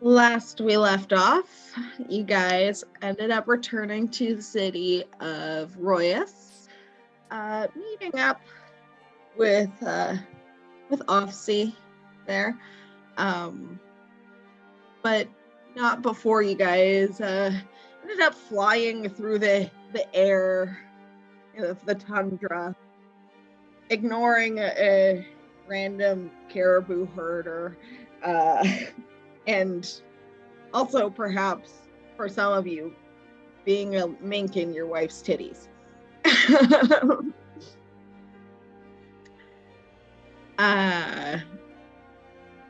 Last we left off, you guys ended up returning to the city of Royas, meeting up with Offsea there, but not before you guys ended up flying through the air of the tundra, ignoring a random caribou herder. And also, perhaps, for some of you, being a mink in your wife's titties.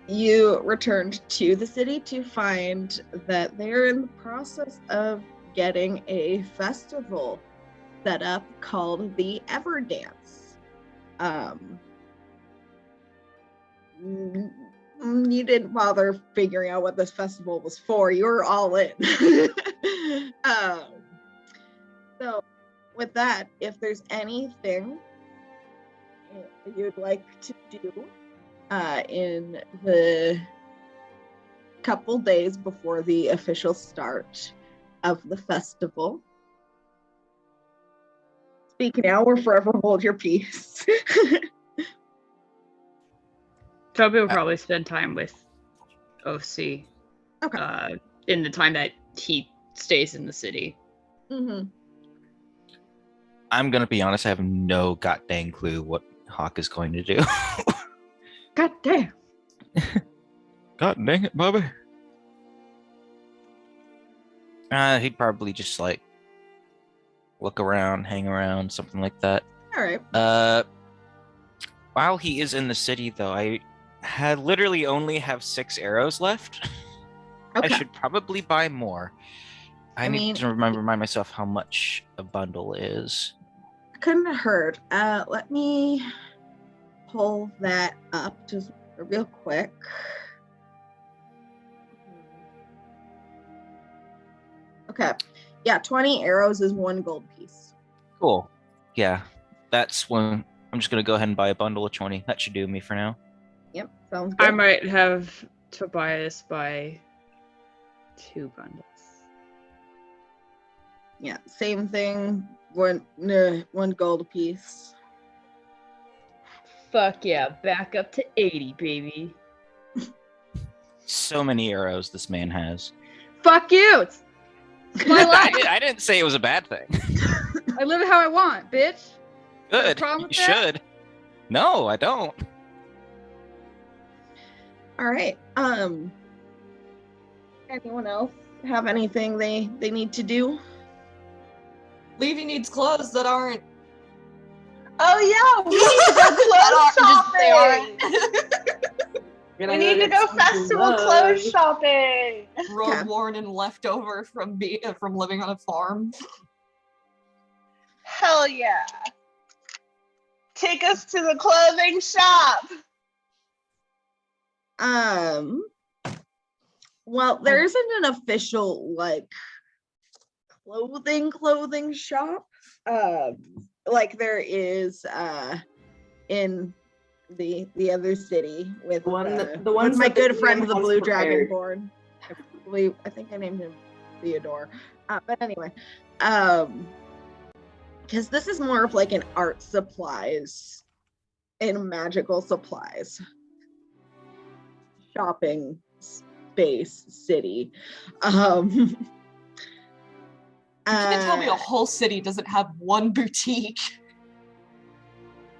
You returned to the city to find that they're in the process of getting a festival set up called the Everdance. You didn't bother figuring out what this festival was for. You were all in. So with that, if there's anything you'd like to do in the couple days before the official start of the festival, speak now or forever hold your peace. Toby will probably spend time with OC. Okay. In the time that he stays in the city. Mm-hmm. I'm gonna be honest, I have no goddamn clue what Hawk is going to do. God damn. God dang it, Bobby. He'd probably just like look around, hang around, something like that. All right. While he is in the city, though, I literally only have 6 arrows left. Okay. I should probably buy more. I need to remind myself how much a bundle is. Couldn't have heard. Let me pull that up just real quick. Okay. Yeah, 20 arrows is 1 gold piece. Cool. Yeah, that's one. I'm just gonna go ahead and buy a bundle of 20. That should do me for now. Yep, sounds good. I might have Tobias buy 2 bundles. Yeah, same thing. 1 gold a piece. Fuck yeah, back up to 80, baby. So many arrows this man has. Fuck you! It's my life. I didn't say it was a bad thing. I live it how I want, bitch. Good. problem You with that? should. No, I don't. All right. Anyone else have anything they need to do? Levy needs clothes that aren't. Oh yeah, we need to go clothes shopping. We need to go festival clothes shopping. Road worn and left over from living on a farm. Hell yeah! Take us to the clothing shop. Well, there isn't an official like clothing shop. Like there is in the other city with the one with my good friend the Blue Dragonborn. I think I named him Theodore. But anyway, because this is more of like an art supplies and magical supplies shopping space city. You can't tell me a whole city doesn't have one boutique.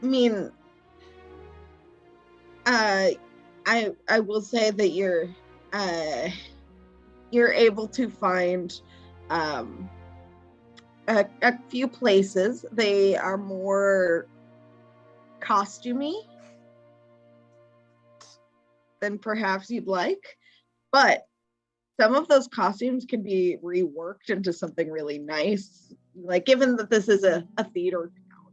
I mean, I will say that you're able to find a few places. They are more costumey than perhaps you'd like, but some of those costumes can be reworked into something really nice. Like, given that this is a theater town.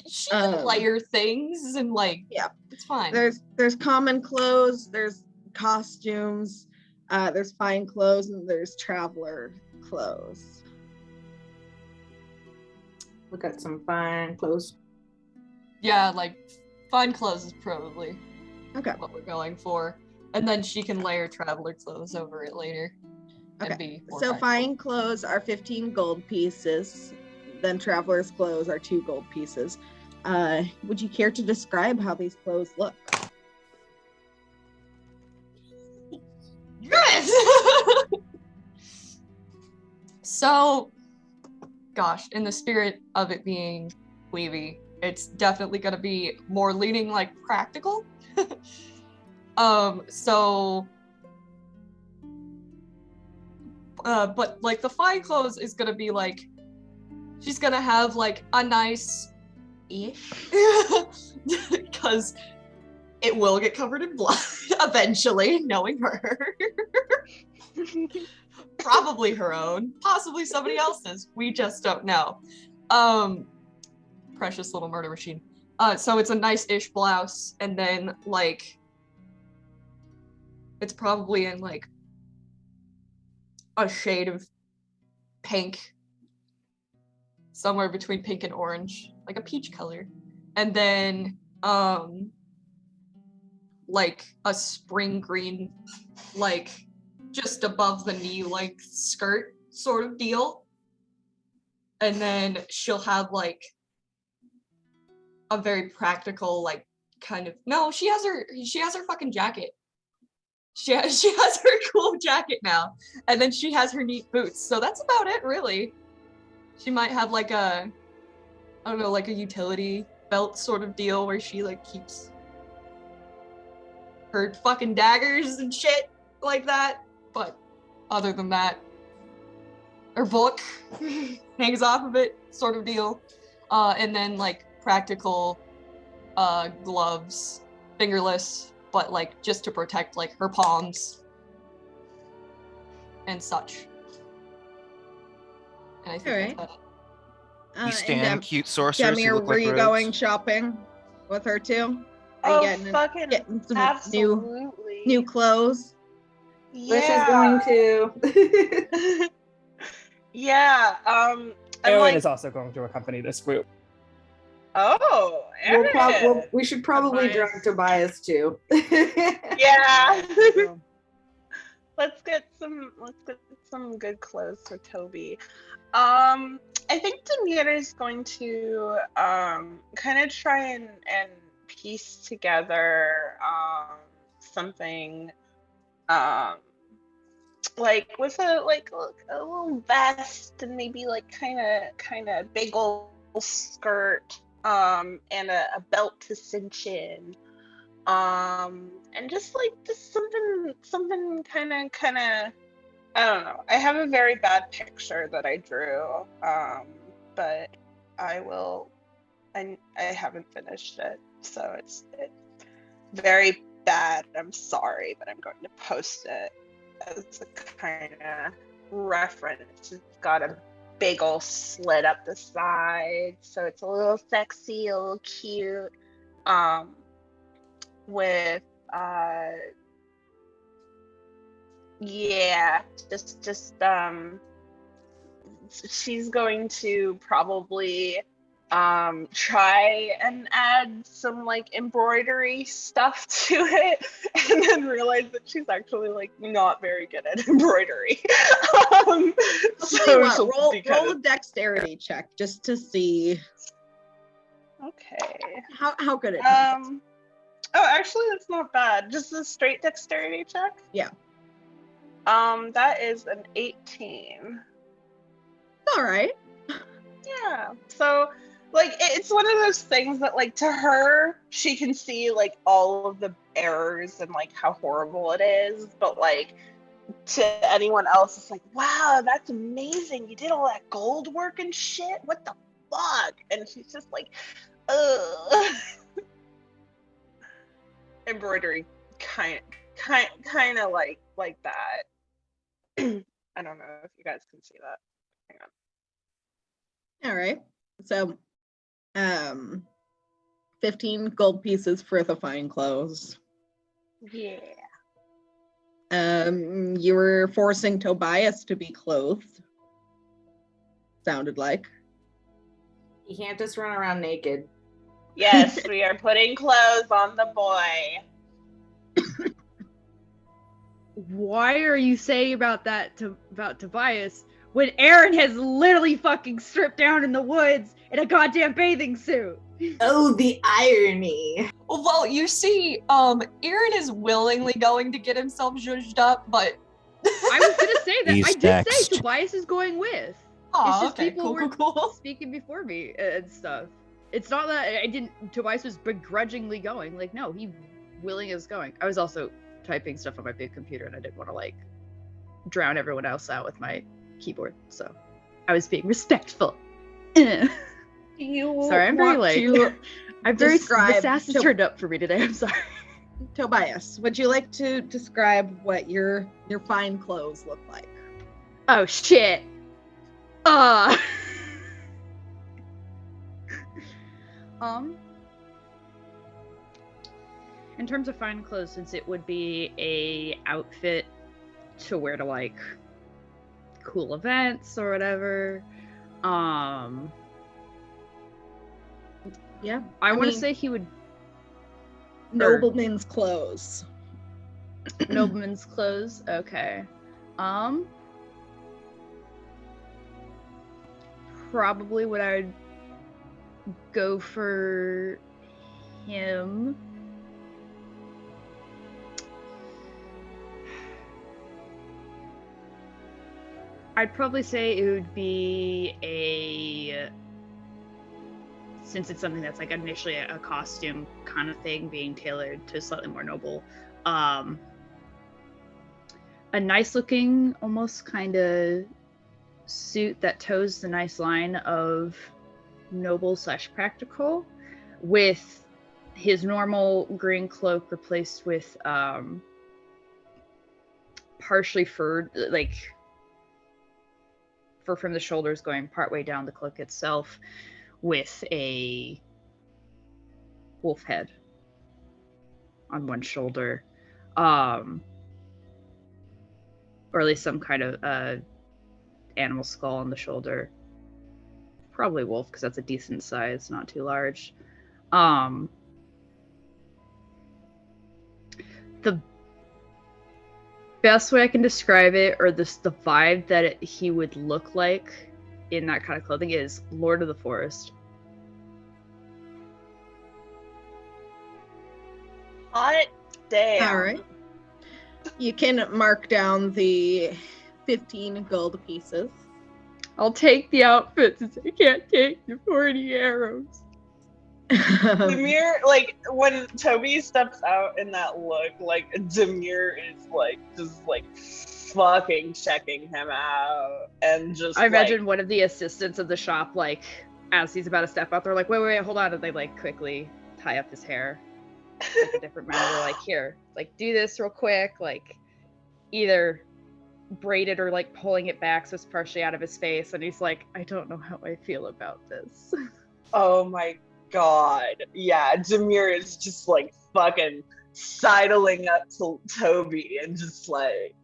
She can layer things and yeah, it's fine. There's common clothes, there's costumes, there's fine clothes, and there's traveler clothes. Look at some fine clothes. Yeah, like fine clothes is probably okay what we're going for. And then she can layer traveler clothes over it later. And Okay. be more So practical. fine clothes are 15 gold pieces. Then traveler's clothes are 2 gold pieces. Would you care to describe how these clothes look? Yes! So, gosh, in the spirit of it being Weavy, it's definitely gonna be more leaning like practical. But like the fine clothes is gonna be like, she's gonna have like a nice ish, because it will get covered in blood eventually, knowing her. Probably her own, possibly somebody else's. We just don't know. Precious little murder machine. So it's a nice-ish blouse, and then like it's probably in like a shade of pink, somewhere between pink and orange, like a peach color, and then like a spring green, like just above the knee length skirt sort of deal, and then she'll have like a very practical like kind of she has her fucking jacket. She has her cool jacket now, and then she has her neat boots. So that's about it, really. She might have like a, I don't know, like a utility belt sort of deal where she like keeps her fucking daggers and shit like that. But other than that, her book hangs off of it, sort of deal. And then like practical gloves, fingerless, but like just to protect like her palms and such. And I think that's about it. You stand, cute sorcerers who Demir, look were like you rogues. going shopping with her too? Are you getting some absolutely. new clothes? Wish is going to. Yeah. I'm Eowyn like, is also going to accompany this group. oh, we should probably drug Tobias too. yeah. Let's get some good clothes for Toby. I think Demir is going to kind of try and piece together something like with a little vest and maybe like kind of big old skirt and a belt to cinch in. And just something kind of I don't know. I have a very bad picture that I drew, but I haven't finished it, so it's very bad. I'm sorry, but I'm going to post it as a kind of reference. It's got a big old slit up the side, so it's a little sexy, a little cute. With yeah, just she's going to probably try and add some like embroidery stuff to it, and then realize that she's actually like not very good at embroidery. So roll a dexterity check just to see. Okay. How good it is. Oh, actually, that's not bad. Just a straight dexterity check? Yeah. That is an 18. All right. Yeah. So, like, it's one of those things that, like, to her, she can see, like, all of the errors and, like, how horrible it is. But, like, to anyone else, it's like, wow, that's amazing. You did all that gold work and shit? What the fuck? And she's just like, ugh. Embroidery kind of like that. I don't know if you guys can see that. Hang on. All right. So 15 gold pieces for the fine clothes. Yeah. You were forcing Tobias to be clothed. Sounded like. You can't just run around naked. Yes, we are putting clothes on the boy. why are you saying about Tobias when Aaron has literally fucking stripped down in the woods in a goddamn bathing suit? Oh, the irony. Well, you see, Aaron is willingly going to get himself zhuzhed up, but I was gonna say that. He's I did next. say Tobias is going with. oh, It's just okay, people were cool. speaking before me and stuff. It's not that I didn't. Tobias was begrudgingly going. Like, no, he willing is going. I was also typing stuff on my big computer, and I didn't want to like drown everyone else out with my keyboard, so I was being respectful. Do you Sorry, I'm very want late. to I'm very. The describe sass has to- turned up for me today. I'm sorry. Tobias, would you like to describe what your fine clothes look like? Oh shit. In terms of fine clothes, since it would be a outfit to wear to like cool events or whatever, Yeah, I want to mean, say he would nobleman's clothes. nobleman's clothes. Okay. Probably what I would go for him. I'd probably say it would be since it's something that's like initially a costume kind of thing being tailored to slightly more noble, a nice looking, almost kind of suit that toes the nice line of noble / practical, with his normal green cloak replaced with partially furred, like fur from the shoulders going partway down the cloak itself, with a wolf head on one shoulder, or at least some kind of animal skull on the shoulder. Probably wolf, because that's a decent size, not too large. The best way I can describe it, or the vibe that he would look like in that kind of clothing, is Lord of the Forest. Hot damn. All right. You can mark down the 15 gold pieces. I'll take the outfit since I can't take the 40 arrows. Demir, like, when Toby steps out in that look, like, Demir is, like, just, like, fucking checking him out, and just, I imagine one of the assistants of the shop, like, as he's about to step out, they're like, wait, hold on, and they, like, quickly tie up his hair. Like, a different manner. They're like, here, like, do this real quick, like, either braid it or, like, pulling it back so it's partially out of his face, and he's like, I don't know how I feel about this. oh my god. Yeah, Demir is just, like, fucking sidling up to Toby and just, like,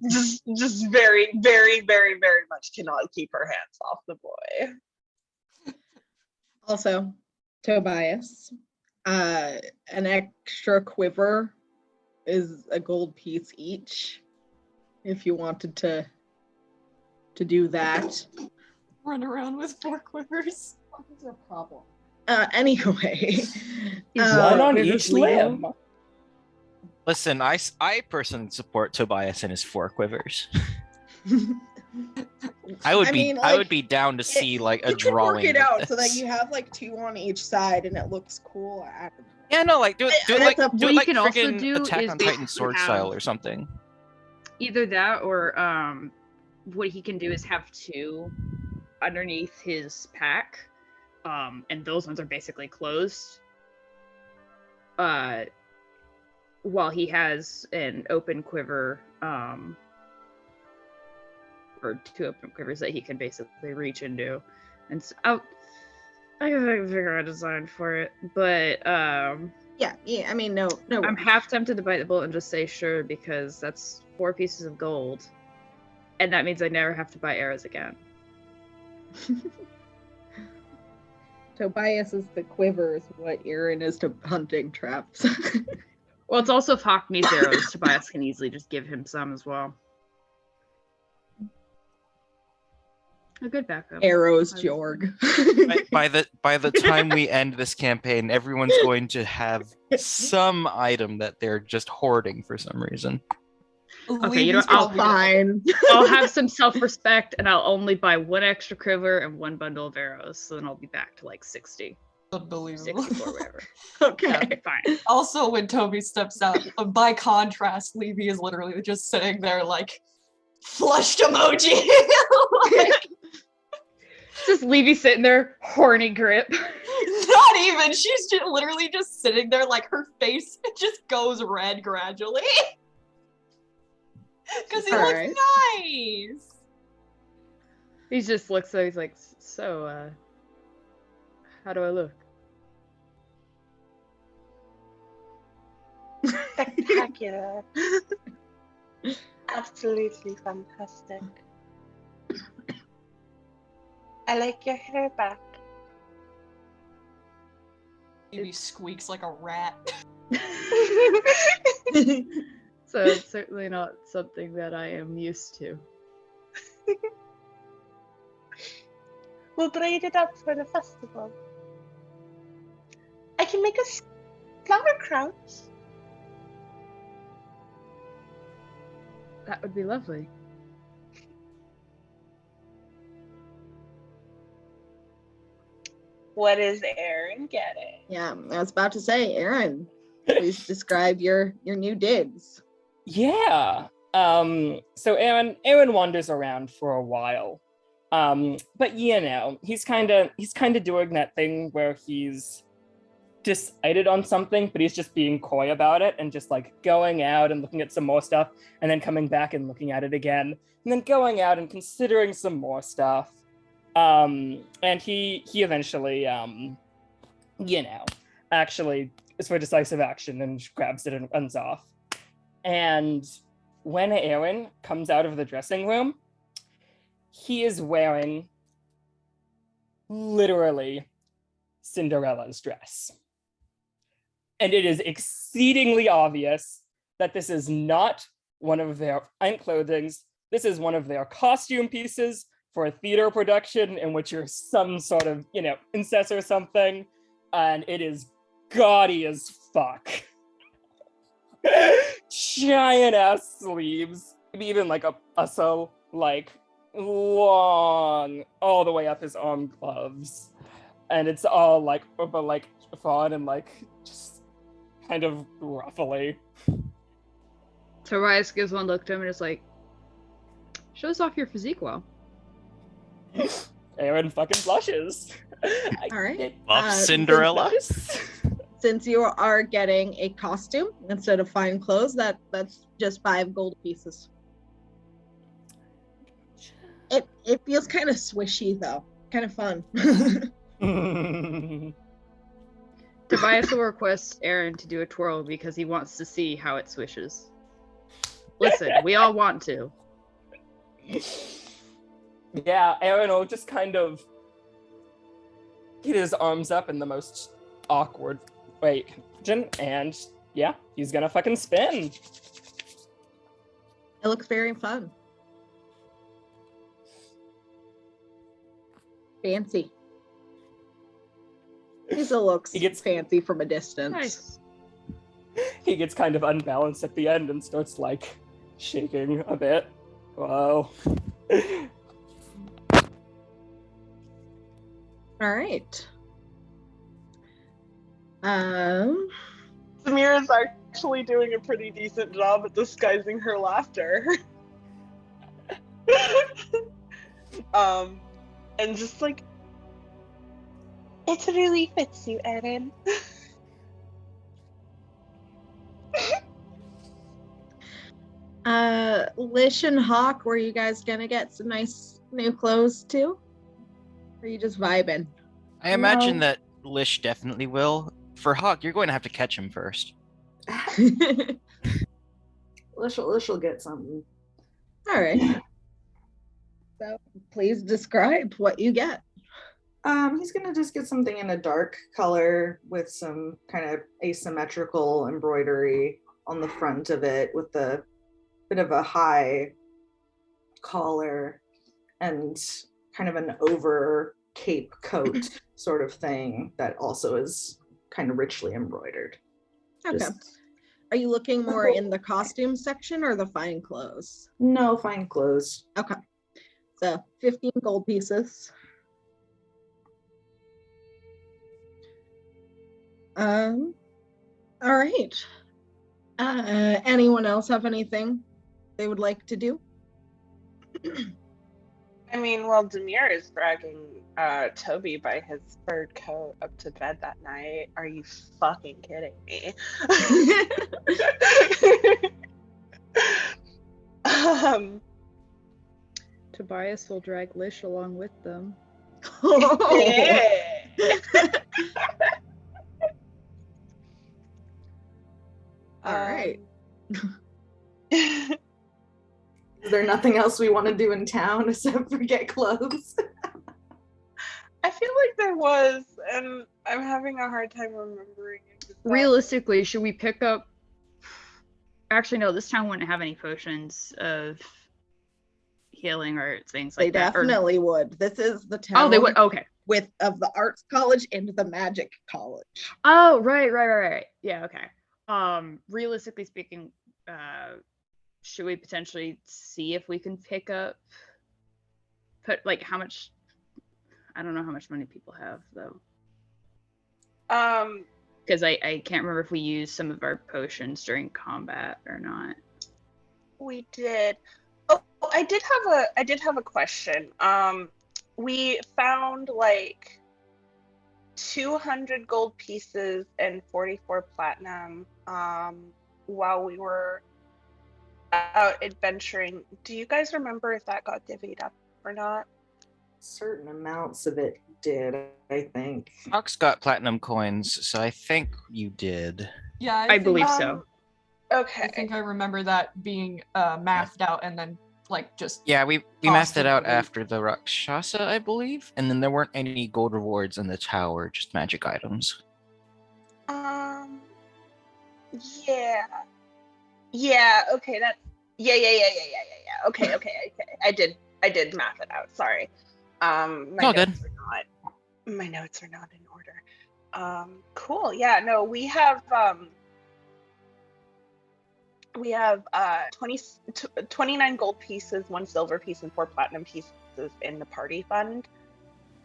just very, very, very, very much cannot keep her hands off the boy. Also, Tobias, an extra quiver is a gold piece each. If you wanted to do that. Run around with 4 quivers. What is your problem? Anyway, One on quivers each legal? limb. Listen, I personally support Tobias and his 4 quivers. I would be down to see like a you can drawing. work it of out this. so that you have like 2 on each side and it looks cool. I don't know. Yeah, no, like do it That's like up- do what it you like can also freaking do Attack is on Titan basically sword have- style or something. Either that or what he can do is have 2 underneath his pack, and those ones are basically closed, while he has an open quiver, or 2 open quivers that he can basically reach into. And so, I can figure out a design for it, but Yeah, I mean, no. I'm half tempted to bite the bullet and just say sure, because that's 4 pieces of gold, and that means I never have to buy arrows again. Tobias is the quivers, what Aaron is to hunting traps. Well, it's also if Hawk needs arrows, Tobias can easily just give him some as well. A good backup. Arrows, Jorg. By the time we end this campaign, everyone's going to have some item that they're just hoarding for some reason. Okay, you know, I'll fine. I'll have some self-respect, and I'll only buy 1 extra quiver and 1 bundle of arrows. So then I'll be back to like 60, Unbelievable. 64, whatever. Okay. Yeah, fine. Also, when Toby steps out, by contrast, Levy is literally just sitting there like flushed emoji. Like, Just Levy sitting there, horny grip. not even. She's just literally just sitting there like her face just goes red gradually. Because he looks Alright. nice. He just looks so he's like, so how do I look? Spectacular. Absolutely fantastic. I like your hair back. He squeaks like a rat. So it's certainly not something that I am used to. We'll braid it up for the festival. I can make us flower crowns. That would be lovely. What is Aaron getting? Yeah, I was about to say, Aaron, please describe your new digs. Yeah. So Aaron wanders around for a while. But you know, he's kind of doing that thing where he's decided on something, but he's just being coy about it and just like going out and looking at some more stuff and then coming back and looking at it again and then going out and considering some more stuff. And he eventually you know, actually is for decisive action and grabs it and runs off. And when Aaron comes out of the dressing room, he is wearing literally Cinderella's dress. And it is exceedingly obvious that this is not one of their clothings. This is one of their costume pieces for a theater production in which you're some sort of, you know, incest or something. And it is gaudy as fuck. Giant ass sleeves, maybe even like a so like long all the way up his arm gloves, and it's all like but like fun and like just kind of ruffly. Tobias gives one look to him and is like, shows off your physique well. Aaron fucking blushes. All right. Love Cinderella. Since you are getting a costume instead of fine clothes, that's just 5 gold pieces. It feels kind of swishy though, kind of fun. Tobias will request Aaron to do a twirl because he wants to see how it swishes. Listen, we all want to. Yeah, Aaron will just kind of get his arms up in the most awkward way, and yeah, he's gonna fucking spin. It looks very fun. Fancy. He still looks fancy from a distance. Nice. He gets kind of unbalanced at the end and starts like shaking a bit. Whoa. All right. Samira's actually doing a pretty decent job at disguising her laughter. And just like, it really fits you, Aaron. Lish and Hawk, were you guys gonna get some nice new clothes too? Or are you just vibing? I imagine that Lish definitely will. For Hawk, you're going to have to catch him first. Lish will get something. All right. So please describe what you get. He's gonna just get something in a dark color with some kind of asymmetrical embroidery on the front of it with a bit of a high collar and kind of an over cape coat sort of thing that also is kind of richly embroidered. Okay. Are you looking more in the costume section or the fine clothes? No, fine clothes. Okay. So 15 gold pieces. All right. Anyone else have anything they would like to do? I mean, well, Demir is dragging Toby by his furred coat up to bed that night. Are you fucking kidding me? Tobias will drag Lish along with them. All right. Is there nothing else we want to do in town except for get clothes? I feel like there was, and I'm having a hard time remembering exactly. Realistically, should we pick up? Actually, no. This town wouldn't have any potions of healing or things They like that. definitely would. This is the town. Oh, they would. Okay. Of the arts college and the magic college. Oh, right. Yeah. Okay. Realistically speaking, should we potentially see if we can pick up? Like how much? I don't know how much money people have though. Because I can't remember if we used some of our potions during combat or not. We did. Oh, I did have a question. We found like 200 gold pieces and 44 platinum while we were out adventuring. Do you guys remember if that got divvied up or not? Certain amounts of it did, I think. Fox got platinum coins, so I think you did. Yeah, I believe so. Okay. I think I remember that being mathed out and then like just Yeah, we tossed mathed it out away. after the Rakshasa, I believe, and then there weren't any gold rewards in the tower, just magic items. Yeah. Okay. That's yeah. Okay. I did math it out. Sorry. My All notes good. my notes are not in order. Cool. Yeah. No, we have 29 gold pieces, 1 silver piece, and 4 platinum pieces in the party fund.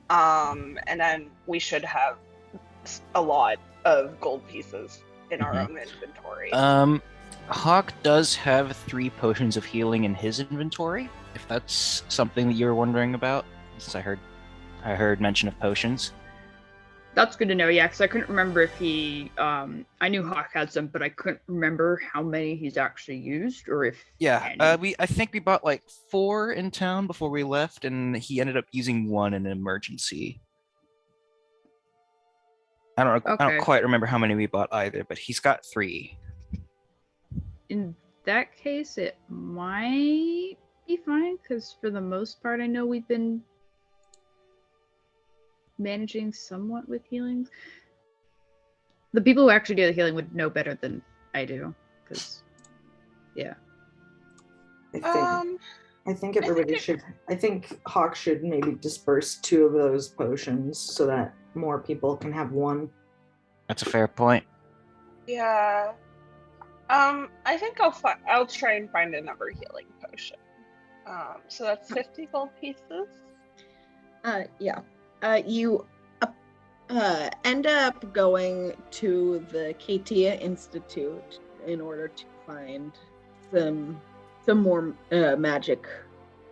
And then we should have a lot of gold pieces in our own inventory. Hawk does have 3 potions of healing in his inventory, if that's something that you were wondering about, since I heard mention of potions. That's good to know, yeah, because I couldn't remember if he, I knew Hawk had some, but I couldn't remember how many he's actually used, or if I think we bought like 4 in town before we left, and he ended up using 1 in an emergency. I don't quite remember how many we bought either, but he's got 3. In that case, it might be fine, because for the most part, I know we've been managing somewhat with healings. The people who actually do the healing would know better than I do, because yeah. I think everybody should. I think Hawk should maybe disperse 2 of those potions so that more people can have 1. That's a fair point. Yeah. I think I'll try and find another healing potion. So that's 50 gold pieces. Yeah. You end up going to the Katia Institute in order to find some more magic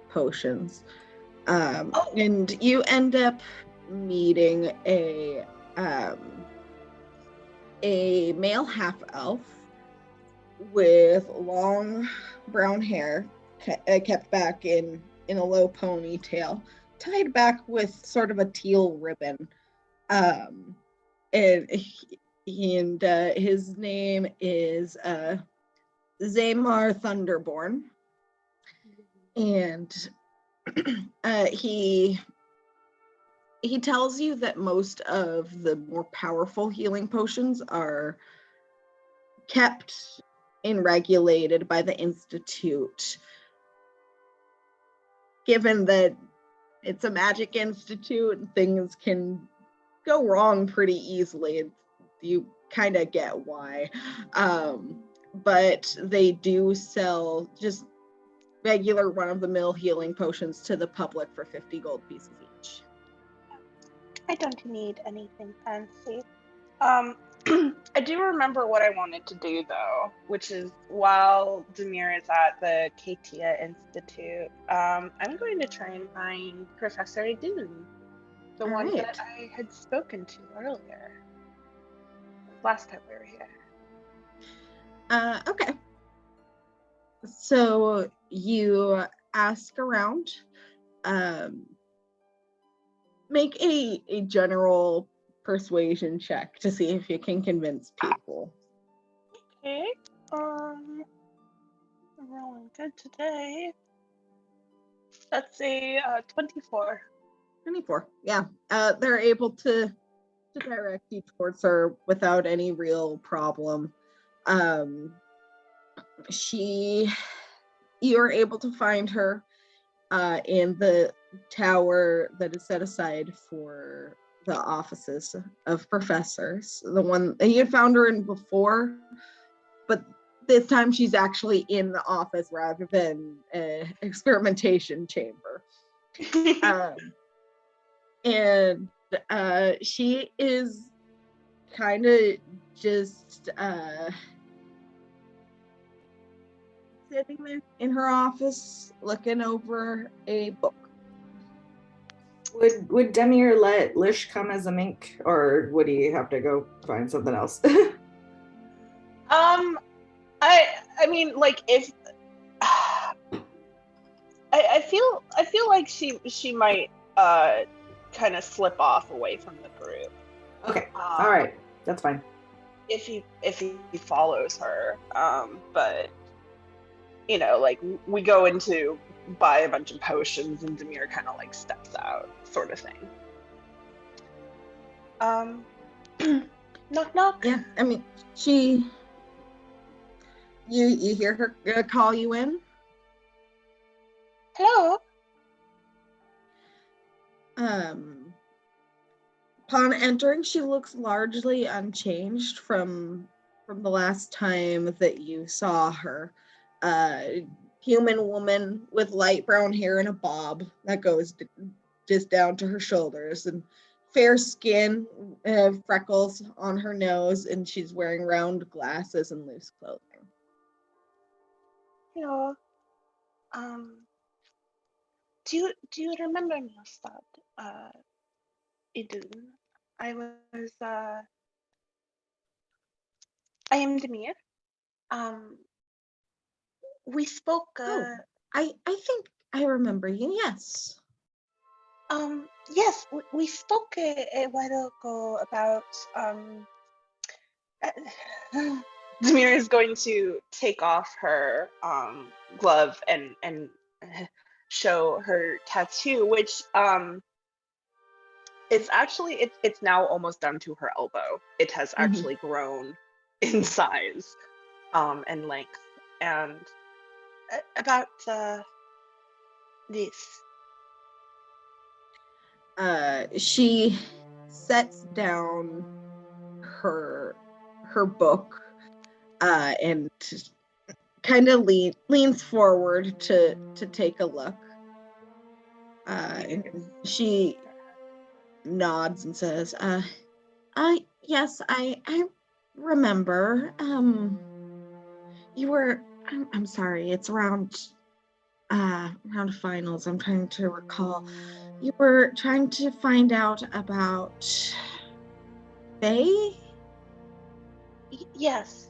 potions. And you end up meeting a male half-elf with long brown hair kept back in a low ponytail, tied back with sort of a teal ribbon. And his name is Zaymar Thunderborn. And he he tells you that most of the more powerful healing potions are kept and regulated by the Institute. Given that it's a magic institute and things can go wrong pretty easily, you kind of get why. But they do sell just regular run-of-the-mill healing potions to the public for 50 gold pieces each. I don't need anything fancy. I do remember what I wanted to do though, which is while Demir is at the Katia Institute, I'm going to try and find Professor Idun, the one Alright. that I had spoken to earlier, last time we were here. Okay. So you ask around, make a general persuasion check to see if you can convince people. Okay. I'm rolling good today. That's a 24. 24. Yeah. They're able to direct you towards her without any real problem. You're able to find her in the tower that is set aside for the offices of professors. The one you had found her in before, but this time she's actually in the office rather than an experimentation chamber. And she is kind of just sitting there in her office looking over a book. Would Demir let Lish come as a mink, or would he have to go find something else? I mean, like if I feel like she might kind of slip off away from the group. Okay, all right, that's fine. If he follows her, but you know, like we go into buy a bunch of potions and Demir kind of like steps out, sort of thing. Knock knock. Yeah, I mean, you hear her call you in. Hello. Upon entering, she looks largely unchanged from the last time that you saw her. Human woman with light brown hair and a bob that goes just down to her shoulders, and fair skin, freckles on her nose, and she's wearing round glasses and loose clothing. Hello. Do you remember me, Ustad? Idun. I am Demir. We spoke. I think I remember you. Yes. Yes, we spoke a while ago about Demir is going to take off her glove and show her tattoo, which it's actually it's now almost down to her elbow. It has actually grown in size and length, and about this. She sets down her book and kind of leans forward to take a look. And she nods and says, yes, I remember. You were, I'm sorry, it's around finals. I'm trying to recall. You were trying to find out about Faye? Yes.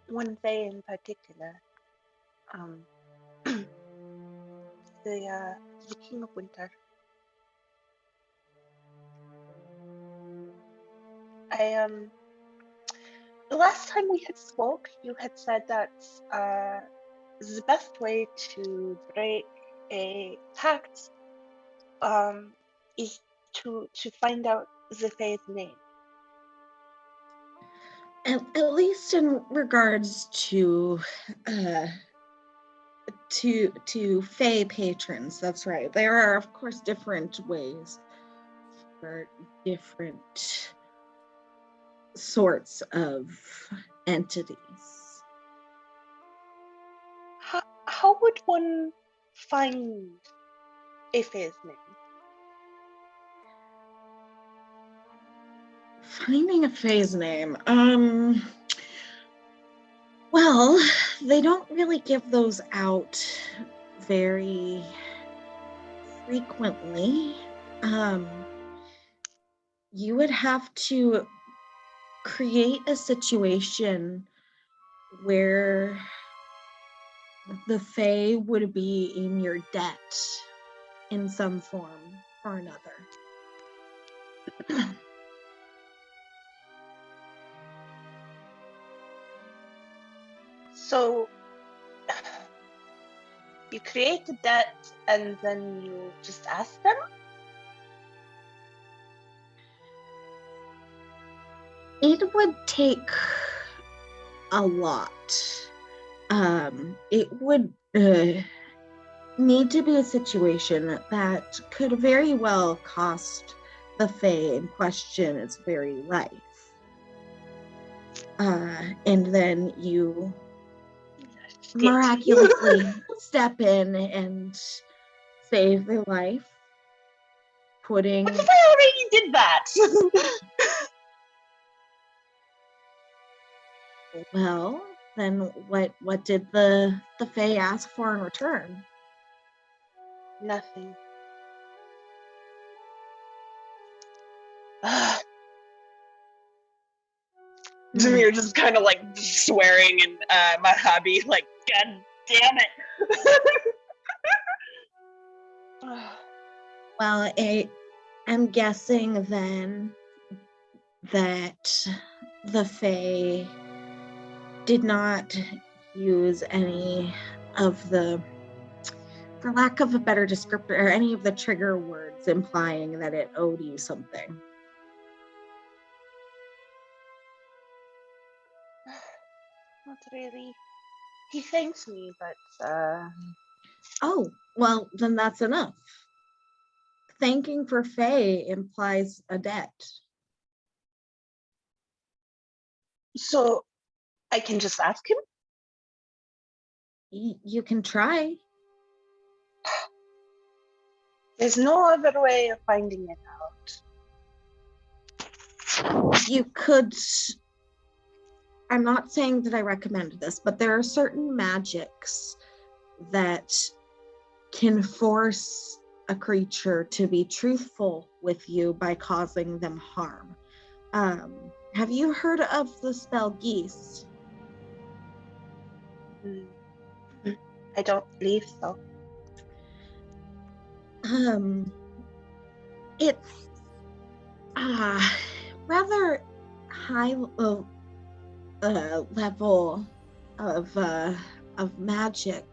One Faye in particular. The King of Winter. The last time we had spoke, you had said that the best way to break a pact is to find out the Fae's name. At least in regards to Fae patrons, that's right. There are, of course, different ways for different sorts of entities. How would one find a Fae's name? Finding a Fae's name. Well, they don't really give those out very frequently. You would have to create a situation where the Fae would be in your debt in some form or another. So you create a debt and then you just ask them? It would take a lot. It would need to be a situation that could very well cost the Fae in question its very life. And then you miraculously step in and save their life, putting... What if I already did that? Well, then what did the Fae ask for in return? Nothing. Demir just kind of like swearing, and Mahabi like, God damn it. Well, I'm guessing then that the Fae did not use any of the, for lack of a better descriptor, or any of the trigger words implying that it owed you something. Not really. He thanks me, but Oh, well, then that's enough. Thanking for Fae implies a debt. so I can just ask him? You can try. There's no other way of finding it out. You could... I'm not saying that I recommend this, but there are certain magics that can force a creature to be truthful with you by causing them harm. Have you heard of the spell Geese? I don't believe so. It's rather high level of magic.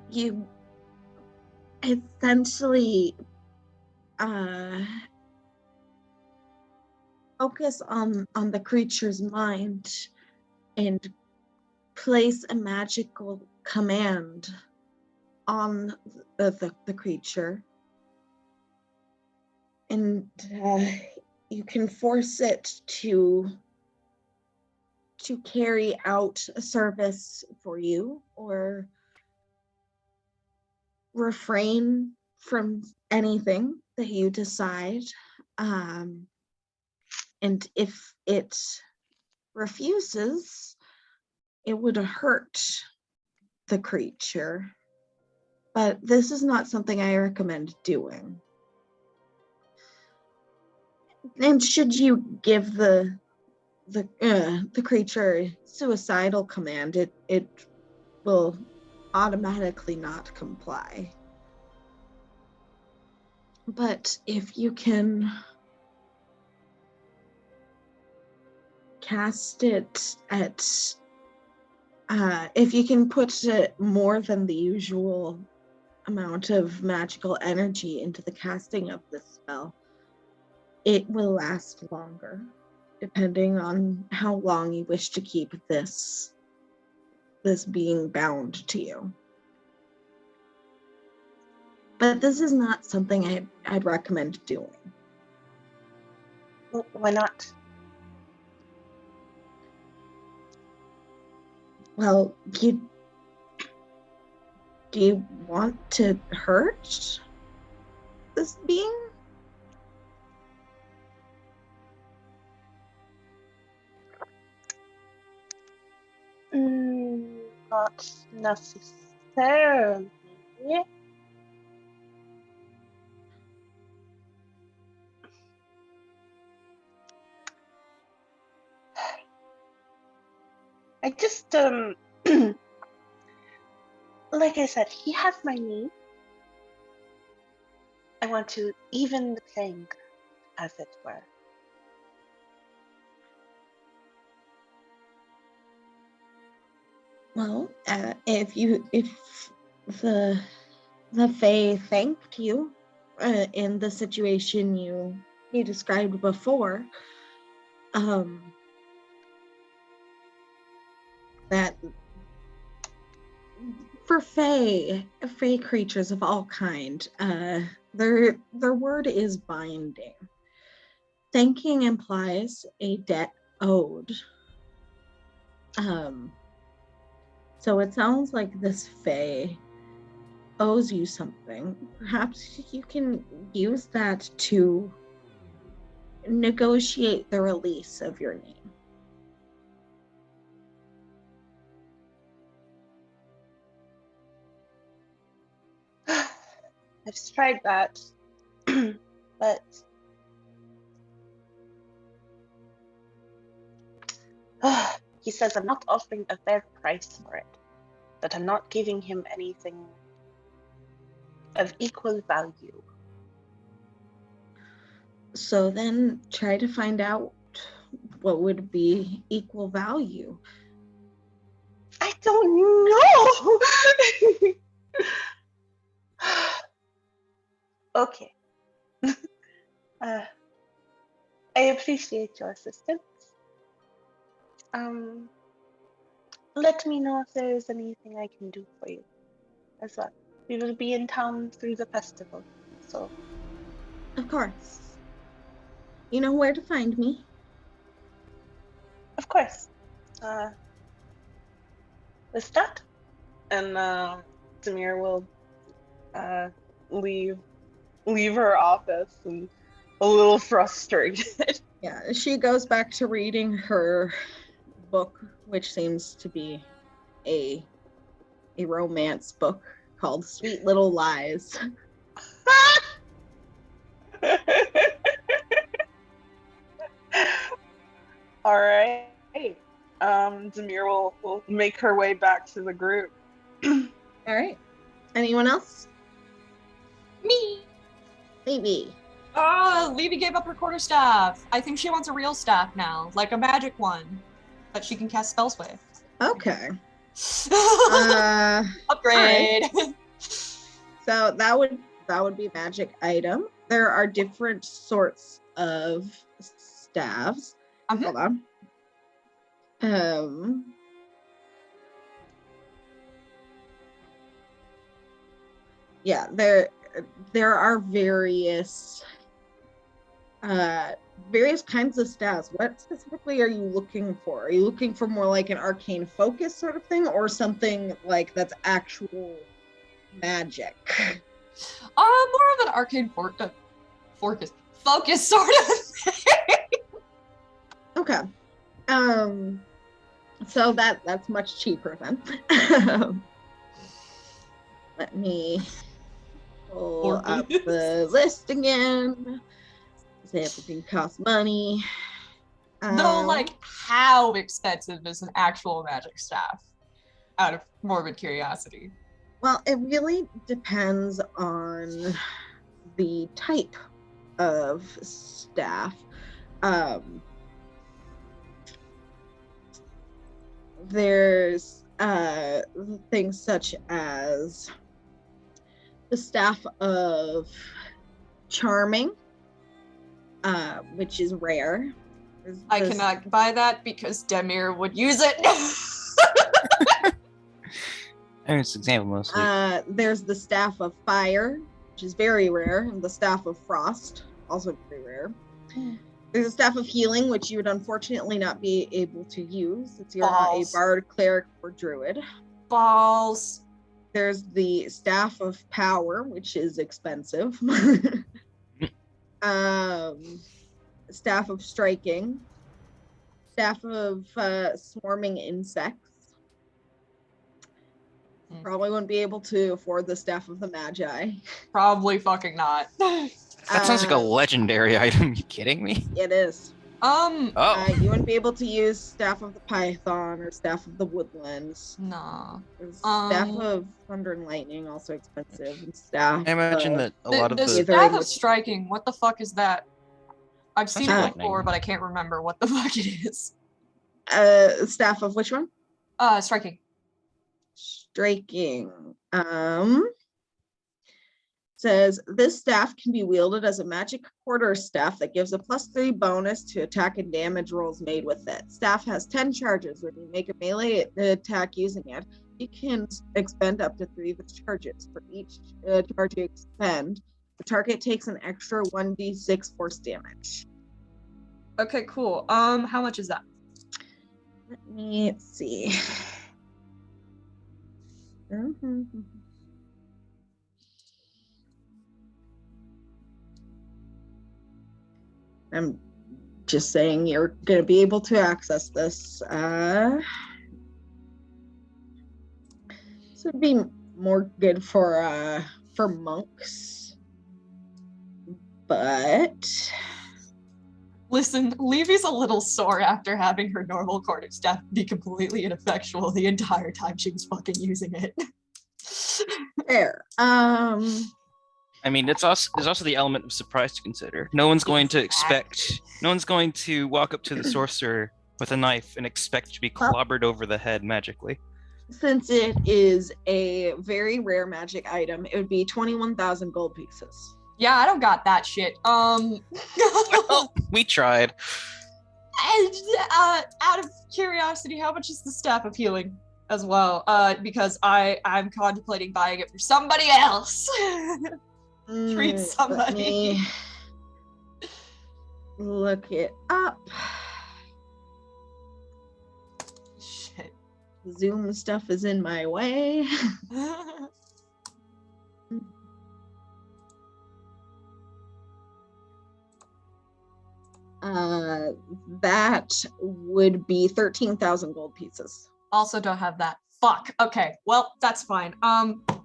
You essentially focus on the creature's mind and place a magical command on the creature, and you can force it to carry out a service for you or refrain from anything that you decide. And if it refuses, it would hurt the creature. But this is not something I recommend doing. And should you give the creature suicidal command, it will automatically not comply. But if you can cast it at, if you can put it more than the usual amount of magical energy into the casting of this spell, it will last longer, depending on how long you wish to keep this being bound to you. But this is not something I'd recommend doing. Why not? Well, do you want to hurt this being? Not necessarily. I just, like I said, he has my knee. I want to even the playing, as it were. Well, if the Fae thanked you in the situation you described before, that for Fae creatures of all kind, their word is binding. Thanking implies a debt owed. So it sounds like this Fae owes you something. Perhaps you can use that to negotiate the release of your name. I've tried that, but he says I'm not offering a fair price for it, that I'm not giving him anything of equal value. So then try to find out what would be equal value. I don't know. Okay. I appreciate your assistance. Let me know if there is anything I can do for you as well. We will be in town through the festival, so. Of course. You know where to find me. Of course. With that, and Demir will leave her office and a little frustrated. Yeah, she goes back to reading her book, which seems to be a romance book called Sweet Little Lies. All right. Demir will make her way back to the group. All right. Anyone else? Me. Maybe. Levy gave up her quarterstaff. I think she wants a real staff now, like a magic one that she can cast spells with. Okay. Upgrade. Right. So that would be a magic item. There are different sorts of staves. Hold on. Yeah, there are various kinds of staves. What specifically are you looking for? Are you looking for more like an arcane focus sort of thing, or something like that's actual magic? More of an arcane focus sort of thing. Okay. So that's much cheaper then. Let me pull up the list again. Everything costs money. Though, like, how expensive is an actual magic staff? Out of morbid curiosity. Well, it really depends on the type of staff. There's things such as the staff of charming, which is rare. I cannot buy that because Demir would use it. I mean, it's an example mostly. There's the staff of fire, which is very rare, and the staff of frost, also very rare. There's a staff of healing, which you would unfortunately not be able to use since you're not a bard, cleric, or druid. Balls. There's the staff of power, which is expensive. Staff of striking. Staff of swarming insects. Probably wouldn't be able to afford the staff of the magi. Probably fucking not. That sounds like a legendary item. You kidding me? It is. Oh. You wouldn't be able to use staff of the python or staff of the woodlands. Nah. Staff of thunder and lightning, also expensive. And staff. I imagine that a lot of the staff of striking. What the fuck is that? I've seen it before, but I can't remember what the fuck it is. Staff of which one? Striking. Striking. Says this staff can be wielded as a magic quarter staff that gives a +3 bonus to attack and damage rolls made with it. Staff has 10 charges. When you make a melee attack using it, you can expend up to 3 of its charges. For each charge you expend, the target takes an extra 1d6 force damage. Okay, cool. How much is that? Let me see. I'm just saying you're going to be able to access this. This would be more good for monks, but listen, Levy's a little sore after having her normal quarter staff be completely ineffectual the entire time she was fucking using it. Fair. I mean, there's also the element of surprise to consider. No one's going to walk up to the sorcerer with a knife and expect to be clobbered over the head magically. Since it is a very rare magic item, it would be 21,000 gold pieces. Yeah, I don't got that shit. Well, we tried. And out of curiosity, how much is the staff of healing as well? Because I'm contemplating buying it for somebody else. Treat somebody. Look it up. Shit. Zoom stuff is in my way. That would be 13,000 gold pieces. Also don't have that. Fuck. Okay, well, that's fine.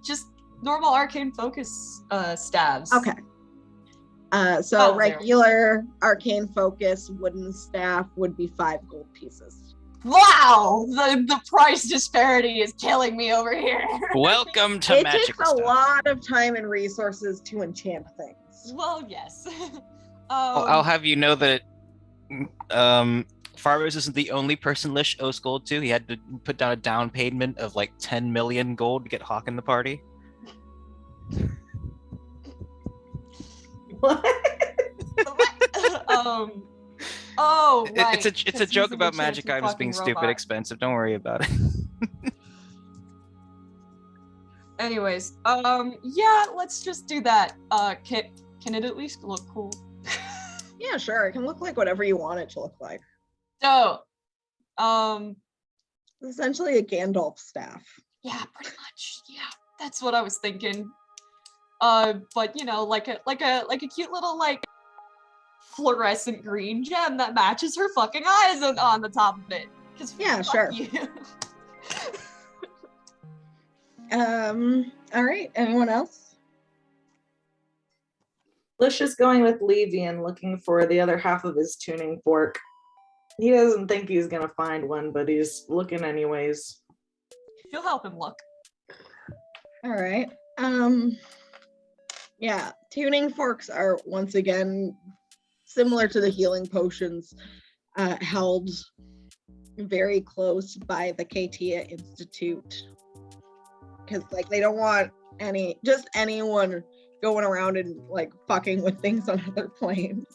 Just normal arcane focus stabs. Okay. So regular arcane focus wooden staff would be 5 gold pieces. Wow! The price disparity is killing me over here. Welcome to it magical takes a stuff. lot of time and resources to enchant things. Well, yes. I'll have you know that Farmers isn't the only person Lish owes gold to. He had to put down a down payment of like 10 million gold to get Hawk in the party. What? Right. It's a joke about magic items being stupid expensive. Don't worry about it. Anyways, yeah, let's just do that. Can it at least look cool? Yeah, sure. It can look like whatever you want it to look like. So, essentially a Gandalf staff. Yeah, pretty much. Yeah, that's what I was thinking. But you know, like a cute little like fluorescent green gem that matches her fucking eyes on the top of it. Yeah, sure. All right. Anyone else? Lish is going with Levy and looking for the other half of his tuning fork. He doesn't think he's gonna find one, but he's looking anyways. She'll help him look. All right. Yeah, tuning forks are once again similar to the healing potions, held very close by the Katia Institute. because like they don't want anyone going around and like fucking with things on other planes.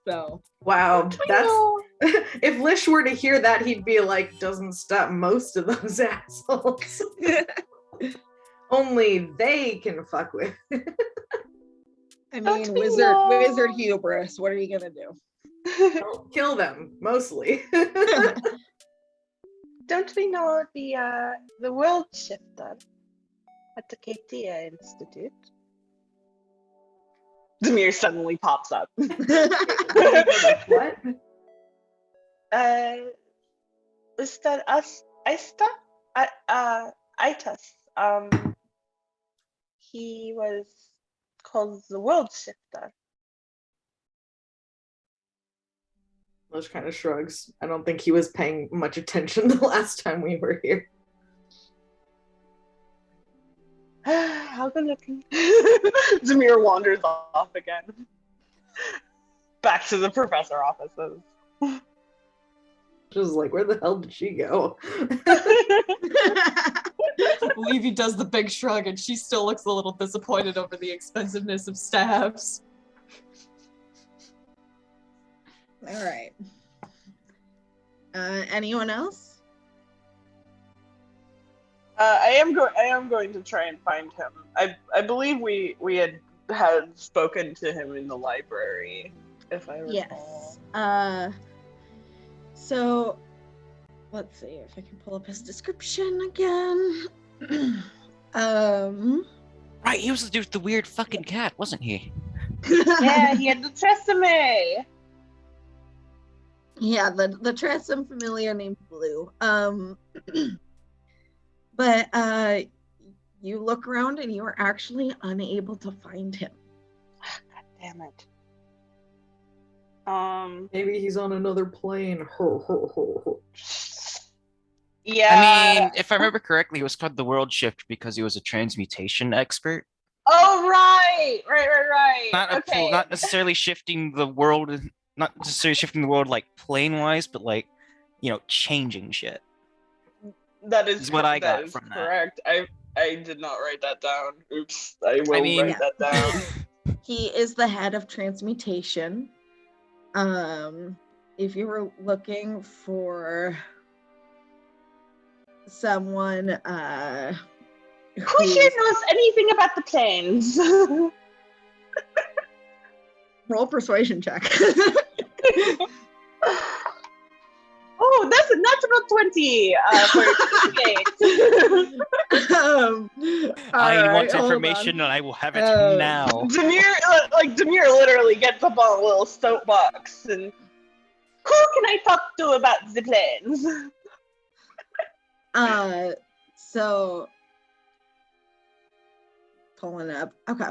So Wow, that's if Lish were to hear that, he'd be like, doesn't stop most of those assholes. Only they can fuck with. I Don't mean, we wizard know? hubris. What are you gonna do? Don't kill them, mostly. Don't we know the world shifter at the Katia Institute? Demir suddenly pops up. What? Is that us? Aista? Itas. He was called the world shifter. Lish kind of shrugs. I don't think he was paying much attention the last time we were here. How good looking. Demir wanders off again. Back to the professor offices. Just like, where the hell did she go? Levy does the big shrug and she still looks a little disappointed over the expensiveness of staffs. All right. Anyone else? I am going to try and find him. I believe we had spoken to him in the library, if I recall. Yes. So let's see if I can pull up his description again. Right, he was the dude with the weird fucking cat, wasn't he? Yeah, he had the tresemme. Yeah, the Tressum familiar named Blue. But you look around and you are actually unable to find him. God damn it. Maybe he's on another plane. Yeah. I mean, if I remember correctly, he was called the World Shift because he was a transmutation expert. Oh right. Not necessarily shifting the world, not necessarily shifting the world like plane wise, but like, changing shit. That is what I got that is from that. correct. I did not write that down. Oops. I will mean- write that down. He is the head of transmutation. If you were looking for someone Who here knows anything about the planes? roll persuasion check. Oh, that's a natural 20 for 28. I want information and I will have it now. Demir literally gets up on a little soapbox and who can I talk to about the planes? So pulling up. Okay.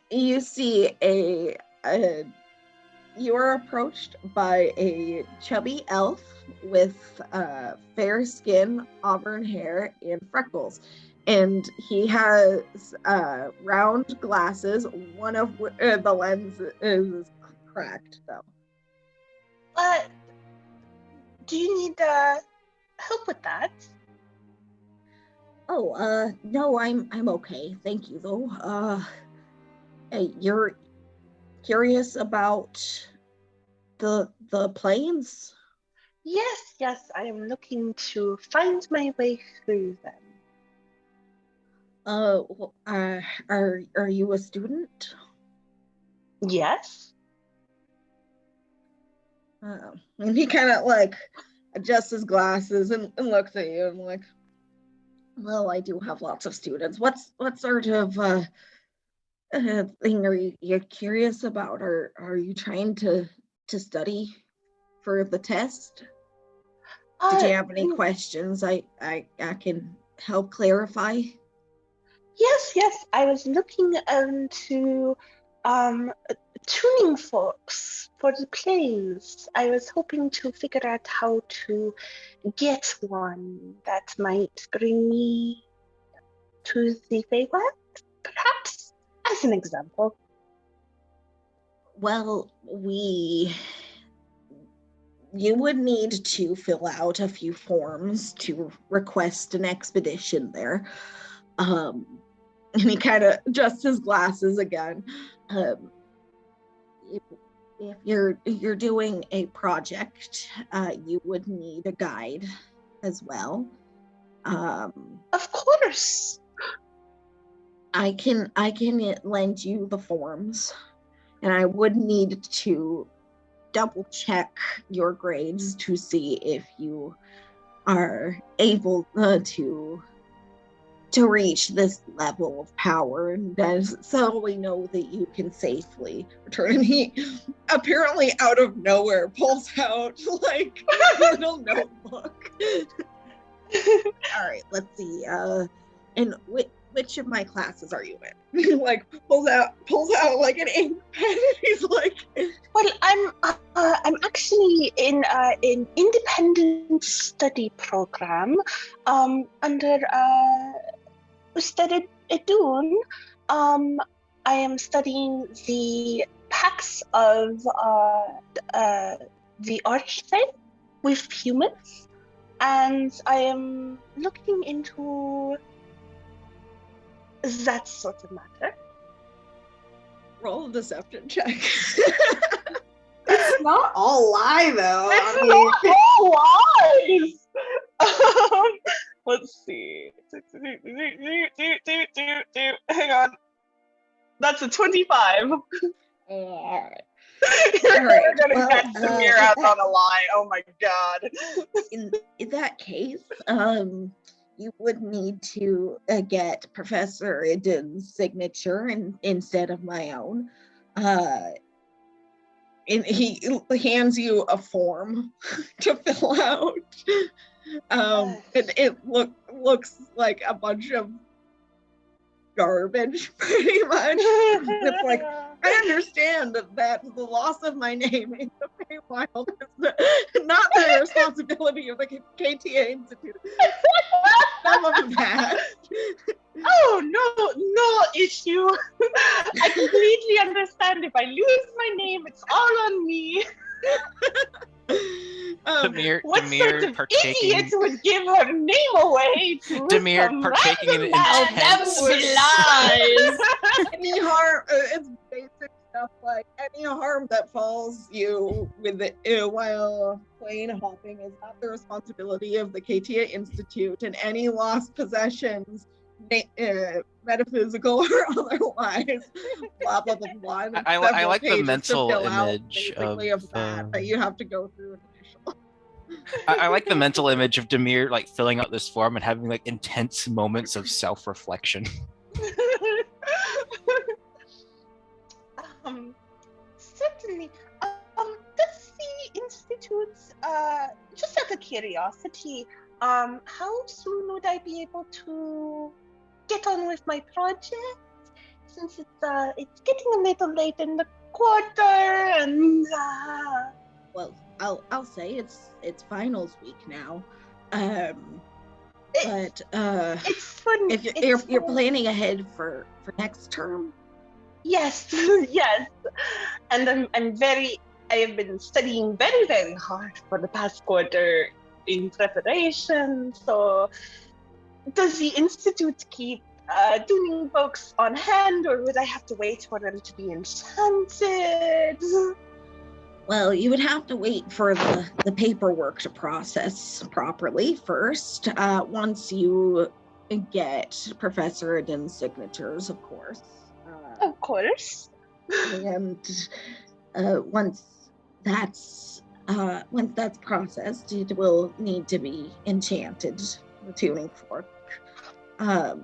You see you are approached by a chubby elf with fair skin, auburn hair, and freckles. And he has round glasses, one of the lens is cracked, though. Do you need help with that? Oh, no, I'm okay. Thank you, though. Hey, you're curious about the planes? Yes, I am looking to find my way through them. Are you a student? Yes. And he kind of like adjusts his glasses and looks at you and like, well, I do have lots of students. What sort of thing are you curious about, or are you trying to study for the test? Did you have any questions I can help clarify? Yes. I was looking into tuning forks for the planes. I was hoping to figure out how to get one that might bring me to the Feywild, perhaps, as an example. Well, you would need to fill out a few forms to request an expedition there. And he kind of adjusts his glasses again. If you're doing a project, you would need a guide as well. Of course. I can lend you the forms, and I would need to double check your grades to see if you are able to reach this level of power, and so we know that you can safely return. And he apparently out of nowhere pulls out like a little notebook. All right, let's see. And which of my classes are you in? Like pulls out like an ink pen. He's like, Well, I'm actually in an independent study program under Ustad Edun. I am studying the pacts of the archetype with humans, and I am looking into that sort of matter. roll a deception check. It's not all lie though. It's I mean, not all lies. Let's see. Hang on. That's a 25. All right. You're right, gonna well, get Samir out on a lie. Oh my god. In that case, you would need to get Professor Idun's signature instead of my own. And he hands you a form to fill out. It looks like a bunch of garbage, pretty much. It's like, I understand that the loss of my name in the Feywild is not the responsibility of the KTA Institute. Some of that. Oh, no issue. I completely understand. If I lose my name, it's all on me. Demir What sort Demir of partaking idiot would give her name away to Demir some partaking in random man? intense Lies. Any harm, it's basic stuff like any harm that falls you with while plane hopping is not the responsibility of the KTA Institute, and any lost possessions, metaphysical or otherwise, blah blah blah blah. And I several like the pages to mental fill out, image basically of that you have to go through an initial. I like the mental image of Demir like filling out this form and having like intense moments of self-reflection. Certainly. Does the institute, just out of curiosity, how soon would I be able to get on with my project? Since it's getting a little late in the quarter, and Well, I'll say it's finals week now. But it's fun. if you're planning ahead for next term. Yes, yes, and I have been studying very, very hard for the past quarter in preparation. So, does the institute keep tuning folks on hand, or would I have to wait for them to be enchanted? Well, you would have to wait for the paperwork to process properly first. Once you get Professor Idun's signatures, of course. Of course. And once that's processed, it will need to be enchanted, the tuning fork. But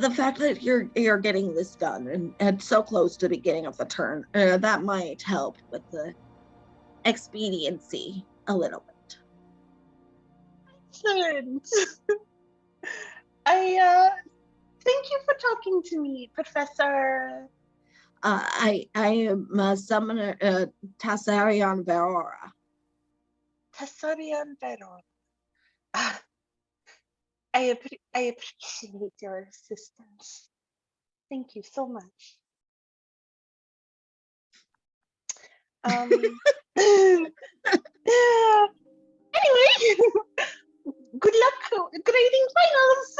the fact that you're getting this done and so close to the beginning of the turn, that might help with the expediency a little bit. Excellent. I thank you for talking to me, Professor. I am a summoner, Tassarion Verora. Tassarion Veron. I appreciate your assistance. Thank you so much. Anyway, good luck grading finals.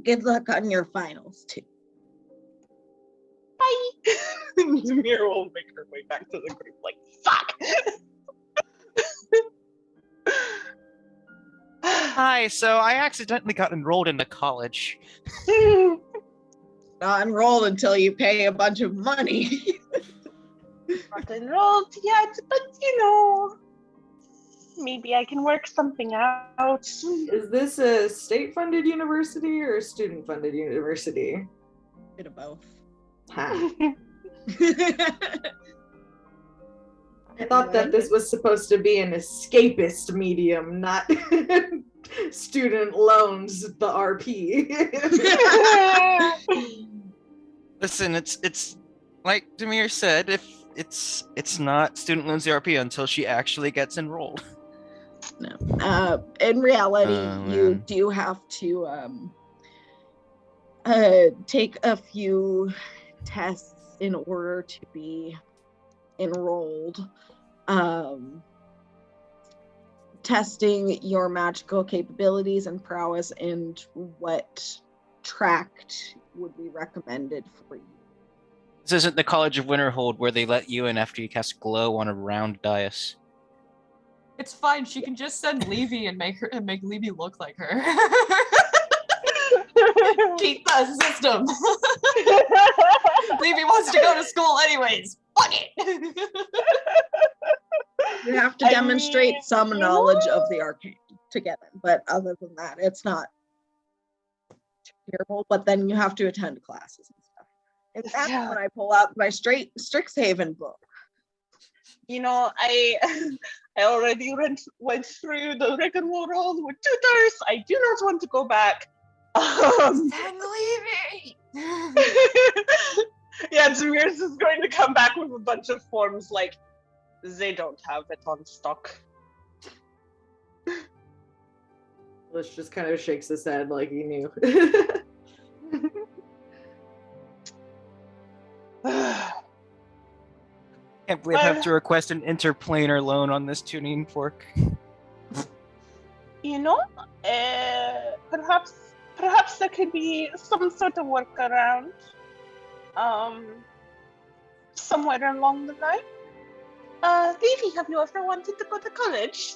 Good luck on your finals too. Bye. Zamir will make her way back to the group like, fuck. Hi, so I accidentally got enrolled into college. Not enrolled until you pay a bunch of money. Not enrolled yet, but you know, maybe I can work something out. Is this a state-funded university or a student-funded university? Bit of both. Ha. I thought that this was supposed to be an escapist medium, not student loans, the RP. Listen, it's like Demir said, if it's not student loans RP until she actually gets enrolled. No. In reality, you man. do have to take a few tests in order to be enrolled. Testing your magical capabilities and prowess and what tract would be recommended for you. This isn't the College of Winterhold where they let you in after you cast glow on a round dais. It's fine. She can just send Levy and make Levy look like her. Keep the system. Levy wants to go to school anyways. Fuck it. You have to demonstrate some knowledge of the arcane to get in, but other than that, it's not terrible. But then you have to attend classes and stuff. And that's when I pull out my Strixhaven book. You know, I already went through the rigmarole with tutors. I do not want to go back. Send Levy. Yeah, Jamir's is going to come back with a bunch of forms like, they don't have it on stock. Lish just kind of shakes his head like he knew. Can't believe I have to request an interplanar loan on this tuning fork. You know, perhaps there could be some sort of workaround. Somewhere along the line. Levy, have you ever wanted to go to college?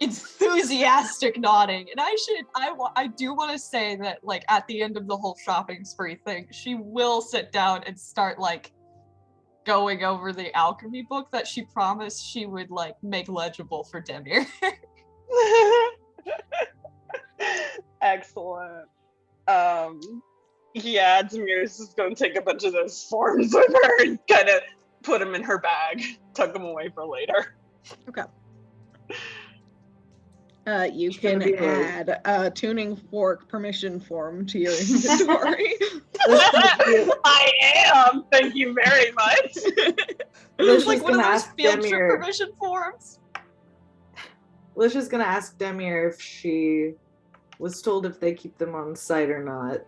Enthusiastic nodding. And I do want to say that, like, at the end of the whole shopping spree thing, she will sit down and start, like, going over the alchemy book that she promised she would, like, make legible for Demir. Excellent. Yeah, Demir's is going to take a bunch of those forms with her and kind of put them in her bag, tuck them away for later. Okay. You can add a tuning fork permission form to your inventory. I am. Thank you very much. Lish Like is one of gonna those ask field trip Demir. permission forms. Lish is gonna ask Demir if she was told if they keep them on site or not.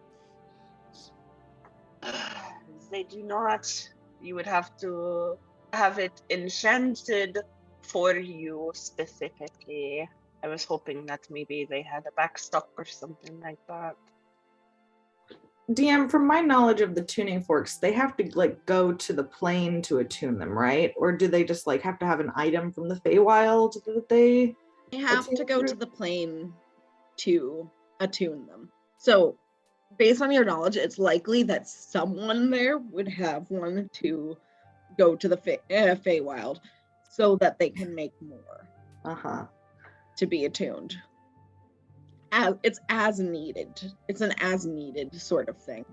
They do not. You would have to have it enchanted for you specifically. I was hoping that maybe they had a backstock or something like that. DM, from my knowledge of the tuning forks, they have to like go to the plane to attune them, right? Or do they just like have to have an item from the Feywild that they You have to attune go through? to the plane to attune them. So, based on your knowledge, it's likely that someone there would have one to go to the Feywild so that they can make more Uh-huh. to be attuned. It's as needed. It's an as needed sort of thing.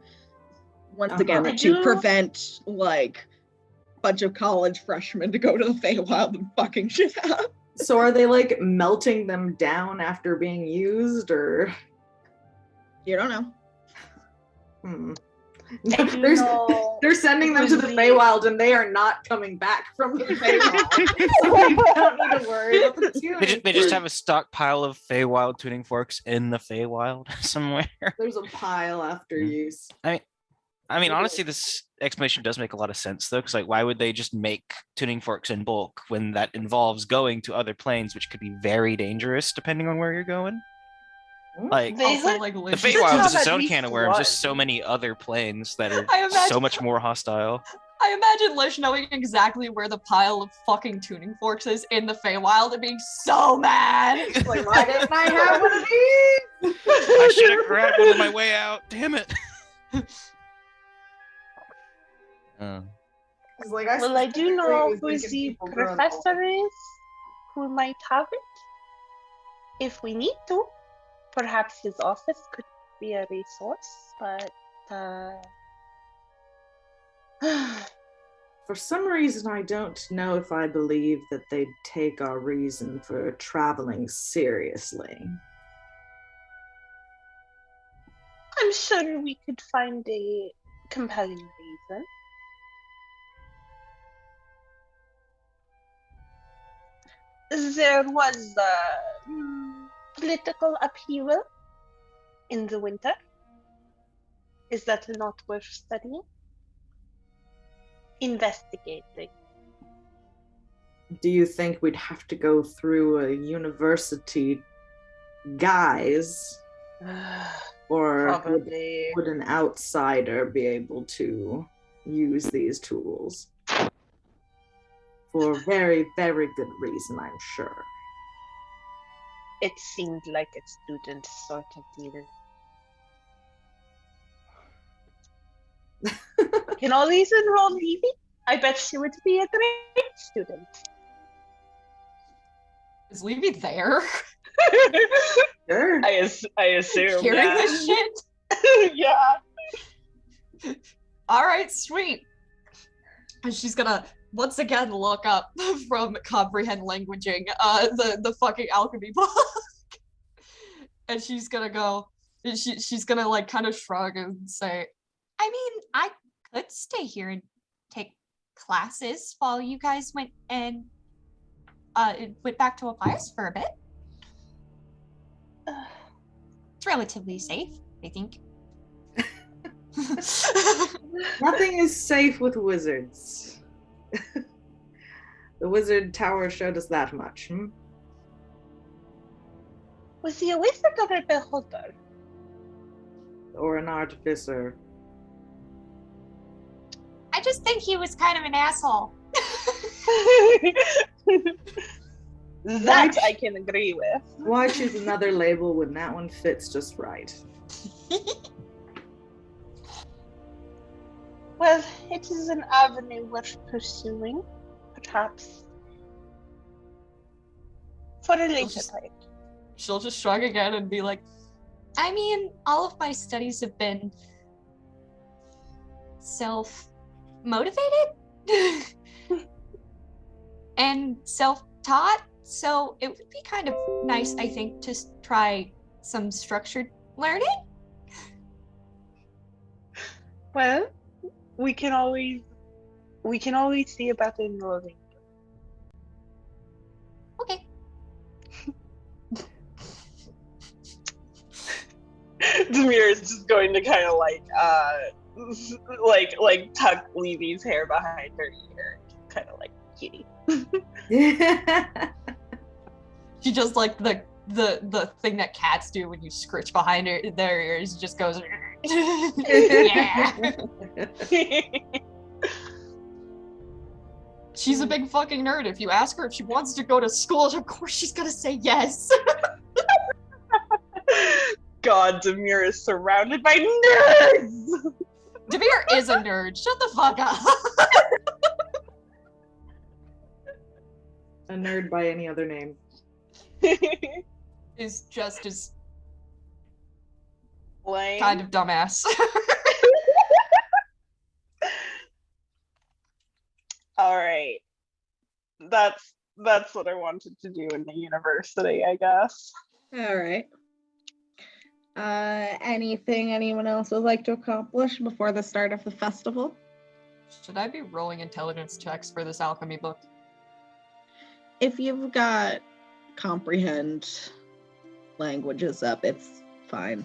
Once again, I to do- prevent like a bunch of college freshmen to go to the Feywild and fucking shit up. So are they like melting them down after being used or You don't know. I do know. They're sending them to the Really? Feywild and they are not coming back from the Feywild. So you don't need to worry about the tuning. They just have a stockpile of Feywild tuning forks in the Feywild somewhere. There's a pile after use. I mean, honestly, this explanation does make a lot of sense, though, because like, why would they just make tuning forks in bulk when that involves going to other planes, which could be very dangerous depending on where you're going? Like, They Also, would- like, the Liz should Feywild have is its at own least can of worms. There's one. so many other planes that are I imagine- so much more hostile. I imagine Lish knowing exactly where the pile of fucking tuning forks is in the Feywild and being so mad. Like, why didn't I have one of these? I should have grabbed one on my way out. Damn it. It's like, Well, I do know specifically who was the thinking people growing old. professor is, who might have it. If we need to, perhaps his office could be a resource, but For some reason, I don't know if I believe that they'd take our reason for traveling seriously. I'm sure we could find a compelling reason. There was political upheaval in the winter. Is that not worth studying? Investigating. Do you think we'd have to go through a university guise, or Probably. would an outsider be able to use these tools? For a very, very good reason, I'm sure. It seemed like a student sort of deal. Can always enroll Evie. I bet she would be a great student. Is Levy there? Sure. I assume. Hearing Yeah. this shit? Yeah. Alright, sweet. And she's gonna once again look up from comprehend languaging the fucking alchemy book. And she's gonna go, she's gonna like kind of shrug and say, I mean, I could stay here and take classes while you guys went back to Appias for a bit. It's relatively safe, I think. Nothing is safe with wizards. The wizard tower showed us that much. Was he a wizard or a beholder? Or an artificer. I just think he was kind of an asshole. That I can agree with. Why choose another label when that one fits just right? Well, it is an avenue worth pursuing, perhaps. For a later just- time. she'll just shrug again and be like, I mean, all of my studies have been self-motivated and self-taught, so it would be kind of nice, I think, to try some structured learning. Well, we can always see about enrolling. Okay. Demir is just going to kind of like tuck Levy's hair behind her ear, kind of like kitty. she just like the thing that cats do when you scritch behind their ears, just goes, yeah. She's a big fucking nerd. If you ask her if she wants to go to school, of course she's gonna say yes. God, Demir is surrounded by nerds. Demir is a nerd. Shut the fuck up. A nerd by any other name. Is just as Lame. kind of dumbass. All right, that's what I wanted to do in the university, I guess. All right. Anything anyone else would like to accomplish before the start of the festival? Should I be rolling intelligence checks for this alchemy book? If you've got comprehend languages up, it's fine.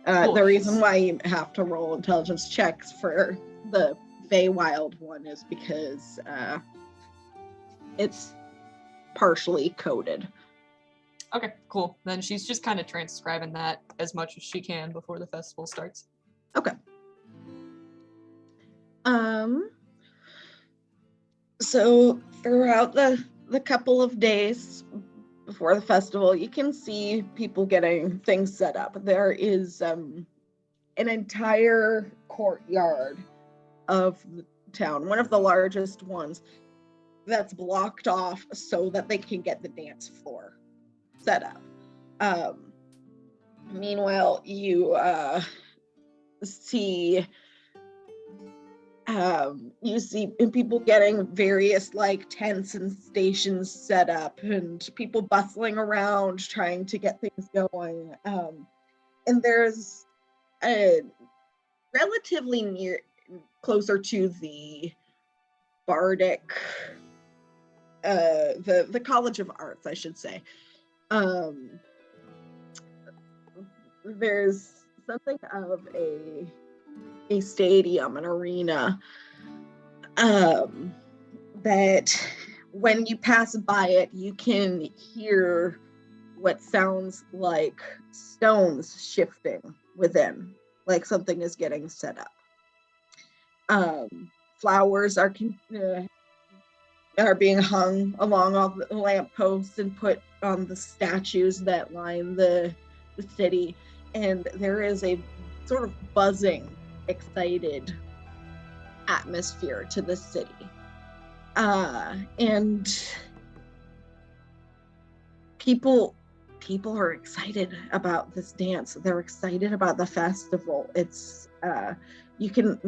The reason why you have to roll intelligence checks for the Feywild one is because it's partially coded. Okay, cool. Then she's just kind of transcribing that as much as she can before the festival starts. Okay. So throughout the couple of days before the festival, you can see people getting things set up. There is an entire courtyard of the town, one of the largest ones, that's blocked off so that they can get the dance floor set up. Meanwhile, you see people getting various like tents and stations set up and people bustling around trying to get things going. And there's a relatively closer to the Bardic, the College of Arts, I should say. There's something of a stadium, an arena, that when you pass by it, you can hear what sounds like stones shifting within, like something is getting set up. Flowers are being hung along all the lampposts and put on the statues that line the city, and there is a sort of buzzing, excited atmosphere to the city. And people are excited about this dance. They're excited about the festival. It's you can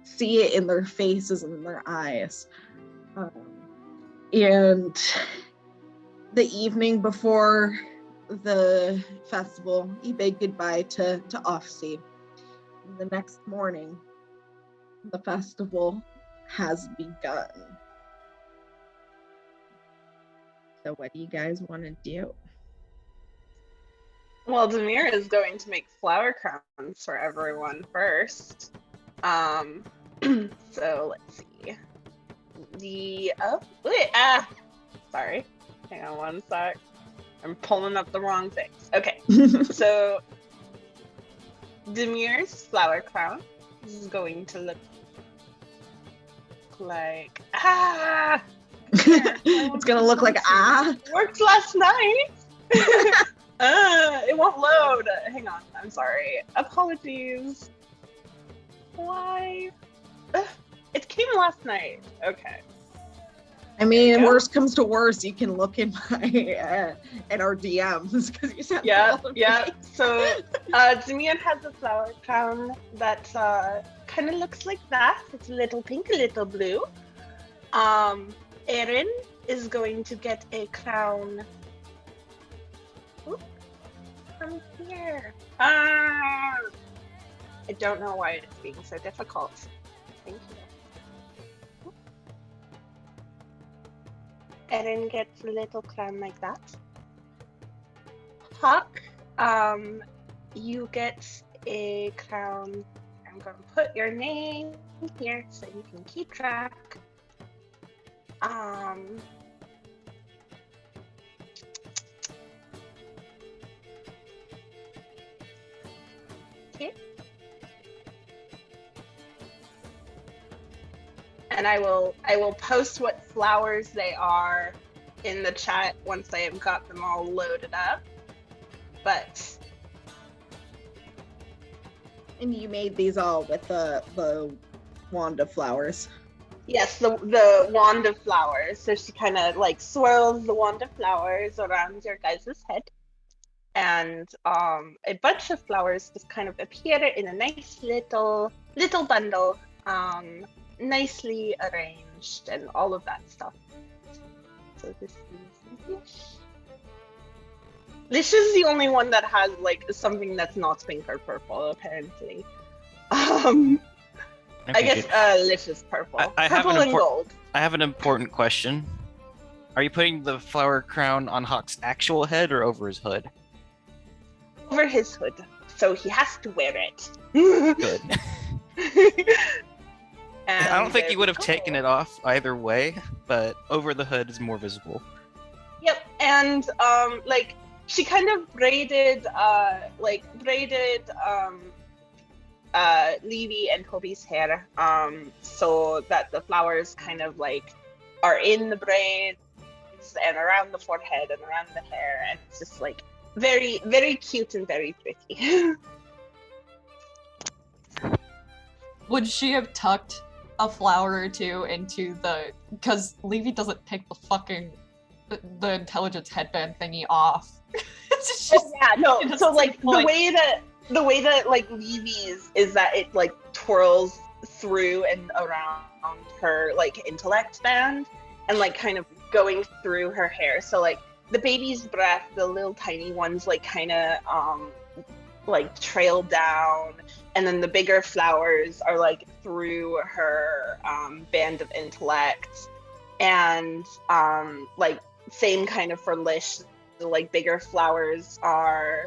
see it in their faces and in their eyes. And the evening before the festival, you bid goodbye to Offseed. The next morning, the festival has begun. So what do you guys want to do? Well, Demir is going to make flower crowns for everyone first. So let's see. Sorry. Hang on one sec. I'm pulling up the wrong things. Okay. So Demir's flower crown is going to look like It's gonna look like worked last night. It won't load. Hang on, I'm sorry. Apologies. Why? It came last night. Okay. I mean, worst comes to worst, you can look in my in our DMs because you sent yeah. So Demian has a flower crown that kind of looks like that. It's a little pink, a little blue. Erin is going to get a crown. Oop, from here. I don't know why it's being so difficult. Thank you. Erin gets a little crown like that. Hawk, you get a crown. I'm going to put your name here so you can keep track. Okay. And I will post what flowers they are in the chat once I have got them all loaded up. But and you made these all with the wand of flowers. Yes, the wand of flowers. So she kind of like swirls the wand of flowers around your guys' head, and a bunch of flowers just kind of appear in a nice little bundle. Nicely arranged and all of that stuff. So this is Lish. Lish is the only one that has like something that's not pink or purple, apparently. I guess Lish is purple. Purple and gold. I have an important question. Are you putting the flower crown on Hawk's actual head or over his hood? Over his hood. so he has to wear it. Good. And I don't think there you would we have taken go. it off either way, but over the hood is more visible. Yep, and like she kind of braided Levy and Toby's hair so that the flowers kind of like are in the braids and around the forehead and around the hair, and it's just like very, very cute and very pretty. Would she have tucked a flower or two into the, because Levy doesn't take the intelligence headband thingy off. It's just, Yeah, no. it So doesn't like seem like- the way that like Levy's is that it like twirls through and around her like intellect band and like kind of going through her hair. So like the baby's breath, the little tiny ones like kind of like trail down, and then the bigger flowers are like through her band of intellect, and like same kind of for Lish. The like bigger flowers are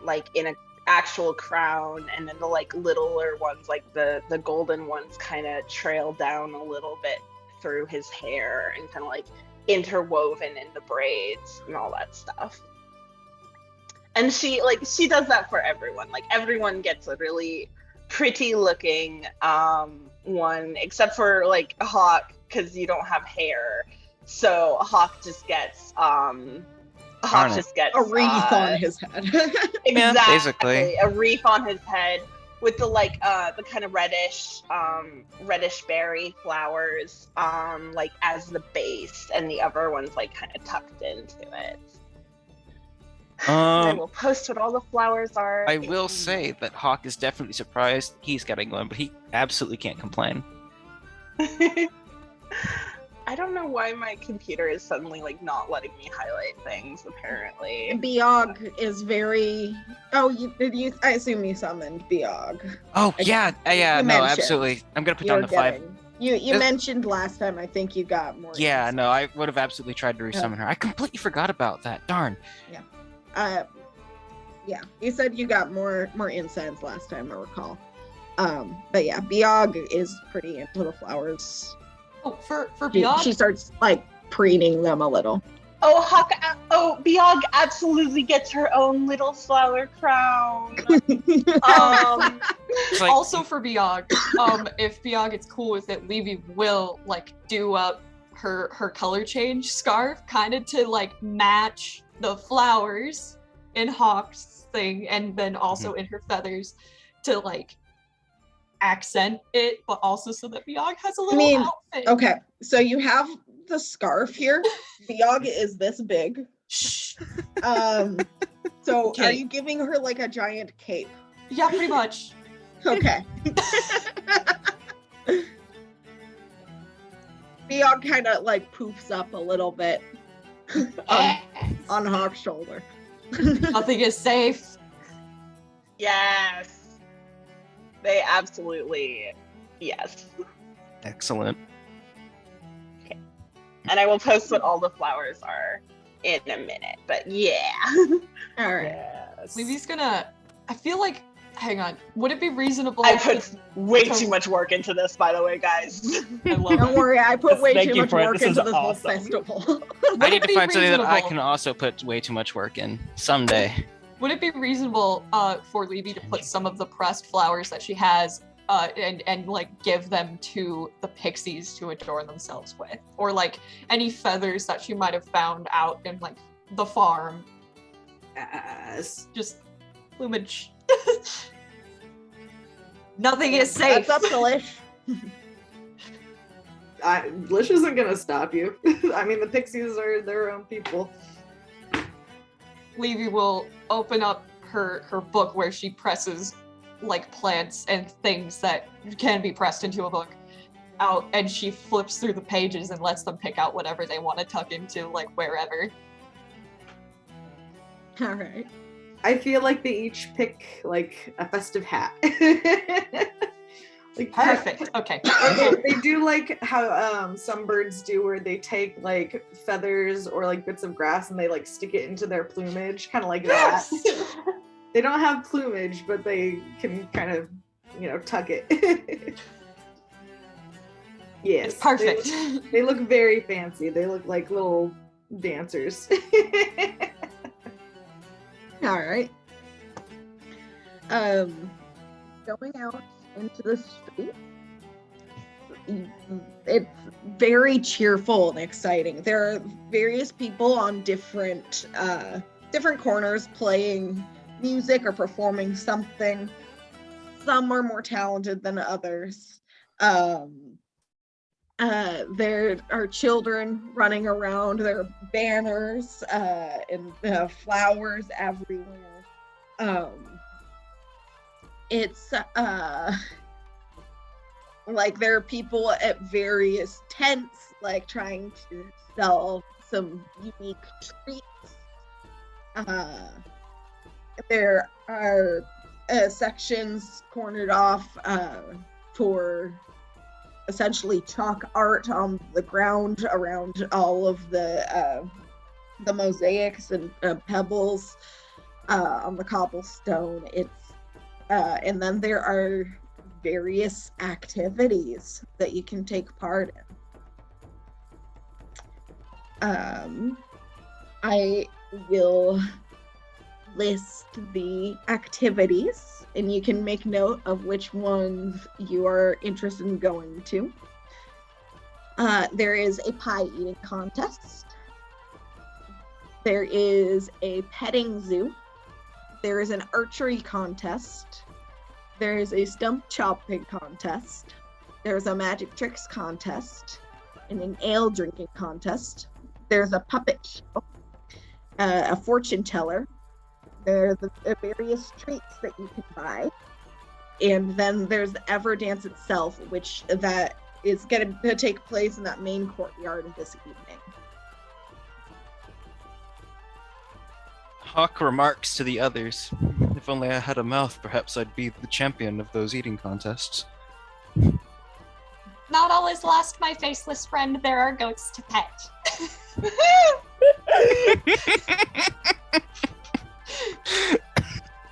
like in an actual crown, and then the like littler ones, like the golden ones, kind of trail down a little bit through his hair and kind of like interwoven in the braids and all that stuff. And she does that for everyone. Like everyone gets a really pretty looking one, except for like Hawk, because you don't have hair. So Hawk just gets a wreath on his head. Exactly, basically. a wreath on his head with the like the kind of reddish berry flowers like as the base, and the other one's like kind of tucked into it. I will post what all the flowers are. I will say that Hawk is definitely surprised he's getting one, but he absolutely can't complain. I don't know why my computer is suddenly like not letting me highlight things, apparently. Biog is very. Oh, I assume you summoned Biog. Oh I- yeah, you no, mentioned absolutely. I'm gonna put down You're the 5. getting- You mentioned last time. I think you got more. Yeah, insight. no, I would have absolutely tried to resummon her. I completely forgot about that. Darn. Yeah, you said you got more incense last time, I recall. But yeah, Biog is pretty into the flowers. Oh, for She Biog, starts like preening them a little. Biog absolutely gets her own little flower crown. It's like, also for Biog, if Biog is cool with it, Levy will like do up her color change scarf, kind of to like match the flowers in Hawk's thing, and then also in her feathers to like accent it, but also so that Biog has a little outfit. Okay, so you have the scarf here. Biog is this big. Shh. So Okay. are you giving her like a giant cape? Yeah, pretty much. Okay. Biog kind of like poofs up a little bit on Hawk's shoulder. Nothing is safe. Yes. They absolutely, yes. excellent. And I will post what all the flowers are in a minute, but yeah. All right. Yes. Levy's gonna. I feel like. Hang on. Would it be reasonable? I put way too much work into this, by the way, guys. I love Don't it. worry, I put way Thank too you much for it. work This is into this whole awesome. festival. I Would need it to be find something that I reasonable- can also put way too much work in someday. Would it be reasonable for Levy to put some of the pressed flowers that she has and like give them to the pixies to adorn themselves with, or like any feathers that she might have found out in like the farm? Yes. Just plumage. Nothing is safe. That's up to Lish. Lish isn't gonna stop you. I mean, the pixies are their own people. Levy will open up her book where she presses like plants and things that can be pressed into a book out, and she flips through the pages and lets them pick out whatever they want to tuck into, like wherever. All right. I feel like they each pick like a festive hat. Like Perfect. Okay. they do like how some birds do, where they take like feathers or like bits of grass and they like stick it into their plumage, kind of like that. They don't have plumage, but they can kind of, tuck it. Yes. It's perfect. They look very fancy. They look like little dancers. All right. Going out into the street, it's very cheerful and exciting. There are various people on different corners playing music or performing something. Some are more talented than others. There are children running around. There are banners and flowers everywhere. It's like there are people at various tents, like trying to sell some unique treats. There are sections cornered off for essentially chalk art on the ground around all of the mosaics and pebbles on the cobblestone. And then there are various activities that you can take part in. I will list the activities, and you can make note of which ones you are interested in going to. There is a pie eating contest. There is a petting zoo. There is an archery contest. There is a stump chopping contest. There's a magic tricks contest and an ale drinking contest. There's a puppet show, a fortune teller. There are the various treats that you can buy. And then there's the Everdance itself, which that is going to take place in that main courtyard this evening. Hawk remarks to the others, "If only I had a mouth, perhaps I'd be the champion of those eating contests." Not all is lost, my faceless friend. There are goats to pet.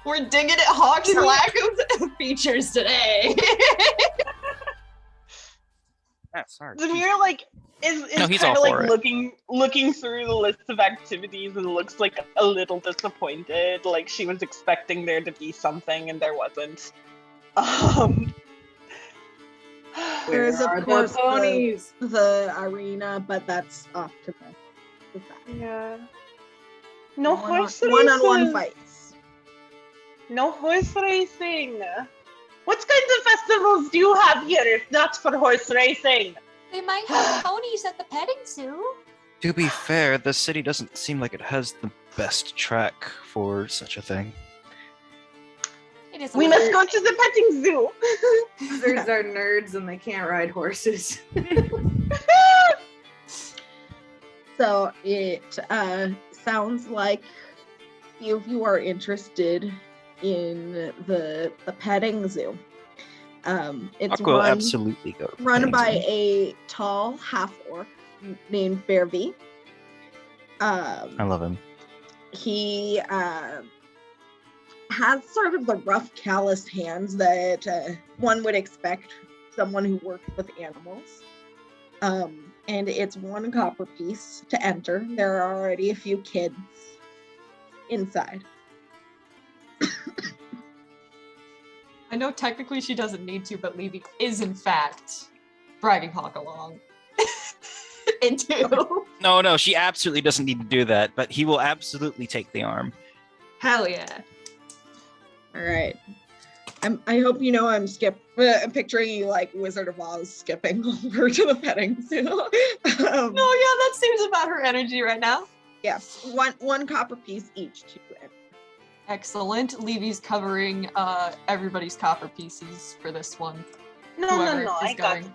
We're digging at Hawk's lack of features today. That's hard. Zamir is No, he's kind all of for it. looking through the list of activities and looks like a little disappointed. Like she was expecting there to be something and there wasn't. There is, Where of are course, the ponies? the arena, but that's off to the side. Yeah. No horse racing. One-on-one fights. No horse racing. What kinds of festivals do you have here if not for horse racing? They might have ponies at the petting zoo. To be fair, the city doesn't seem like it has the best track for such a thing. It is. We must go to the petting zoo. Lizards are nerds and they can't ride horses. So it sounds like few of you are interested in the petting zoo. It's Hawk will absolutely go. to the run petting by zoo. a tall half-orc named Fairvie. I love him. He has sort of the rough, calloused hands that one would expect someone who works with animals. And it's 1 copper piece to enter. There are already a few kids inside. I know technically she doesn't need to, but Levy is in fact dragging Hawk along. Into. No, she absolutely doesn't need to do that, but he will absolutely take the arm. Hell yeah. All right. I hope you know I'm picturing you like Wizard of Oz skipping over to the petting zoo. No, yeah, that seems about her energy right now. Yeah, one copper piece each to enter. Excellent. Levy's covering everybody's copper pieces for this one. No, Whoever is I got going.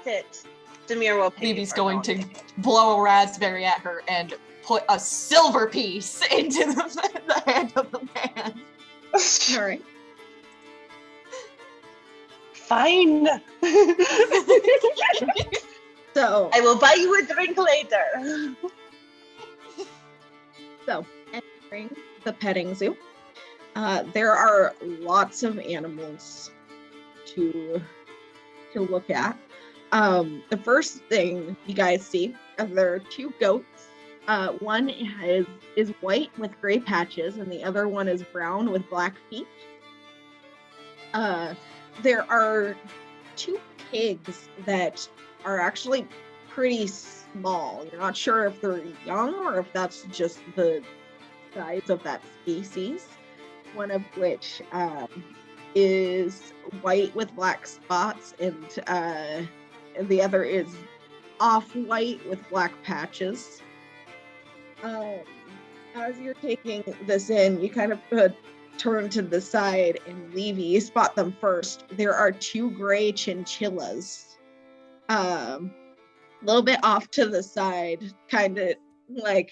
it. Demir will pay. Levy's going to blow a raspberry at her and put a silver piece into the hand of the man. All right. Fine. So I will buy you a drink later. entering the petting zoo, There are lots of animals to look at. The first thing you guys see, there are 2 goats. One is white with gray patches, and the other one is brown with black feet. There are 2 pigs that are actually pretty small. You're not sure if they're young or if that's just the size of that species. One of which is white with black spots, and the other is off-white with black patches. As you're taking this in, you kind of turn to the side, and Levy, you spot them first. There are 2 gray chinchillas, a little bit off to the side, kind of like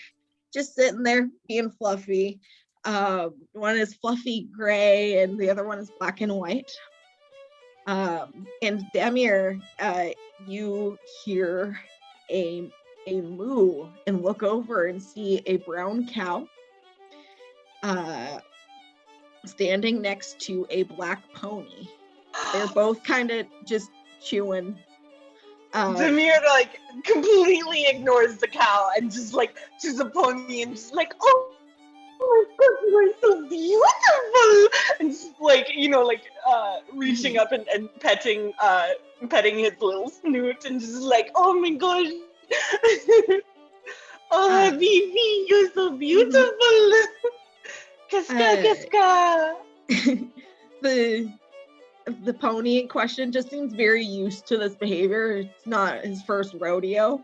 just sitting there being fluffy. One is fluffy gray, and the other one is black and white. And Demir, you hear a moo and look over and see a brown cow standing next to a black pony. They're both kind of just chewing. Demir like completely ignores the cow and just like to the pony and just like, oh my god, you are so beautiful, and just like, you know, like reaching up and petting his little snoot and just like, oh my gosh. Oh, Vivi, you're so beautiful. Kaska. The pony in question just seems very used to this behavior. It's not his first rodeo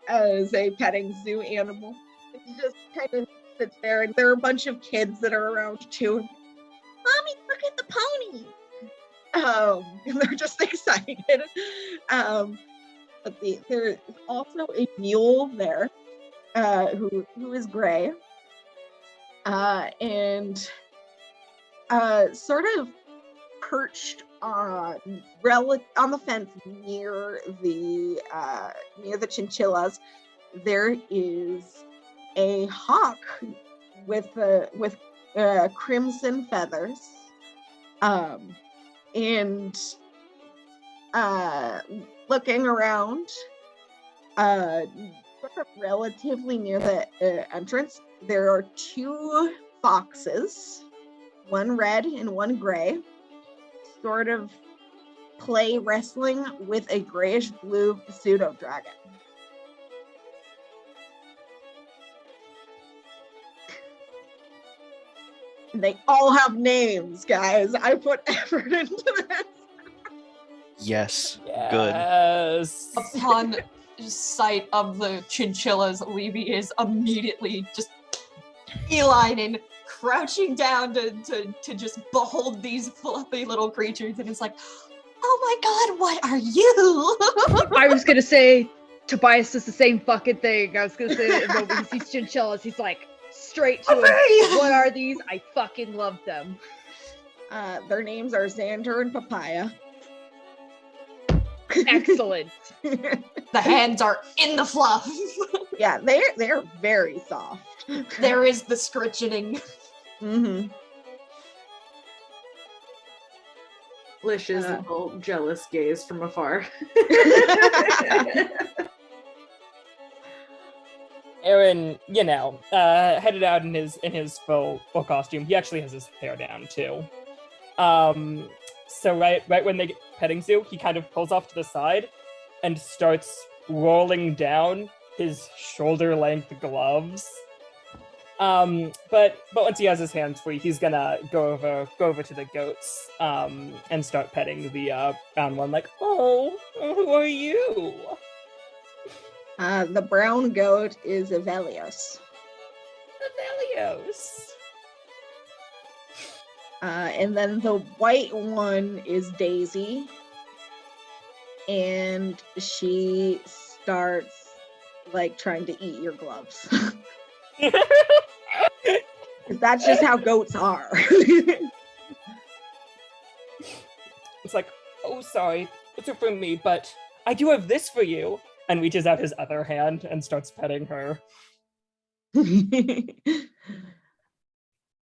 as a petting zoo animal. He just kind of sits there, and there are a bunch of kids that are around too. Mommy, look at the pony! And they're just excited. But there is also a mule there, who is gray, and sort of perched on the fence near the chinchillas. There is a hawk with crimson feathers, and looking around, sort of relatively near the entrance, there are 2 foxes, one red and one gray, sort of play wrestling with a grayish blue pseudo dragon. They all have names, guys. I put effort into this. Yes. Yes. Upon sight of the chinchillas, Levy is immediately just beelining, crouching down to just behold these fluffy little creatures, and it's like, oh my god, what are you? I was gonna say, Tobias does the same fucking thing. I was gonna say, the moment he sees chinchillas, he's like, straight to him. What are these? I fucking love them. Their names are Xander and Papaya. Excellent. The hands are in the fluff. Yeah, they're very soft. There is the scritchening. Mm-hmm. Lish's little jealous gaze from afar. Aaron, you know, headed out in his full costume. He actually has his hair down too. So right when they get petting zoo, he kind of pulls off to the side and starts rolling down his shoulder-length gloves. But once he has his hands free, he's gonna go over to the goats and start petting the brown one, like, oh, who are you? The brown goat is Evelios. Evelios. And then the white one is Daisy. And she starts like trying to eat your gloves. That's just how goats are. It's like, oh, sorry, it's for me, but I do have this for you. And reaches out his other hand and starts petting her.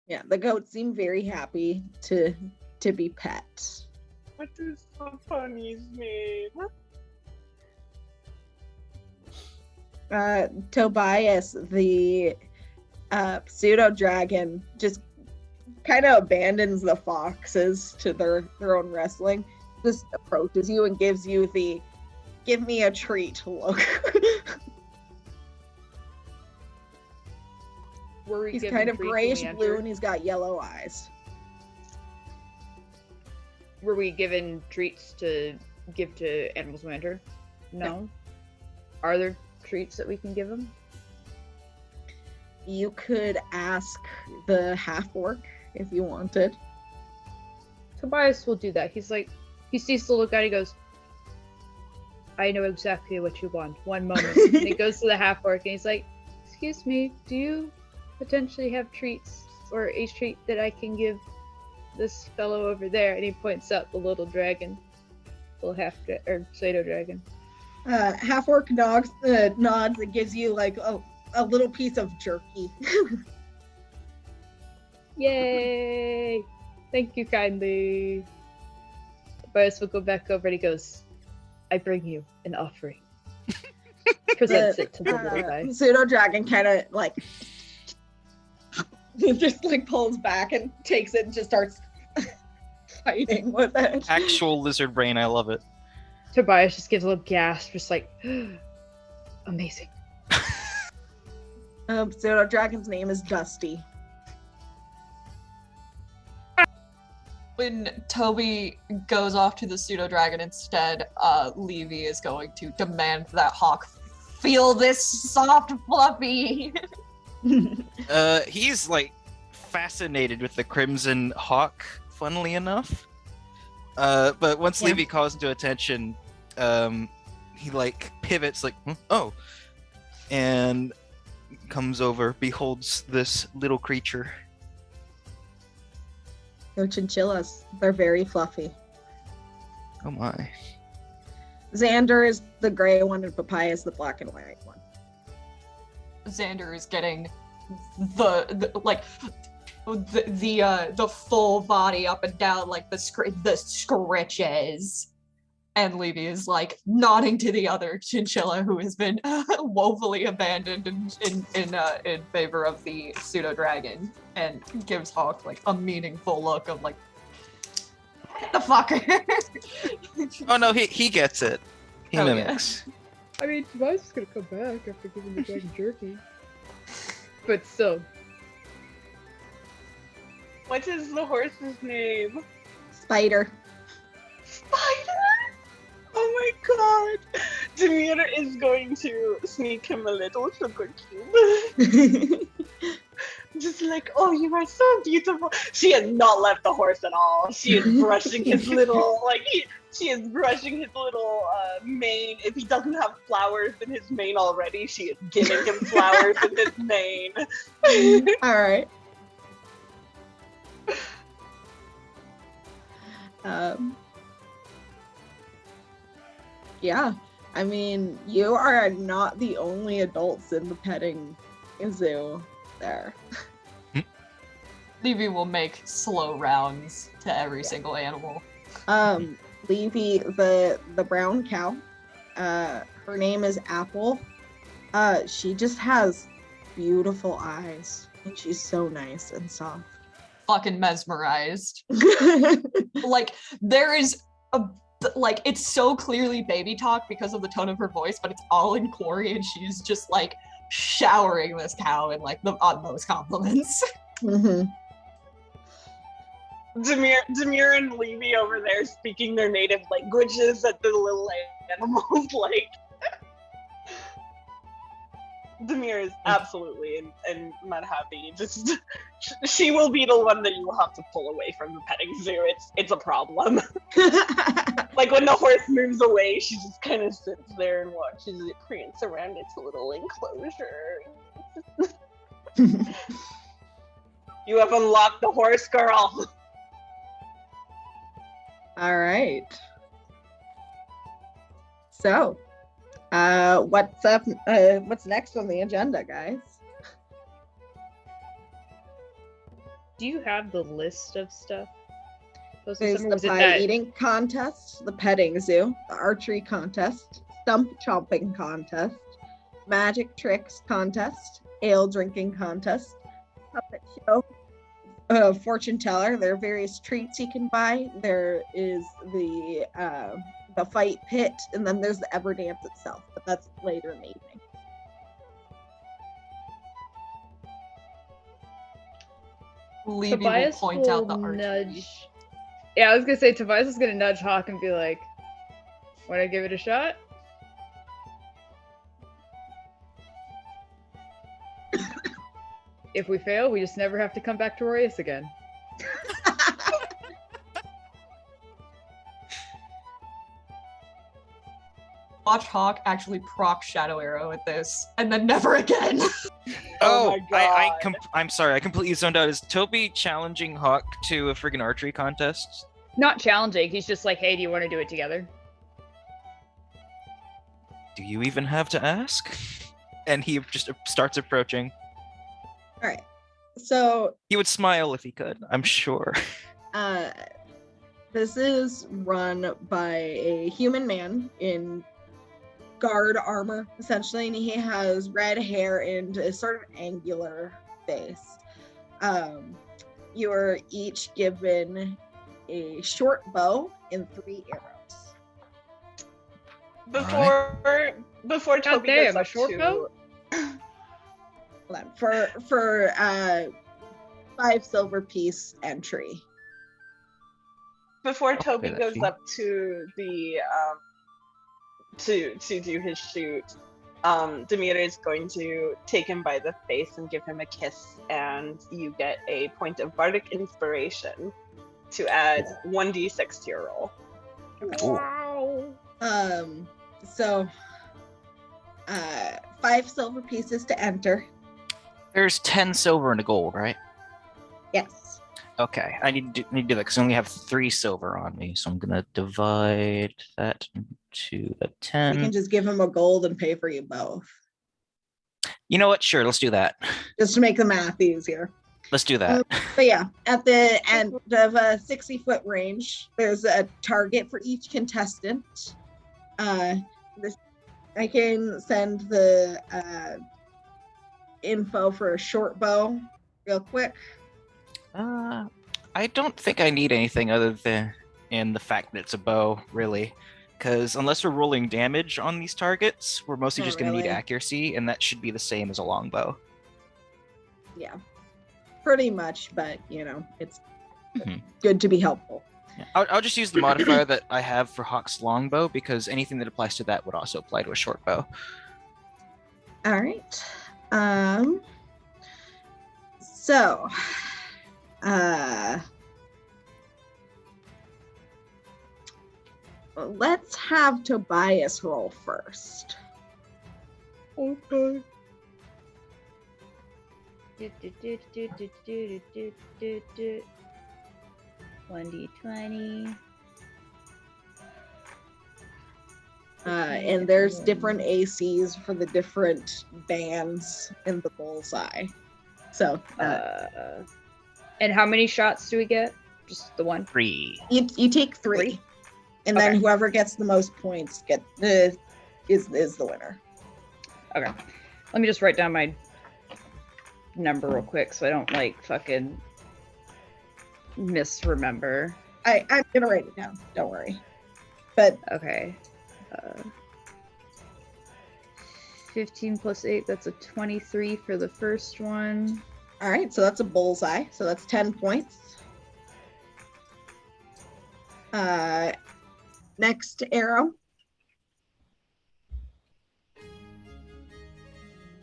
Yeah, the goats seem very happy to be pet. What is the pony's name? Tobias, the pseudo dragon, just kind of abandons the foxes to their own wrestling. Just approaches you and gives you the "give me a treat" look. Were we He's given kind of treats when grayish we blue entered? and he's got yellow eyes. Were we given treats to give to animals when we entered? No. Are there treats that we can give them? You could ask the half-orc if you wanted. Tobias will do that. He sees the little guy, he goes, I know exactly what you want. One moment. And he goes to the half-orc and he's like, excuse me, do you potentially have treats or a treat that I can give this fellow over there? And he points out the little dragon. Little pseudo dragon. Half-orc nods and gives you like a little piece of jerky. Yay! Thank you kindly. Tobias will go back over and he goes, I bring you an offering. Presents it to the little guy. Pseudo dragon kind of like just like pulls back and takes it and just starts fighting with it. Actual lizard brain, I love it. Tobias just gives a little gasp, just like, amazing. Pseudo dragon's name is Dusty. When Toby goes off to the pseudo dragon instead, Levy is going to demand that Hawk feel this soft fluffy. He's like fascinated with the Crimson Hawk, funnily enough. But once Levy calls into attention, he like pivots like, oh, and comes over, beholds this little creature. They're chinchillas. They're very fluffy. Oh my. Xander is the gray one and Papaya is the black and white one. Xander is getting the full body up and down, like the scritches. And Levy is like nodding to the other chinchilla who has been woefully abandoned in favor of the pseudo dragon, and gives Hawk like a meaningful look of like, get the fucker. Oh no, he gets it. He Oh, mimics. I mean, Tobias is gonna come back after giving the dragon jerky. But still. What is the horse's name? Spider. Spider? Oh my god! Demir is going to sneak him a little sugar cube. Just like, oh, you are so beautiful. She has not left the horse at all. She is brushing his little, she is brushing his little mane. If he doesn't have flowers in his mane already, she is giving him flowers in his mane. All right. Yeah, I mean, you are not the only adults in the petting zoo there. Levy will make slow rounds to every single animal. Levy, the brown cow, her name is Apple. She just has beautiful eyes, and she's so nice and soft. Fucking mesmerized. Like, there is like, it's so clearly baby talk because of the tone of her voice, but it's all in Corey, and she's just like showering this cow in like the utmost compliments. Mm-hmm. Demir and Levy over there speaking their native languages at the little animals, like. Demir is absolutely and not happy. Just she will be the one that you will have to pull away from the petting zoo. It's a problem. Like when the horse moves away, she just kind of sits there and watches it prance around its little enclosure. You have unlocked the horse, girl. All right. So, what's up? What's next on the agenda, guys? Do you have the list of stuff? There's the pie eating contest, the petting zoo, the archery contest, stump chomping contest, magic tricks contest, ale drinking contest, puppet show, fortune teller. There are various treats you can buy. There is the fight pit, and then there's the Everdance itself, but that's later in the evening. Levy will Tobias point out the will archery. nudge. Yeah, I was gonna say Tobias is gonna nudge Hawk and be like, "Wanna give it a shot?" If we fail, we just never have to come back to Royus again. Watch Hawk actually proc Shadow Arrow at this, and then never again. Oh, my I'm sorry. I completely zoned out. Is Toby challenging Hawk to a friggin' archery contest? Not challenging. He's just like, "Hey, do you want to do it together?" Do you even have to ask? And he just starts approaching. All right. So He would smile if he could, I'm sure. this is run by a human man in guard armor, essentially, and he has red hair and a sort of angular face. You are each given a short bow and 3 arrows. Before Toby damn, goes a up short to bow? Hold on. For 5 silver piece entry. before Toby that goes fee. up to the to do his shoot, Demeter is going to take him by the face and give him a kiss, and you get a point of bardic inspiration to add 1d6 to your roll. Wow. So 5 silver pieces to enter. There's 10 silver and a gold, right? Yes. Okay, I need to do that because I only have 3 silver on me, so I'm gonna divide that into the You 10. can just give him a gold and pay for you both, You know what? Sure, let's do that. just to make the math easier. Let's do that. But yeah, at the end of a 60-foot range, there's a target for each contestant. I can send the info for a short bow real quick. I don't think I need anything other than the fact that it's a bow, really. Because unless we're rolling damage on these targets, we're mostly Not just going to need really. accuracy, and that should be the same as a longbow. Yeah, pretty much, but you know, it's Mhm. good to be helpful. Yeah. I'll just use the modifier that I have for Hawk's longbow, because anything that applies to that would also apply to a short bow. All right. So, let's have Tobias roll first. Okay. 1d20. And there's different ACs for the different bands in the bullseye. So And how many shots do we get? Just the one? 3. you take 3, and then Okay. whoever gets the most points is the winner. Okay. Let me just write down my number real quick so I don't like fucking misremember. I'm gonna write it down. Don't worry. But Okay. 15 plus 8, that's a 23 for the first one. all right, so that's a bullseye. So that's 10 points. Next arrow.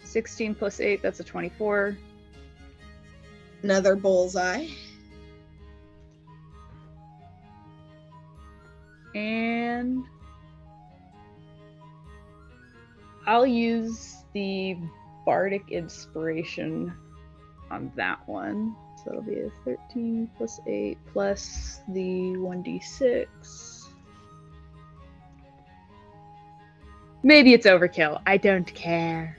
16 plus 8, that's a 24. Another bullseye. And I'll use the bardic inspiration on that one. So it'll be a 13 plus 8 plus the 1d6. Maybe it's overkill. I don't care.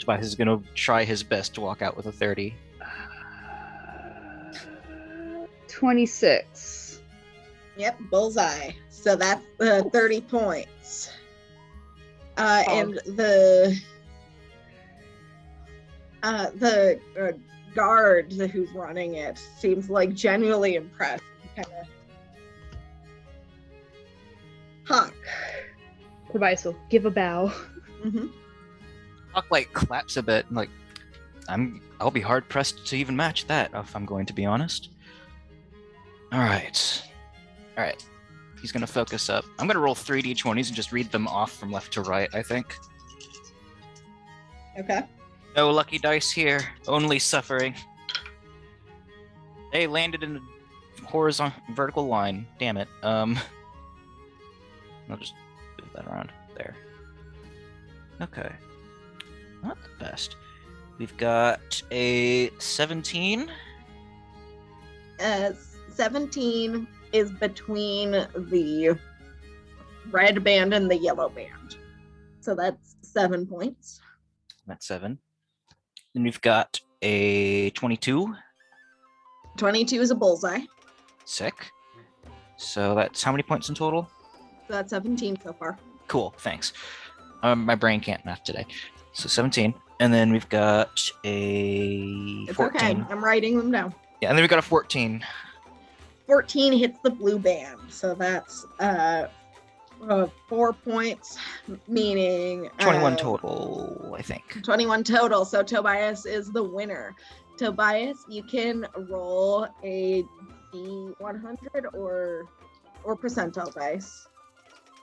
Tobias is going to try his best to walk out with a 30. 26. Yep, bullseye. So that's 30 points. And the guard who's running it seems like genuinely impressed. Kind of Hawk. Tobias will give a bow. Mm-hmm. Hawk like claps a bit, like I'll be hard pressed to even match that, if I'm going to be honest. All right. He's gonna focus up. I'm gonna roll 3 d20s and just read them off from left to right, I think. Okay. No lucky dice here, only suffering. They landed in a vertical line. Damn it. I'll just move that around there. Okay. Not the best. We've got a 17. 17 is between the red band and the yellow band. So that's 7 points. That's 7. Then we've got a 22. 22 is a bullseye. Sick. So that's how many points in total? So that's 17 so far. Cool, thanks. My brain can't math today. So 17. And then we've got a 14. It's okay. I'm writing them down. Yeah, and then we've got a 14. 14 hits the blue band. So that's 4 points, meaning 21 total, I think. 21 total. So Tobias is the winner. Tobias, you can roll a D100 or percentile dice,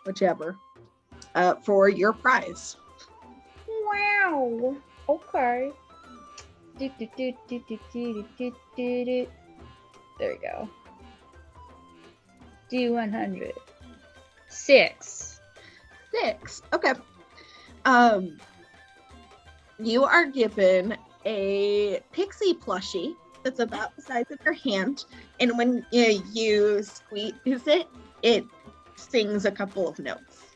whichever, for your prize. Wow. Okay. There we go. D100. 6. 6. Okay. You are given a pixie plushie that's about the size of your hand, and when you squeeze it, it sings a couple of notes.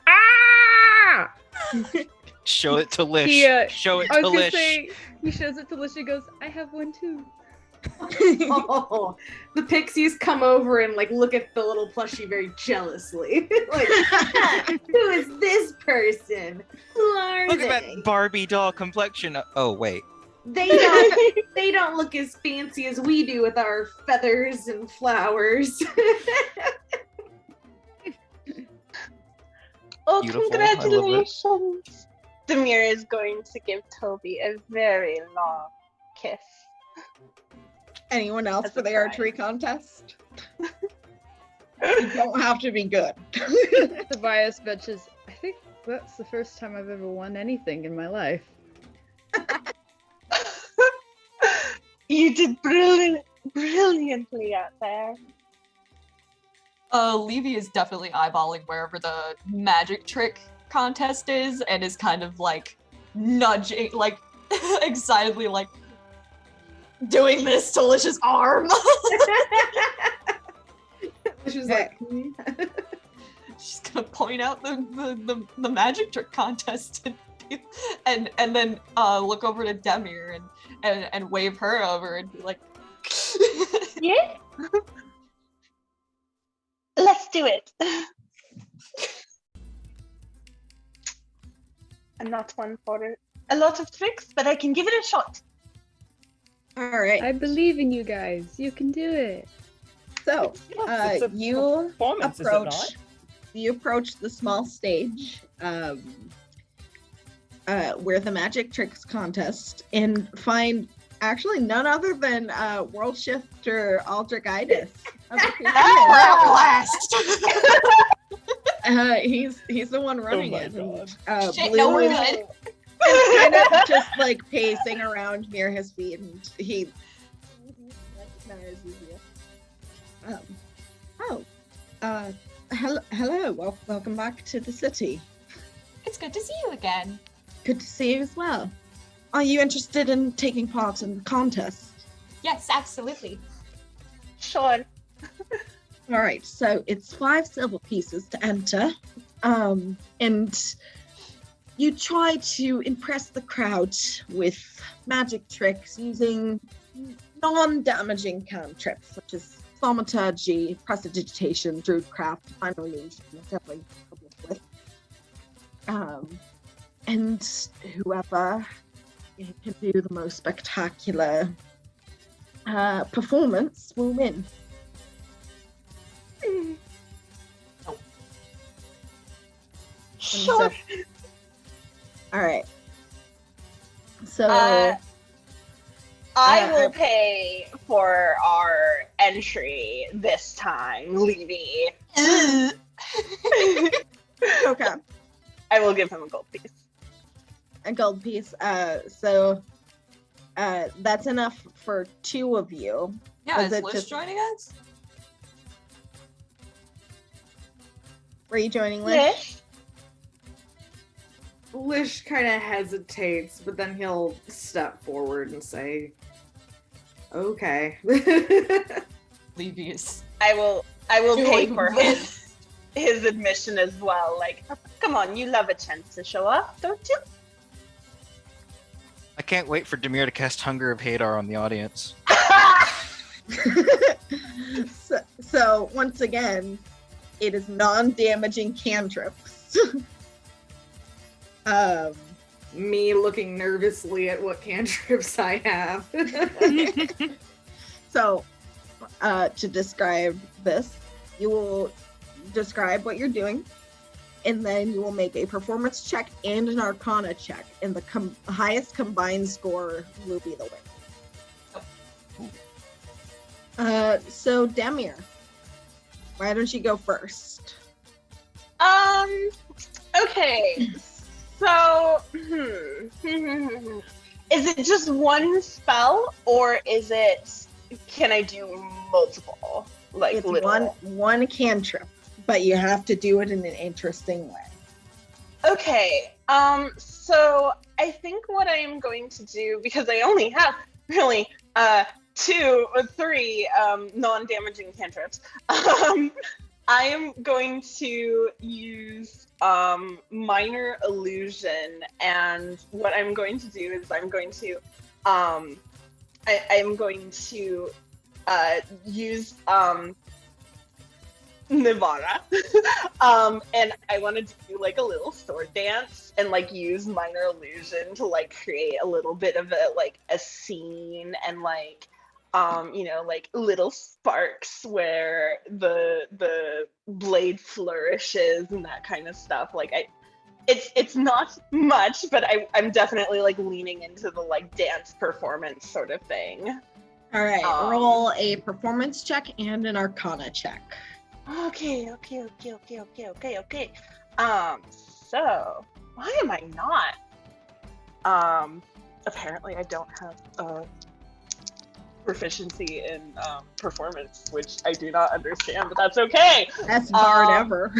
Ah! Show it to Lish. Show it I to was gonna Lish. say, he shows it to Lish and goes, I have one too. Oh, the pixies come over and like look at the little plushie very jealously. Like, who is this person? Who are Look they? at that Barbie doll complexion. Oh, wait. They don't look as fancy as we do with our feathers and flowers. Oh, Beautiful. I love it. congratulations! Demir is going to give Toby a very long kiss. Anyone else As for a the prize. archery contest? You don't have to be good. Tobias bitches, I think that's the first time I've ever won anything in my life. You did brilliantly out there. Levy is definitely eyeballing wherever the magic trick contest is and is kind of like nudging, like excitedly like doing this to Lish's arm. She's like, She's gonna point out the magic trick contest and then look over to Demir and wave her over and be like, Yeah? Let's do it. I'm not one for a lot of tricks, but I can give it a shot. All right. I believe in you guys. You can do it. So It's a you performance, is it not? approach the small stage where the magic tricks contest and find actually none other than World Shifter Aldrigitis. blast. He's the one running my it. God. And, Shit, Blue no, we're is good. kind of just like pacing around near his feet, and he recognizes you. Hello. Welcome back to the city. It's good to see you again. Good to see you as well. Are you interested in taking part in the contest? Yes, absolutely. Sure. All right, so it's 5 silver pieces to enter, and you try to impress the crowd with magic tricks using non-damaging cantrips such as thaumaturgy, prestidigitation, druidcraft, minor illusion, definitely with. And whoever can do the most spectacular performance will win. Sure. All right. So I will pay for our entry this time, Levy. okay, I will give him a gold piece. a gold piece. So that's enough for 2 of you. Yeah, Was is it Liz just- joining us? Were you joining Liz? Lish? Lish kind of hesitates, but then he'll step forward and say, "Okay." Levy is I will pay doing for this. his admission as well. Like, come on, you love a chance to show off, don't you? I can't wait for Demir to cast Hunger of Hadar on the audience. so once again, it is non-damaging cantrips. Me looking nervously at what cantrips I have. So, to describe this, you will describe what you're doing, and then you will make a performance check and an arcana check, and the highest combined score will be the winner. So Demir, why don't you go first? Okay. So, is it just one spell, or can I do multiple? Like It's little? one cantrip, but you have to do it in an interesting way. Okay. So I think what I am going to do, because I only have really 2 or 3 non-damaging cantrips, I am going to use minor illusion, and what I'm going to do is I'm going to use Nivara, and I want to do like a little sword dance and like use minor illusion to like create a little bit of a scene and like like little sparks where the blade flourishes and that kind of stuff. Like it's not much, but I'm definitely like leaning into the like dance performance sort of thing. All right, roll a performance check and an arcana check. Okay. So why am I not? Apparently I don't have proficiency in performance, which I do not understand, but that's okay. Best bard ever.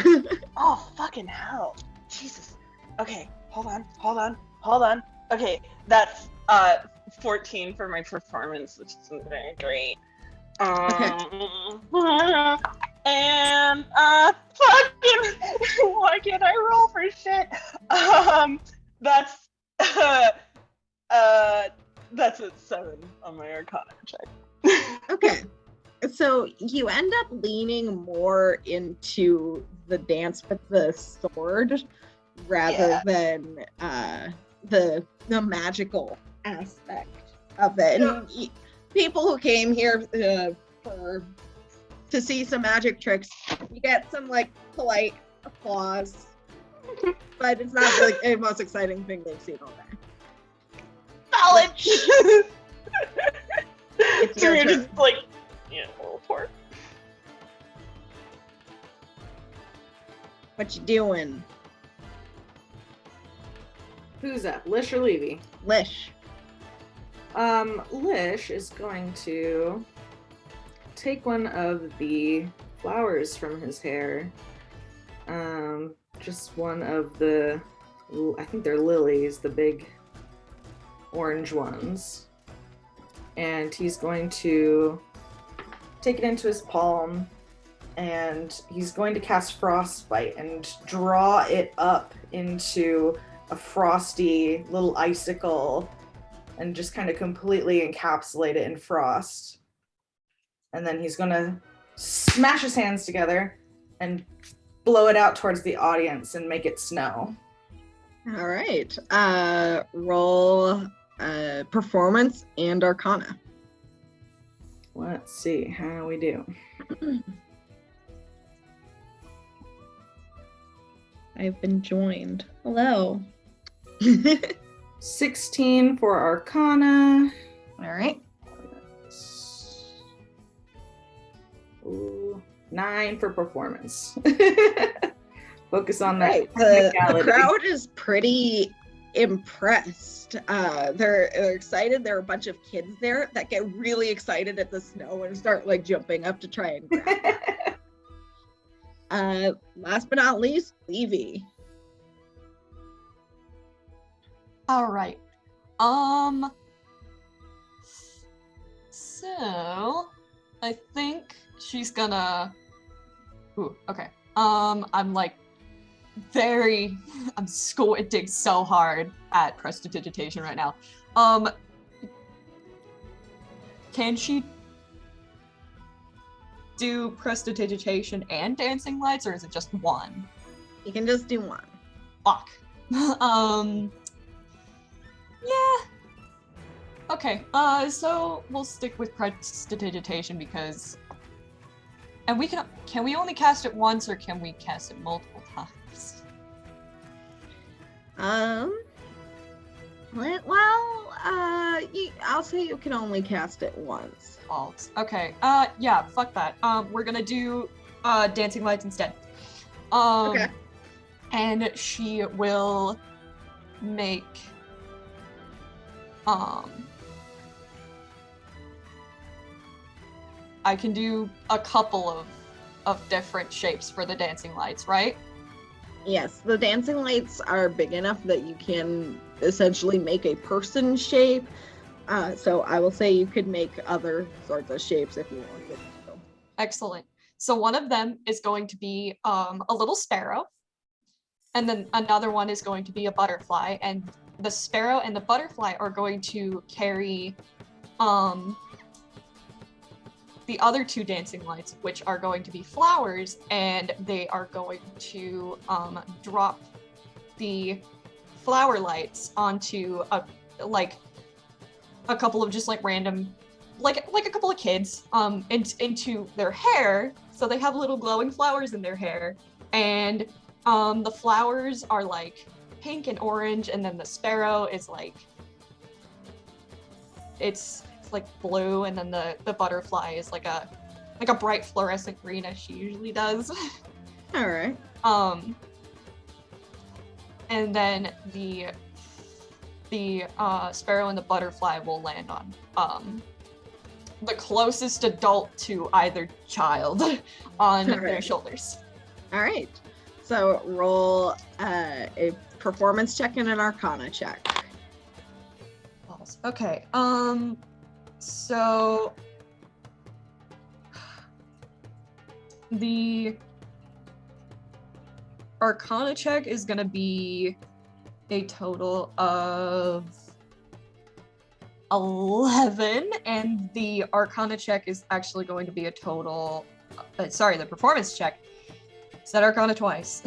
Oh, fucking hell. Jesus. Okay, hold on. Okay, that's 14 for my performance, which isn't very great. And fucking why can't I roll for shit? That's a 7 on my arcana check. Okay. So you end up leaning more into the dance with the sword rather than the magical aspect of it. And people who came here to see some magic tricks, you get some like polite applause, but it's not like the most exciting thing they've seen all day. Solid. It's your You're turn. just like, report. What you doing, Who's up? Lish or Levy? Lish? Lish is going to take one of the flowers from his hair. Just one of the, I think they're lilies, the big orange ones. And he's going to take it into his palm, and he's going to cast Frostbite and draw it up into a frosty little icicle and just kind of completely encapsulate it in frost. And then he's gonna smash his hands together and blow it out towards the audience and make it snow. All right. Roll performance and arcana. Let's see how we do. I've been joined. Hello. 16 for arcana. All right. Ooh, 9 for performance. Focus on that. Right. The technicality. crowd is pretty impressed. They're excited. There are a bunch of kids there that get really excited at the snow and start like jumping up to try and grab it. Last but not least, Levy. All right. So I think she's gonna. Ooh, okay. I'm like I'm squinting so hard at prestidigitation right now. Can she do prestidigitation and dancing lights, or is it just one? You can just do one. Fuck. Yeah. Okay. So we'll stick with prestidigitation because, and can we only cast it once, or can we cast it multiple times? I'll say you can only cast it once. Alt. Okay. Yeah. Fuck that. We're gonna do dancing lights instead. Okay. And she will make I can do a couple of different shapes for the dancing lights, right? Yes, the dancing lights are big enough that you can essentially make a person shape. So I will say you could make other sorts of shapes if you wanted to. Excellent. So one of them is going to be a little sparrow, and then another one is going to be a butterfly, and the sparrow and the butterfly are going to carry the other two dancing lights, which are going to be flowers, and they are going to drop the flower lights onto a couple of just like random, like a couple of kids into their hair, so they have little glowing flowers in their hair, and the flowers are like pink and orange, and then the sparrow is like it's like blue, and then the butterfly is like a bright fluorescent green, as she usually does. All right. And then the sparrow and the butterfly will land on the closest adult to either child on their shoulders. All right. So roll a performance check and an arcana check. Okay. So the arcana check is gonna be a total of 11, and the arcana check is actually going to be a total the performance check. Said arcana twice.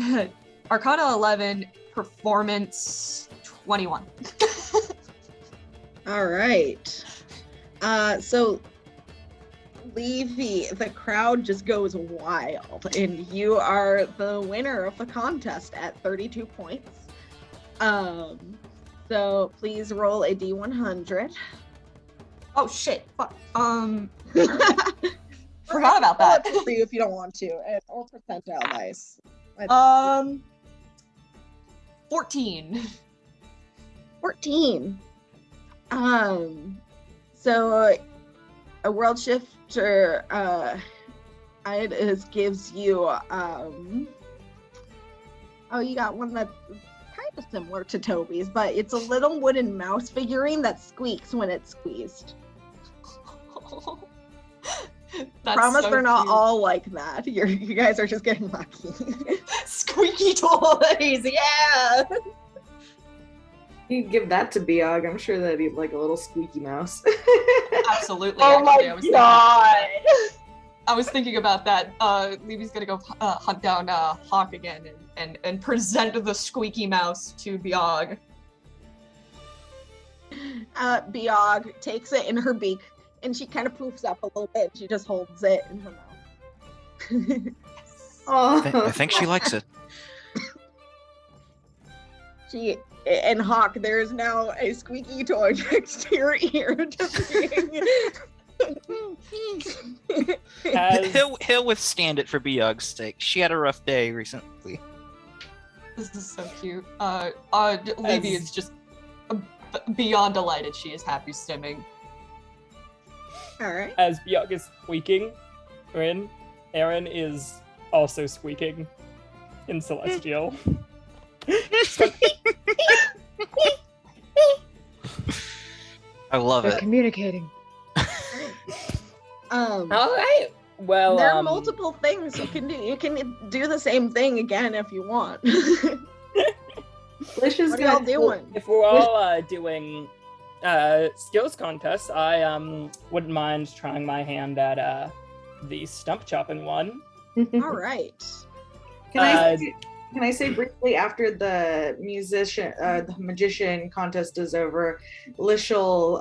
Arcana 11, performance 21. All right. So Levy, the crowd just goes wild, and you are the winner of the contest at 32 points. So please roll a D100. Oh shit! Fuck. Forgot about that. For you if you don't want to, or percentile dice. 14. 14. So a world shifter gives you you got one that's kind of similar to Toby's, but it's a little wooden mouse figurine that squeaks when it's squeezed. Promise they're not all like that. You guys are just getting lucky. Squeaky toys, yeah. You give that to Biog, I'm sure that he'd like a little squeaky mouse. Absolutely. Oh actually, my god! I was thinking about that. Levy's gonna go hunt down Hawk again and present the squeaky mouse to Biog. Biog takes it in her beak, and she kind of poofs up a little bit. She just holds it in her mouth. I think she likes it. She and Hawk, there is now a squeaky toy next to your ear. Just being... He'll withstand it for Biog's sake. She had a rough day recently. This is so cute. Levy is just beyond delighted. She is happy stimming. All right. As Biog is squeaking, Aaron is also squeaking in Celestial. I love They're it. communicating. All right. Well, there are multiple things you can do. You can do the same thing again if you want. Lish is What are y'all gonna doing? If we're all doing skills contests, I wouldn't mind trying my hand at the stump chopping one. All right. Can I say briefly after the magician contest is over, Lish will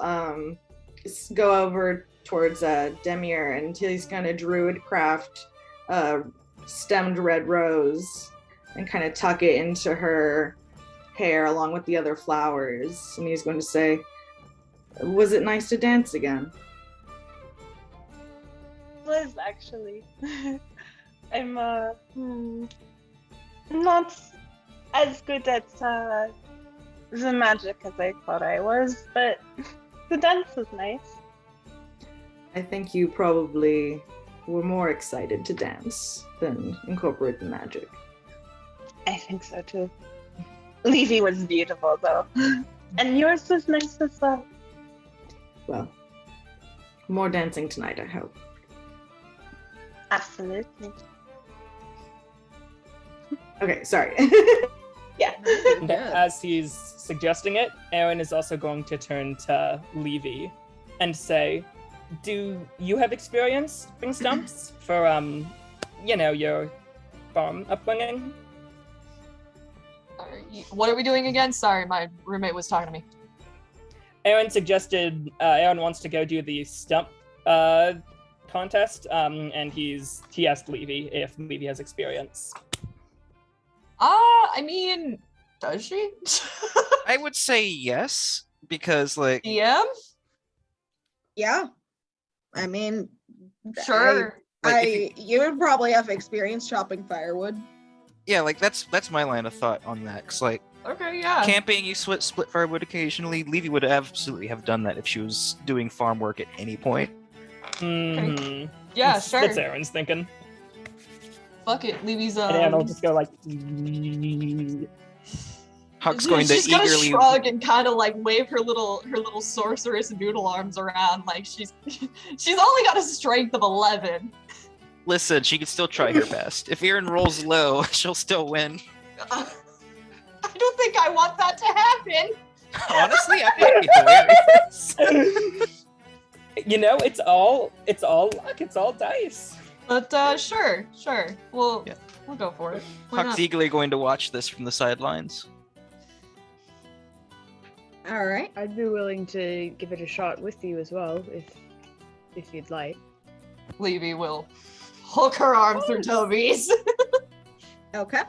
go over towards Demir and he's gonna druid craft stemmed red rose and kind of tuck it into her hair along with the other flowers. And he's going to say, "Was it nice to dance again?" Was actually. I'm not as good at the magic as I thought I was, but the dance was nice. I think you probably were more excited to dance than incorporate the magic. I think so too. Levy was beautiful though. And yours was nice as well. Well, more dancing tonight, I hope. Absolutely. Okay, sorry. Yeah. And as he's suggesting it, Aaron is also going to turn to Levy and say, "Do you have experience doing stumps for your farm upbringing?" What are we doing again? Sorry, my roommate was talking to me. Aaron suggested Aaron wants to go do the stump contest, and he asked Levy if Levy has experience. I mean, does she? I would say yes, because like DM? Yeah. I mean, Sure. you would probably have experience chopping firewood. yeah, like that's my line of thought on that. Cause like Okay, yeah. camping, you split firewood occasionally. Levy would absolutely have done that if she was doing farm work at any point. Mm-hmm. Yeah, That's sure. Aaron's thinking. Fuck it. Levy's And Aaron will just go like. Huck's going to she's gonna eagerly. shrug and kind of like wave her little sorceress noodle arms around like she's only got a strength of 11. Listen, she can still try her best. If Aaron rolls low, she'll still win. I don't think I want that to happen. Honestly, I think it'd be hilarious. It's all luck. It's all dice. But sure. We'll go for it. Why Huck's not? eagerly going to watch this from the sidelines. All right. I'd be willing to give it a shot with you as well, if you'd like. Levy will hook her arm through Toby's Okay.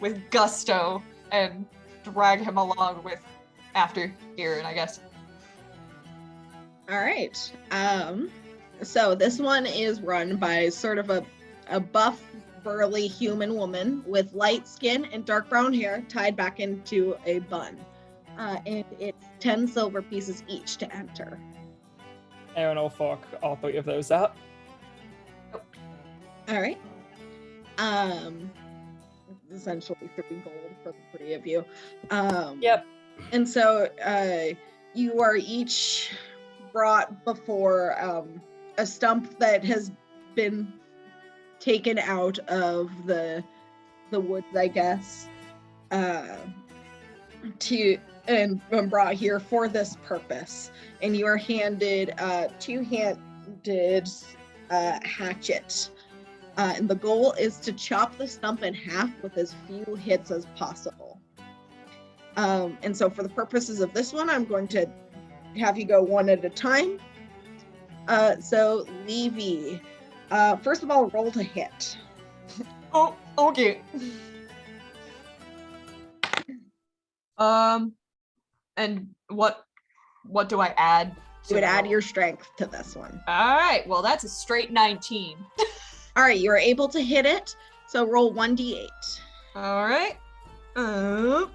with gusto and drag him along with after Aaron, I guess. All right. So this one is run by sort of a buff, burly human woman with light skin and dark brown hair tied back into a bun. And it's 10 silver pieces each to enter. Aaron will fork all three of those up. All right. Essentially 3 gold for the 3 of you. Yep. And so you are each brought before a stump that has been taken out of the woods, I guess. and brought here for this purpose. And you are handed a two-handed hatchet. And the goal is to chop the stump in half with as few hits as possible. And so for the purposes of this one, I'm going to have you go one at a time. So Levy, first of all, roll to hit. Oh, okay. And what do I add? You would add your strength to this one. All right. Well, that's a straight 19. All right, you are able to hit it. So roll 1d8. All right. Fuck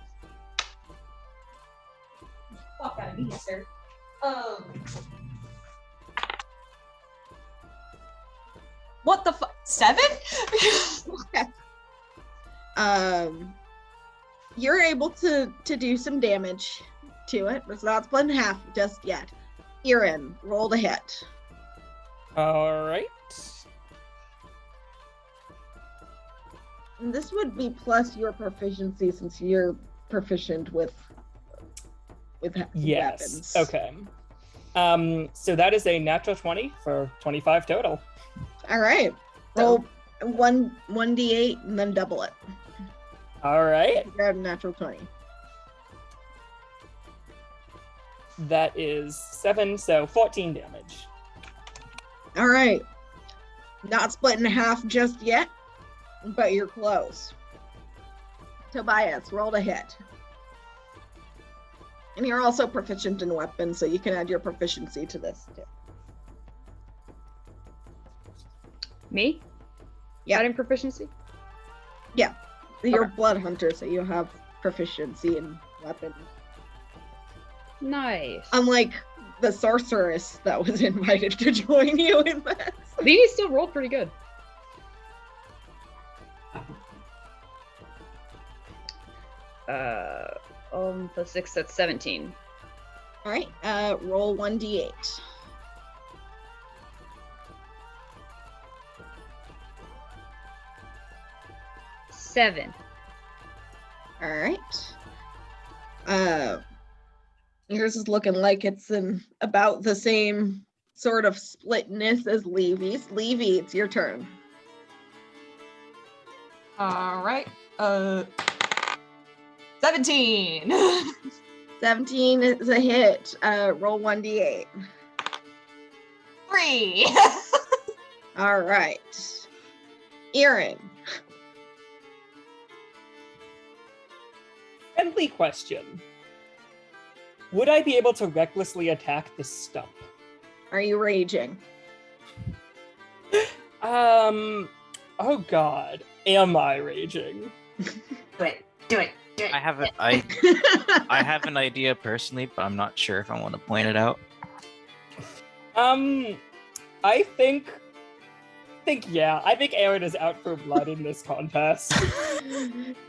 out of me, sir. What the fuck? 7? You're able to do some damage to it. It's not split in half just yet. Erin, roll to hit. All right. And this would be plus your proficiency since you're proficient with Yes. weapons. Okay. So that is a natural 20 for 25 total. All right. Roll 1d8 and then double it. All right. You grab a natural 20. That is 7, so 14 damage. All right. Not split in half just yet, but you're close. Tobias, roll to hit. And you're also proficient in weapons, so you can add your proficiency to this too. Me? Yeah. Adding proficiency? Yeah. You're Okay. a blood hunter, so you have proficiency in weapons. Nice. Unlike the sorceress that was invited to join you in this. Levy still rolled pretty good. Plus 6, that's 17. All right, roll 1d8. Seven. All right. Yours is looking like it's in about the same sort of splitness as Levy's. Levy, it's your turn. All right. 17. 17 is a hit. Roll 1d8. 3. All right. Erin. Friendly question. Would I be able to recklessly attack the stump? Are you raging? Oh god. Am I raging? Do it. Do it. Do it. I have an idea personally, but I'm not sure if I want to point it out. I think Aaron is out for blood in this contest.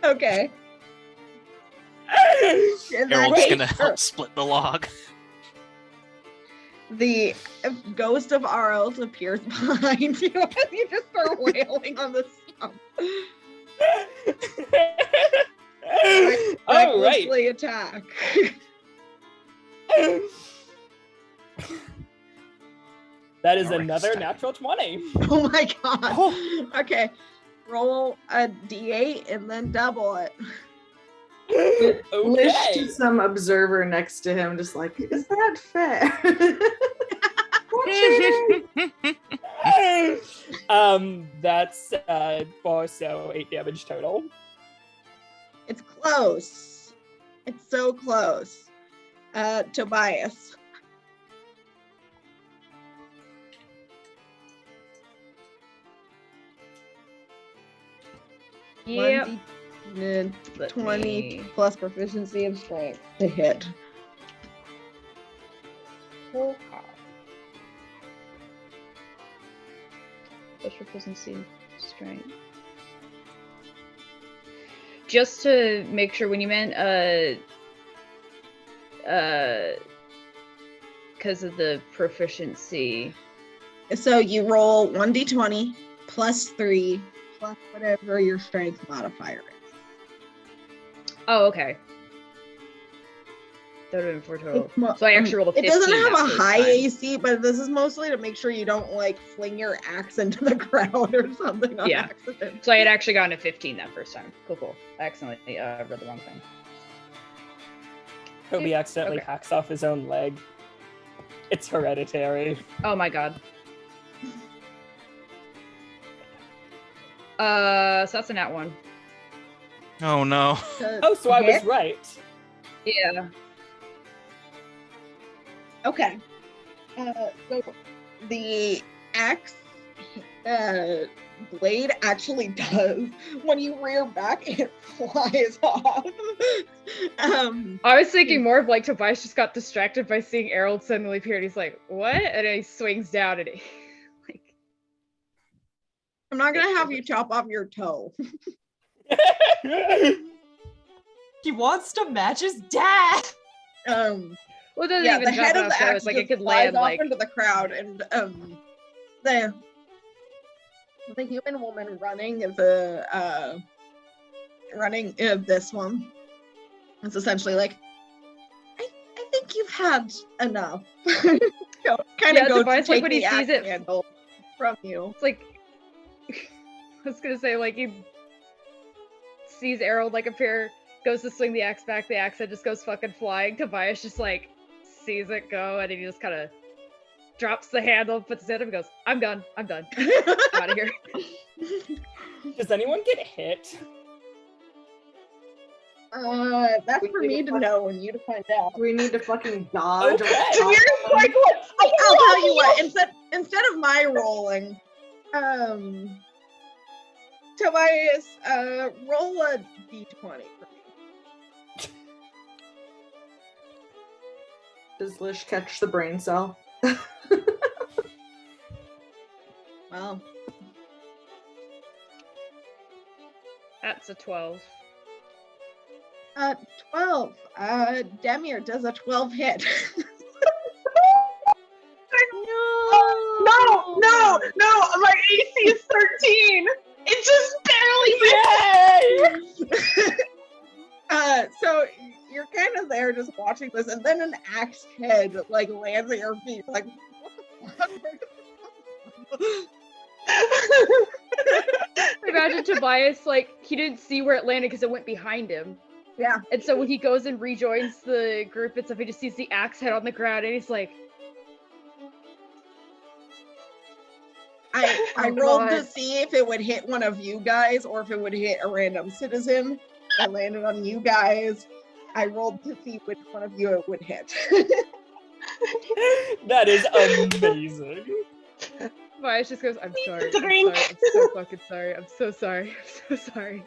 Okay. In that Errol's case, gonna help split the log. the ghost of Arles appears behind you as you just start wailing on the stump. Oh, right. Recklessly attack. That is Alright, another stop. natural 20. Oh my god. Okay. Roll a d8 and then double it. Lish Okay. to some observer next to him, just like, is that fair? That's 4, so 8 damage total. It's close. It's so close. Tobias. Yep. 1d- Let 20 me- plus proficiency and strength to hit. Oh, God. Plus proficiency, strength. Just to make sure, when you meant because of the proficiency. So you roll 1d20 plus 3 plus whatever your strength modifier is. Oh, okay. That would have been 4 total. So I actually rolled a 15. It doesn't have that a first high time. AC, but this is mostly to make sure you don't like fling your axe into the crowd or something on Yeah. accident. So I had actually gotten a 15 that first time. Cool. I accidentally read the wrong thing. Toby accidentally Okay. hacks off his own leg. It's hereditary. Oh my god. So that's a nat 1. Oh no. Oh, so I was Hit? right. Yeah. Okay. So the axe blade actually does, when you rear back, it flies off. I was thinking more of like Tobias just got distracted by seeing Errol suddenly appear and he's like, what? And then he swings down and he like I'm not gonna have you chop off your toe. He wants to match his dad. well it doesn't Yeah, even the jump head of off the so axe it's like just it could flies land off like into the crowd, and the human woman running this one. It's essentially like, I think you've had enough. Kind of go Tobias, to like take when he the sees axe it handle from you. it's like I was gonna say like he sees Errol like appear, goes to swing the axe back, the axe head just goes fucking flying. Tobias just like sees it go and he just kind of drops the handle, puts his head up and goes, I'm done. Out of here. Does anyone get hit? That's for me to know and you to find out. Do we need to fucking dodge? Okay. Like what? I'll tell you what. Instead of my rolling, Tobias, roll a d20 for me. Does Lish catch the brain cell? Well, That's a 12. 12. Demir, does a 12 hit? No, my AC is 13. It just barely missed. So you're kind of there just watching this, and then an axe head like lands at your feet. Like, what the fuck? Imagine Tobias, like, he didn't see where it landed because it went behind him. Yeah. And so when he goes and rejoins the group and stuff, he just sees the axe head on the ground and he's like, I Oh, rolled to God. see if it would hit one of you guys or if it would hit a random citizen. I landed on you guys. I rolled to see which one of you it would hit. That is amazing. Tobias just goes, I'm sorry. Drink. I'm so fucking sorry. I'm so sorry. I'm so sorry.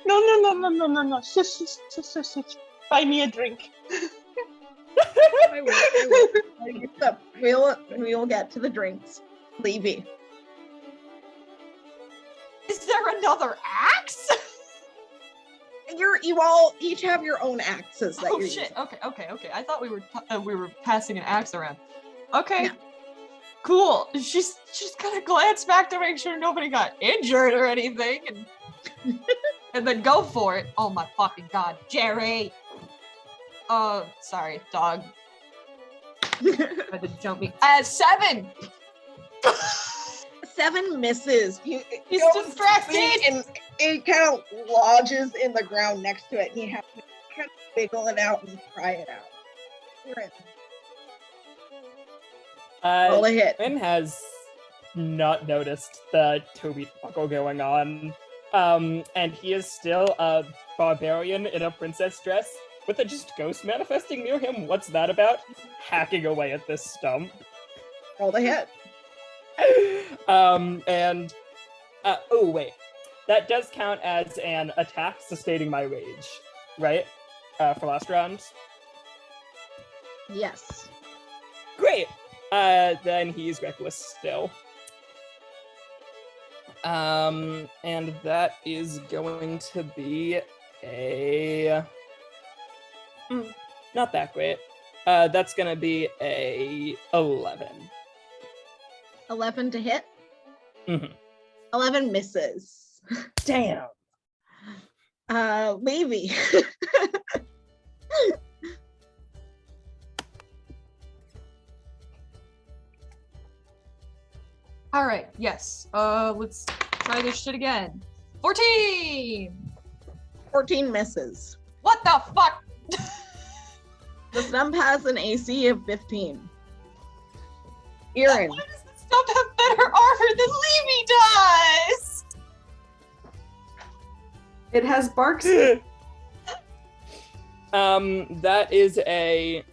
No. Shush. Buy me a drink. I will. So we'll get to the drinks. Levy. Is there another axe? You all each have your own axes that Oh you're shit. using. Okay. I thought we were passing an axe around. Okay. Yeah. Cool. She's gonna glance back to make sure nobody got injured or anything, and then go for it. Oh my fucking god, Jerry. Sorry, dog. Had to jump me. 7. 7 misses. He's go distracted. and it kind of lodges in the ground next to it, and you have to kind of wiggle it out and pry it out. You're in. Roll a hit. Finn has not noticed the Toby buckle going on. And he is still a barbarian in a princess dress with a just ghost manifesting near him. What's that about? Hacking away at this stump. Roll a hit. Oh wait. That does count as an attack sustaining my rage, right? For last round. Yes. Great. Then he's reckless still. And that is going to be a not that great. That's gonna be a 11. 11 to hit. Mhm. 11 misses. Damn. Levy. All right. Yes. Let's try this shit again. 14. 14 misses. What the fuck? The stump has an AC of 15. Erin. Why does the stump have better armor than Levy does? It has barks. That is a.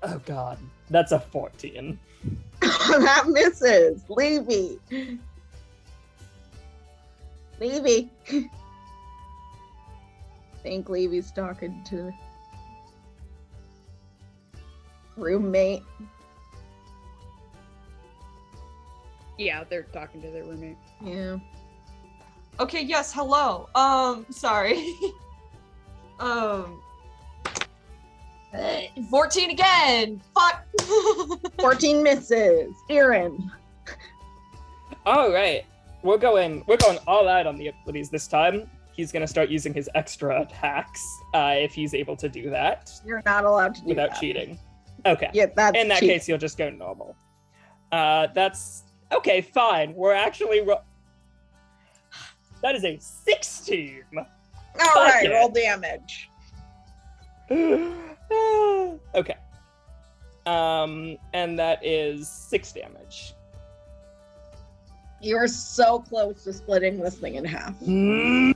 Oh god, that's a 14. That misses. Levy. Levy. I think Levy's talking to roommate. Yeah, they're talking to their roommate. Yeah. Okay, yes, hello. Sorry. 14 again. Fuck. 14 misses. Erin. All right, we're going all out on the abilities this time. He's gonna start using his extra attacks if he's able to do that You're not allowed to do without that. cheating. Okay. Yeah, that's In that cheating. case, you'll just go normal. That's okay. Fine. We're actually. That is a 16. All right, it. roll damage. Okay. And that is 6 damage. You are so close to splitting this thing in half. Mm.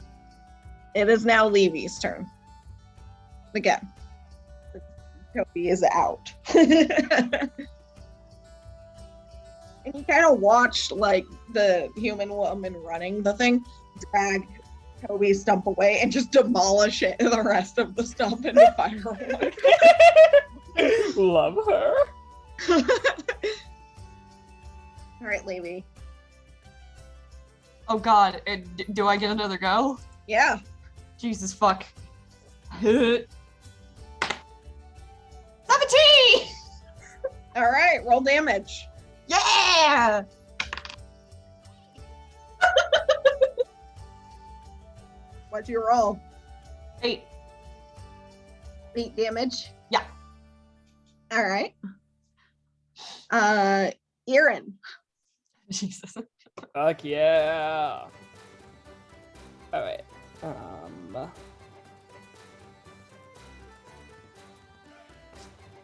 It is now Levy's turn. Again. Toby is out. And you kind of watched like the human woman running the thing drag Toby's stump away and just demolish it and the rest of the stump into firewood. Love her. All right, Levy. Oh god, do I get another go? Yeah. Jesus fuck. 17! All right, roll damage. Yeah! What'd you roll? 8. 8 damage? Yeah. All right. Erin. Jesus. Fuck yeah. All right.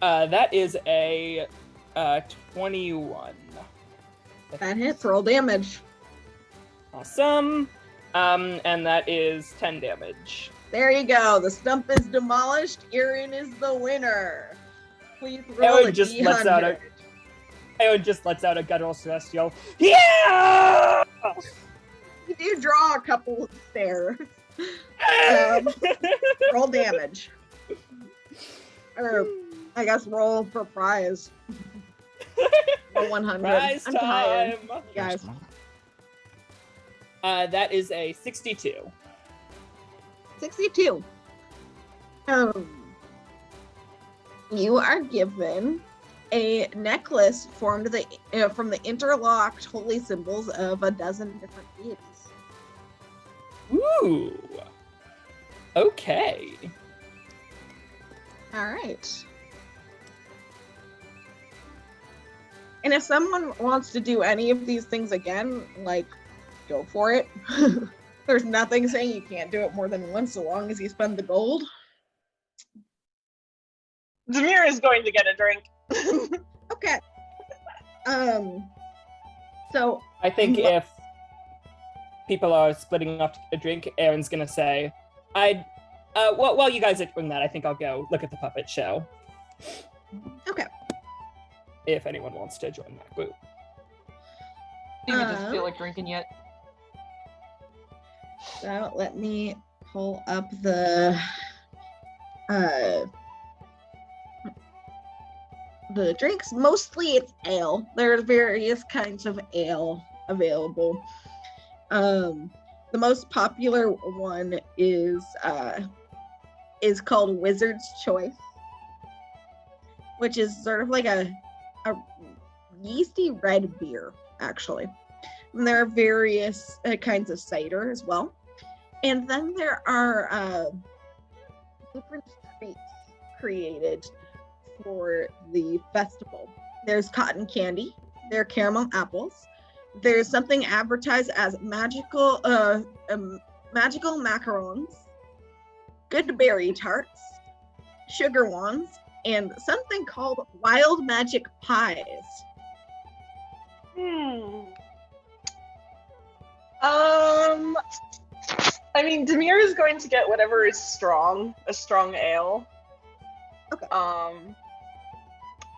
That is a 21. That hits, roll damage. Awesome. And that is 10 damage. There you go. The stump is demolished. Erin is the winner. Please roll Erin a just D100. lets out Erin just lets out a guttural celestial. Yeah! You do draw a couple of stairs. Roll damage. Or, I guess roll for prize. Roll 100. Prize I'm tired, time. guys. That is a 62. 62. You are given a necklace formed from the interlocked holy symbols of a dozen different deities. Ooh. Okay. All right. And if someone wants to do any of these things again, like, go for it. There's nothing saying you can't do it more than once, so long as you spend the gold. Zamir is going to get a drink. Okay. So I think if people are splitting up a drink, Aaron's gonna say, while you guys are doing that, I think I'll go look at the puppet show. Okay. If anyone wants to join that group. Even doesn't feel like drinking yet. So let me pull up the drinks. Mostly it's ale. There are various kinds of ale available. The most popular one is called Wizard's Choice, which is sort of like a yeasty red beer, actually. And there are various kinds of cider as well. And then there are different treats created for the festival. There's cotton candy, there are caramel apples, there's something advertised as magical macarons, good berry tarts, sugar wands, and something called wild magic pies. I mean, Demir is going to get whatever is strong, a strong ale. Okay.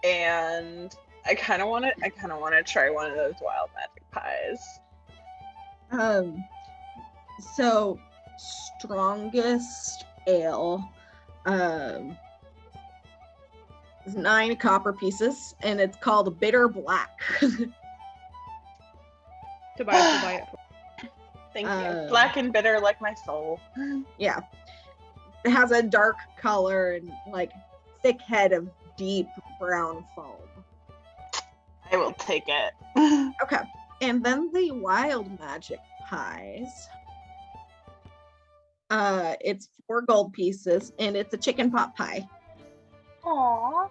And I kind of want to try one of those wild magic pies. So strongest ale, is 9 copper pieces, and it's called Bitter Black. Tobias will buy it. Thank you. Black and bitter like my soul. Yeah. It has a dark color and like thick head of deep brown foam. I will take it. Okay. And then the wild magic pies. It's 4 gold pieces and it's a chicken pot pie. Aww.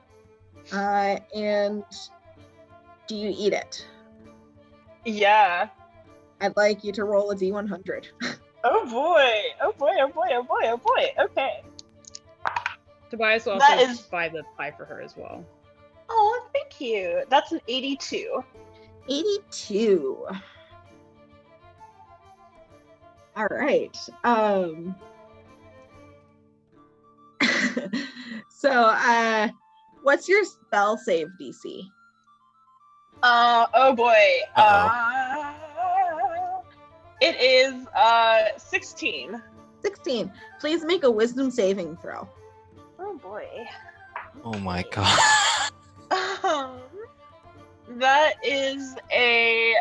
And do you eat it? Yeah. I'd like you to roll a D100. Oh boy. Oh boy. Oh boy. Oh boy. Oh boy. Okay. Tobias will That also is- buy the pie for her as well. Oh, thank you. That's an 82. 82. All right. So, what's your spell save DC? Oh boy. Uh-oh. It is 16. 16. Please make a wisdom saving throw. Oh boy. Oh my god. That is a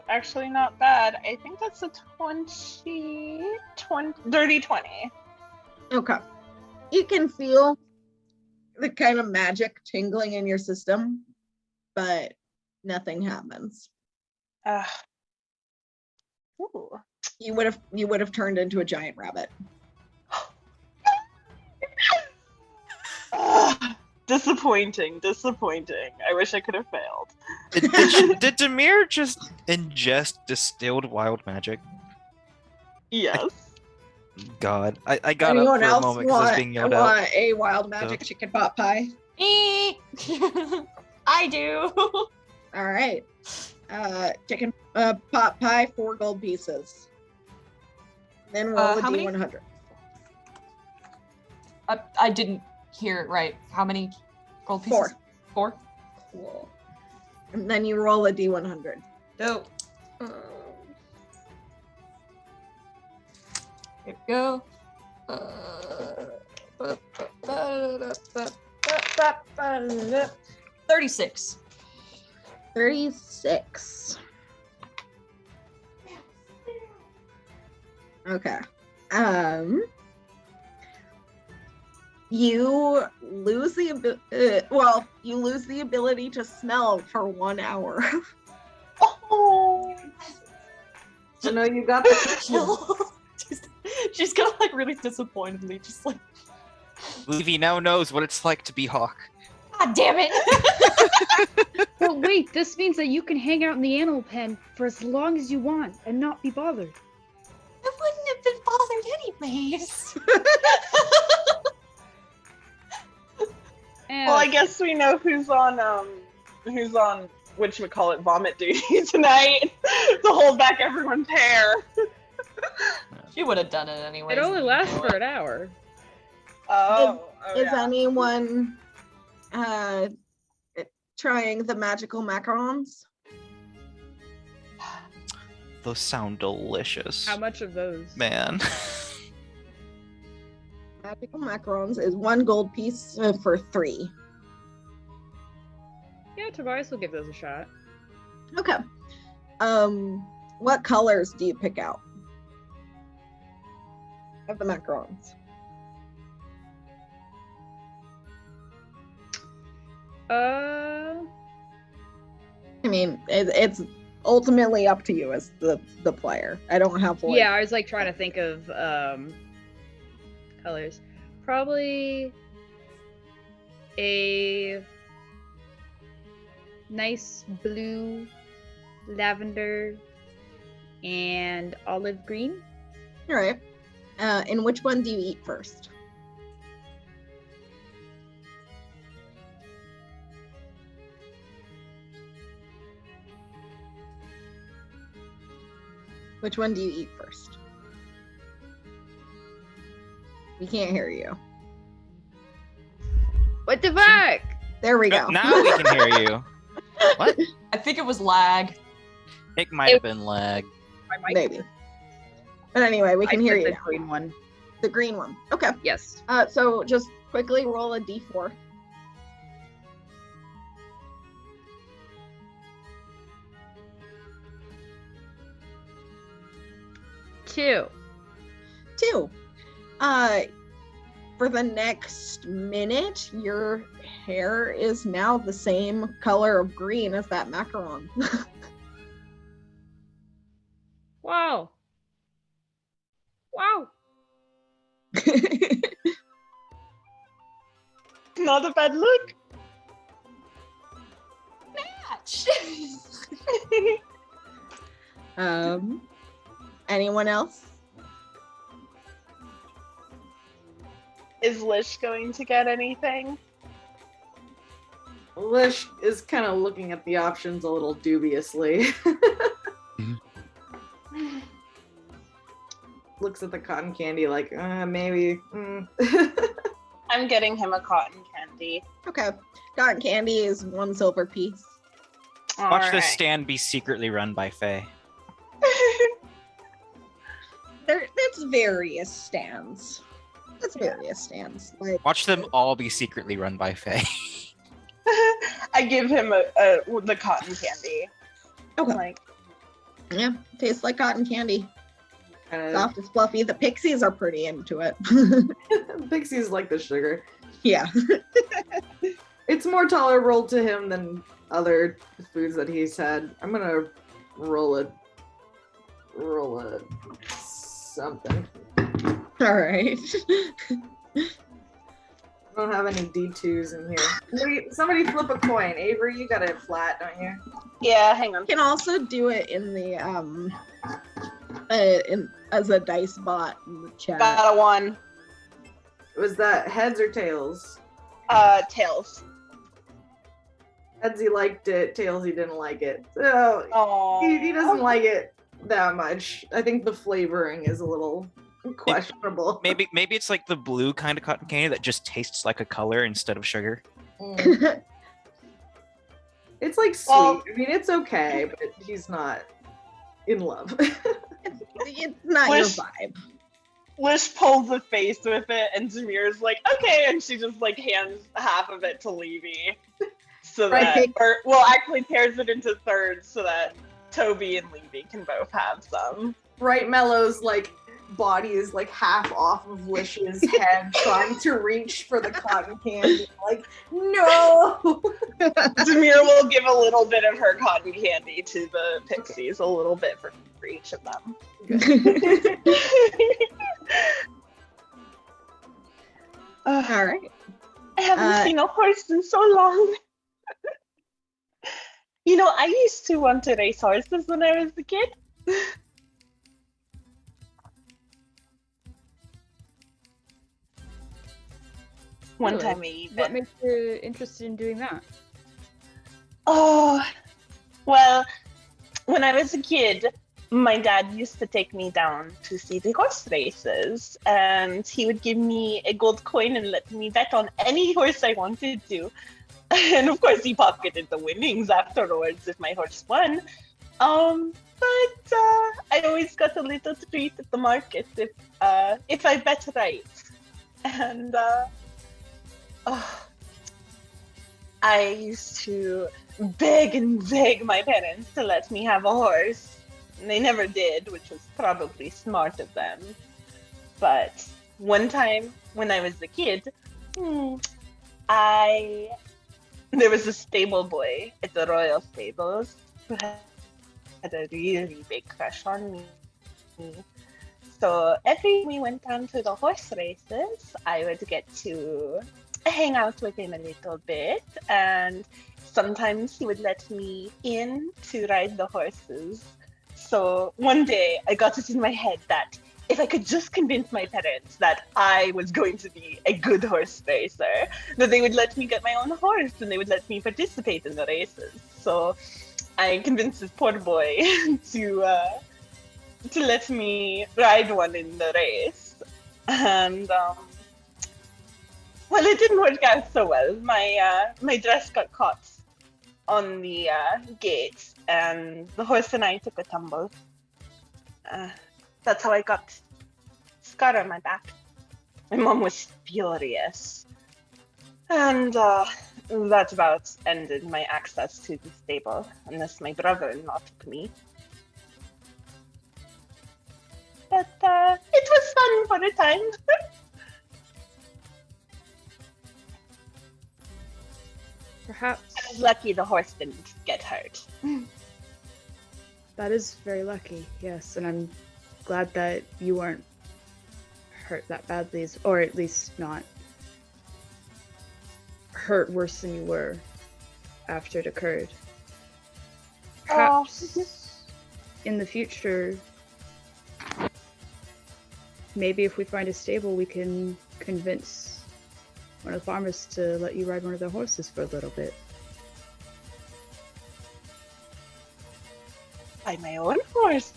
actually not bad. I think that's a 30 20. Okay. You can feel the kind of magic tingling in your system, but nothing happens. Ooh. You would have turned into a giant rabbit. Disappointing. I wish I could have failed. Did Demir just ingest distilled wild magic? Yes. God, I got up Anyone for a else moment because I was being yelled out. want a wild magic chicken pot pie? I do. All right. Chicken pot pie, 4 gold pieces. Then roll a how many? D100. I didn't hear it right. How many gold pieces? 4. 4? Cool. And then you roll a D100. Dope. Here we go. 36. 36. Okay. You lose the ability to smell for 1 hour. Oh. So no, you got the kill. She's gonna like really disappointedly just like, Levy now knows what it's like to be Hawk. God damn it. But wait, this means that you can hang out in the animal pen for as long as you want and not be bothered. I wouldn't have been bothered anyways. And Well, I guess we know who's on whatchamacallit vomit duty tonight to hold back everyone's hair. She would have done it anyway. It only lasts for an hour. Is Yeah. anyone trying the magical macarons? Those sound delicious. How much of those? Man. Magical macarons is 1 gold piece for 3. Yeah, Tobias will give those a shot. Okay. What colors do you pick out of the macarons? I mean, it's ultimately up to you as the player. I don't have like, Yeah, I was like trying to think of colors. Probably a nice blue lavender, and olive green. All right. And which one do you eat first? Which one do you eat first? We can't hear you. What the fuck? There we go. Now we can hear you. What? I think it was lag. It might have been lag. Maybe. But anyway, we can I hear said you the now. green one. The green one. Okay. Yes. So just quickly roll a d4. Two. 2. For the next minute, your hair is now the same color of green as that macaron. Wow. Wow. Not a bad look. Match. Anyone else? Is Lish going to get anything? Lish is kind of looking at the options a little dubiously. Looks at the cotton candy like, maybe. I'm getting him a cotton candy. Okay. Cotton candy is 1 silver piece. Watch All this right. stand be secretly run by Faye. That's various stands. That's various stands. Like, Watch them all be secretly run by Faye. I give him the cotton candy. Okay. I'm like, yeah, tastes like cotton candy. Kind Soft as fluffy. The pixies are pretty into it. of pixies like the sugar. Yeah. It's more tolerable to him than other foods that he's had. I'm gonna roll a something. All right. I don't have any D2s in here. Somebody flip a coin. Avery, you got it flat, don't you? yeah, hang on. You can also do it in the as a dice bot in the chat. Got a 1. Was that heads or tails? Tails. Heads he liked it, tails he didn't like it. So Oh. he doesn't like it that much. I think the flavoring is a little questionable. Maybe it's like the blue kind of cotton candy that just tastes like a color instead of sugar. Mm. It's like sweet. Well- I mean, it's okay, but he's not in love. It's not your Lish- vibe. Lish pulls a face with it, and Jameer's like, okay, and she just like hands half of it to Levy. So Right, that, pick- or well, actually tears it into thirds so that Toby and Levy can both have some. Bright Mellow's like body is like half off of Lish's head, trying to reach for the cotton candy. Like, no. Jameer will give a little bit of her cotton candy to the pixies, a little bit for each of them. All right. I haven't seen a horse in so long. You know, I used to want to race horses when I was a kid. One Really? time I even. What makes you interested in doing that? Oh, well, when I was a kid, my dad used to take me down to see the horse races, and he would give me a gold coin and let me bet on any horse I wanted to. And of course, he pocketed the winnings afterwards if my horse won. But I always got a little treat at the market if I bet right. And I used to beg and beg my parents to let me have a horse. And they never did, which was probably smart of them. But one time when I was a kid, there was a stable boy at the royal stables who had a really big crush on me. So every time we went down to the horse races, I would get to hang out with him a little bit, and sometimes he would let me in to ride the horses. So one day I got it in my head that if I could just convince my parents that I was going to be a good horse racer, that they would let me get my own horse and they would let me participate in the races. So I convinced this poor boy to let me ride one in the race. And well, it didn't work out so well. My dress got caught on the gate, and the horse and I took a tumble. That's how I got scar on my back. My mom was furious. And that about ended my access to the stable, unless my brother-in-law took me. But it was fun for a time. Perhaps I was lucky the horse didn't get hurt. that is very lucky, yes, and I'm glad that you weren't hurt that badly, or at least not hurt worse than you were after it occurred. Perhaps in the future, maybe if we find a stable, we can convince one of the farmers to let you ride one of their horses for a little bit. By my own horse.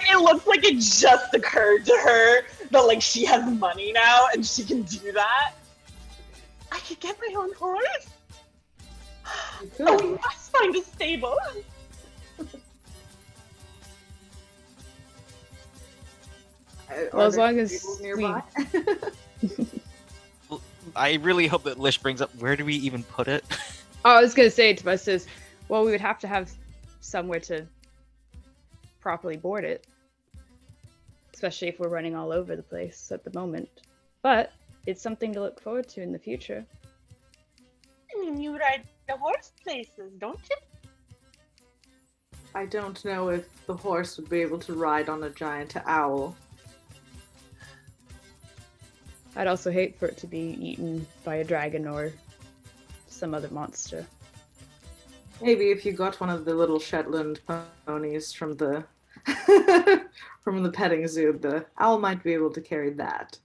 It looks like it just occurred to her that like she has money now and she can do that. I could get my own horse. Oh, we must find a stable. Well, as long as nearby. I really hope that Lish brings up where do we even put it? I was gonna say to us is, well, we would have to have somewhere to properly board it, especially if we're running all over the place at the moment. But it's something to look forward to in the future. I mean, you ride the horse places, don't you? I don't know if the horse would be able to ride on a giant owl. I'd also hate for it to be eaten by a dragon or some other monster. Maybe if you got one of the little Shetland ponies from the from the petting zoo, the owl might be able to carry that.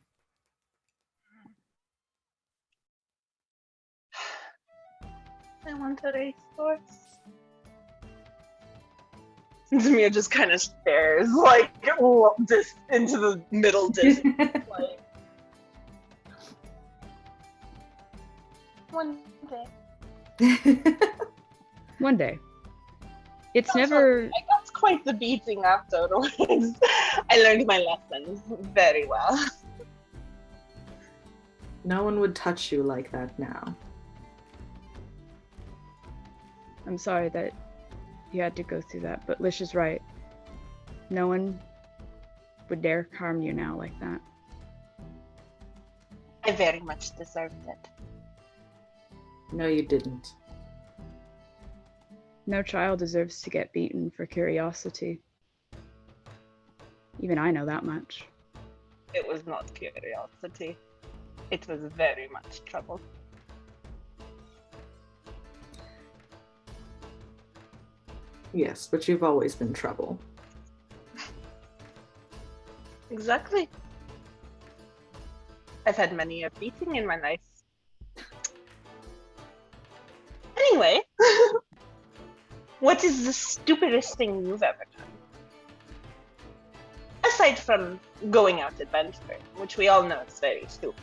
I want a racehorse. Zamir just kind of stares, like, just into the middle distance. Like, one day. One day. It's Also, never... I got quite the beating afterwards. I learned my lessons very well. No one would touch you like that now. I'm sorry that you had to go through that, but Lish is right. No one would dare harm you now like that. I very much deserved it. No, you didn't. No child deserves to get beaten for curiosity. Even I know that much. It was not curiosity. It was very much trouble. Yes, but you've always been trouble. Exactly. I've had many a beating in my life. Anyway, what is the stupidest thing you've ever done? Aside from going out adventuring, which we all know is very stupid.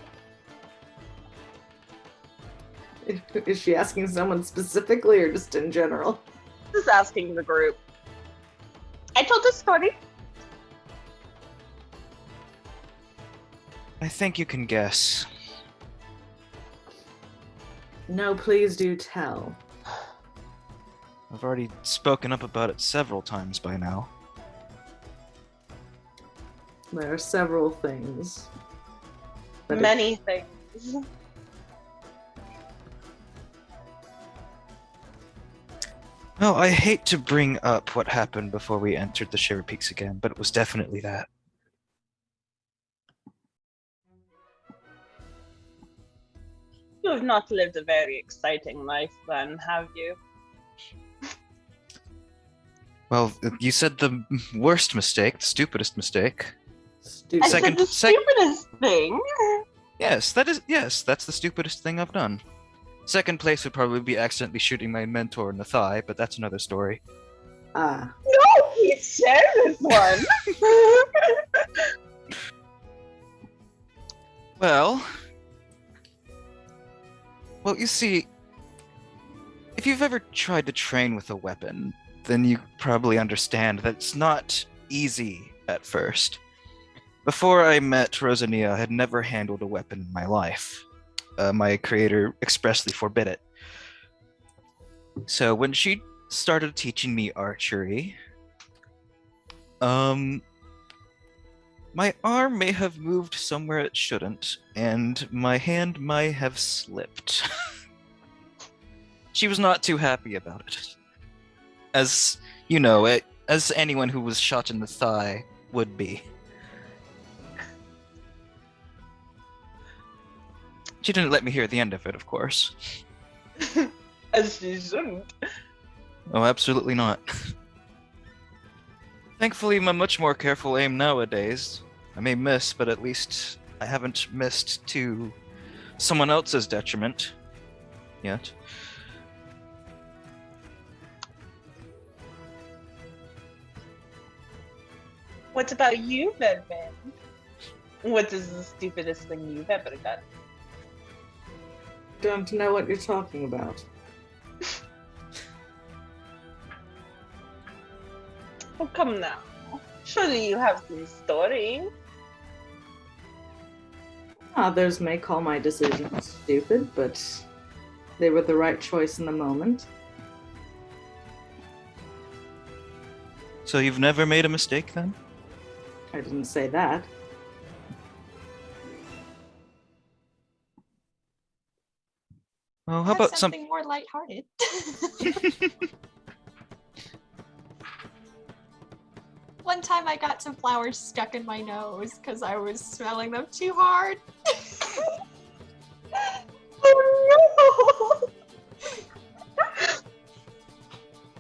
Is she asking someone specifically or just in general? Just asking the group. I told a story. I think you can guess. No, please do tell. I've already spoken up about it several times by now. There are several things. But Many things. Well, I hate to bring up what happened before we entered the Shiver Peaks again, but it was definitely that. You have not lived a very exciting life then, have you? Well, you said the worst mistake, the stupidest mistake. Stupid. I Second- said the stupidest thing. Yes, that's the stupidest thing I've done. Second place would probably be accidentally shooting my mentor in the thigh, but that's another story. Ah. No, please share this one. Well, you see, if you've ever tried to train with a weapon, then you probably understand that it's not easy at first. Before I met Rosania, I had never handled a weapon in my life. My creator expressly forbid it. So when she started teaching me archery, my arm may have moved somewhere it shouldn't, and my hand might have slipped. She was not too happy about it. As you know, as anyone who was shot in the thigh would be. She didn't let me hear the end of it, of course. As she shouldn't. Oh, absolutely not. Thankfully, I'm a much more careful aim nowadays. I may miss, but at least I haven't missed to someone else's detriment yet. What about you, Bedman? What is the stupidest thing you've ever done? Don't know what you're talking about. Oh, come now. Surely you have some story. Others may call my decisions stupid, but they were the right choice in the moment. So you've never made a mistake then? I didn't say that. Well, how about something more lighthearted? One time I got some flowers stuck in my nose because I was smelling them too hard. Oh no!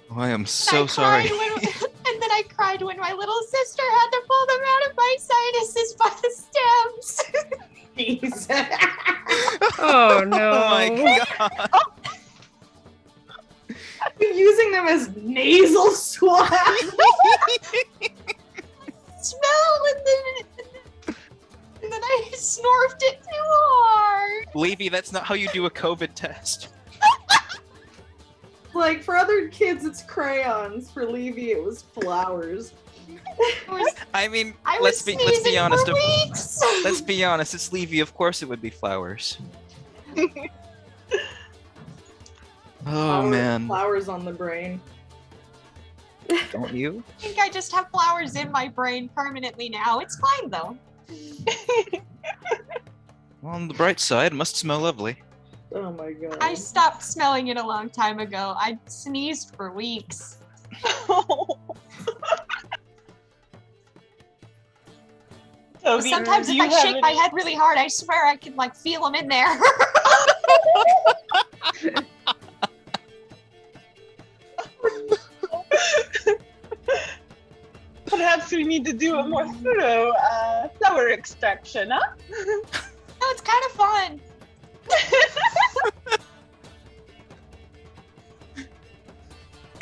Oh, I am so sorry. And then I cried when my little sister had to pull them out of my sinuses by the stems. Jesus. Oh no. Oh my god. You're using them as nasal swabs. Smell and then I snorfed it too hard. Levy, that's not how you do a COVID test. Like, for other kids, it's crayons. For Levy, it was flowers. I mean, I let's was be honest. for weeks. Let's be honest. It's Levy. Of course, it would be flowers. Oh man, Flowers on the brain. don't you? I think I just have flowers in my brain permanently now. It's fine though. Well, on the bright side, it must smell lovely. Oh my god. I stopped smelling it a long time ago. I sneezed for weeks. Toby, Sometimes do if you I have shake my any- head really hard, I swear I can like feel them in there. Perhaps we need to do a more thorough flower extraction, huh? No, it's kind of fun.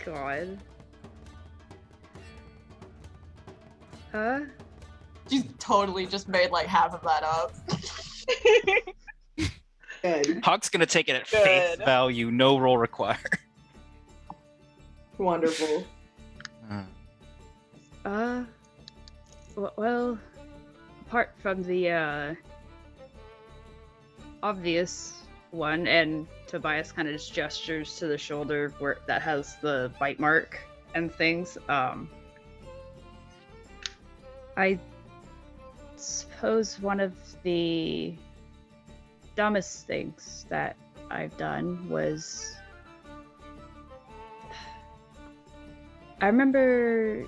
God. You totally just made like half of that up. Good. Hawk's gonna take it at face Good. value, no roll required. Wonderful. Well, apart from the obvious one, and Tobias kind of just gestures to the shoulder where that has the bite mark and things. I suppose one of the dumbest things that I've done was I remember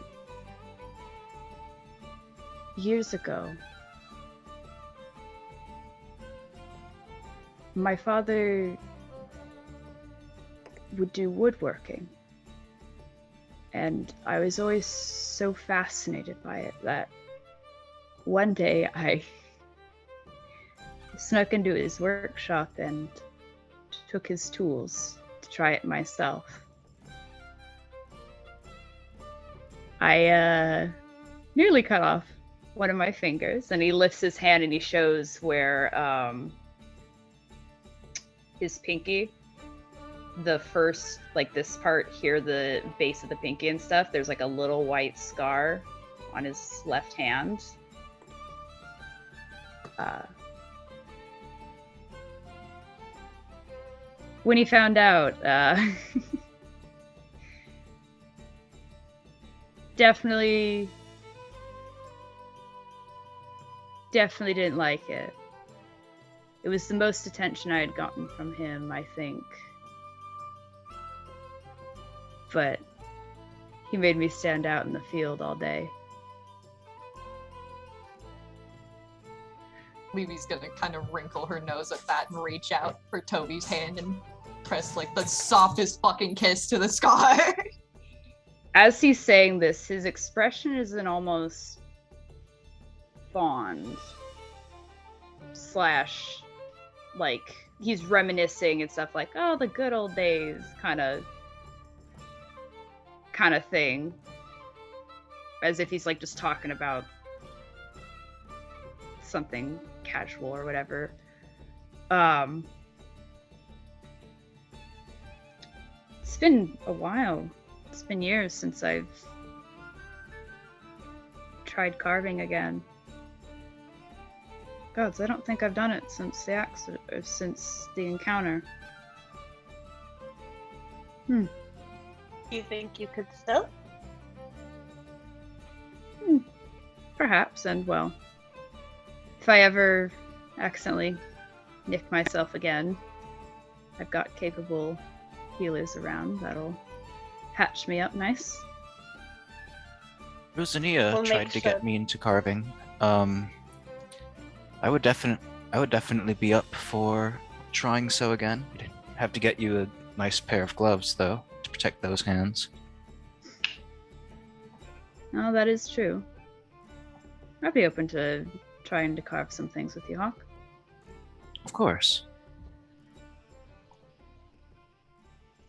years ago my father would do woodworking. And I was always so fascinated by it that one day I snuck into his workshop and took his tools to try it myself. I nearly cut off one of my fingers, and he lifts his hand and he shows where his pinky, the first, like this part here, the base of the pinky and stuff, there's like a little white scar on his left hand. When he found out, definitely didn't like it. It was the most attention I had gotten from him, I think. But he made me stand out in the field all day. Levy's gonna kind of wrinkle her nose at that and reach out for Toby's hand and press like the softest fucking kiss to the scar. As he's saying this, his expression is an almost fond slash, like, he's reminiscing and stuff like, oh, the good old days kind of thing. As if he's like just talking about something casual or whatever. It's been a while. It's been years since I've tried carving again. Gods, I don't think I've done it since the accident, or since the encounter. Do you think you could still? Perhaps, and well, if I ever accidentally nick myself again, I've got capable healers around that'll patch me up nice. Rosania We'll tried make to sure. get me into carving. I would definitely be up for trying so again. I'd have to get you a nice pair of gloves though to protect those hands. Oh, that is true. I'd be open to trying to carve some things with you, Hawk. Of course.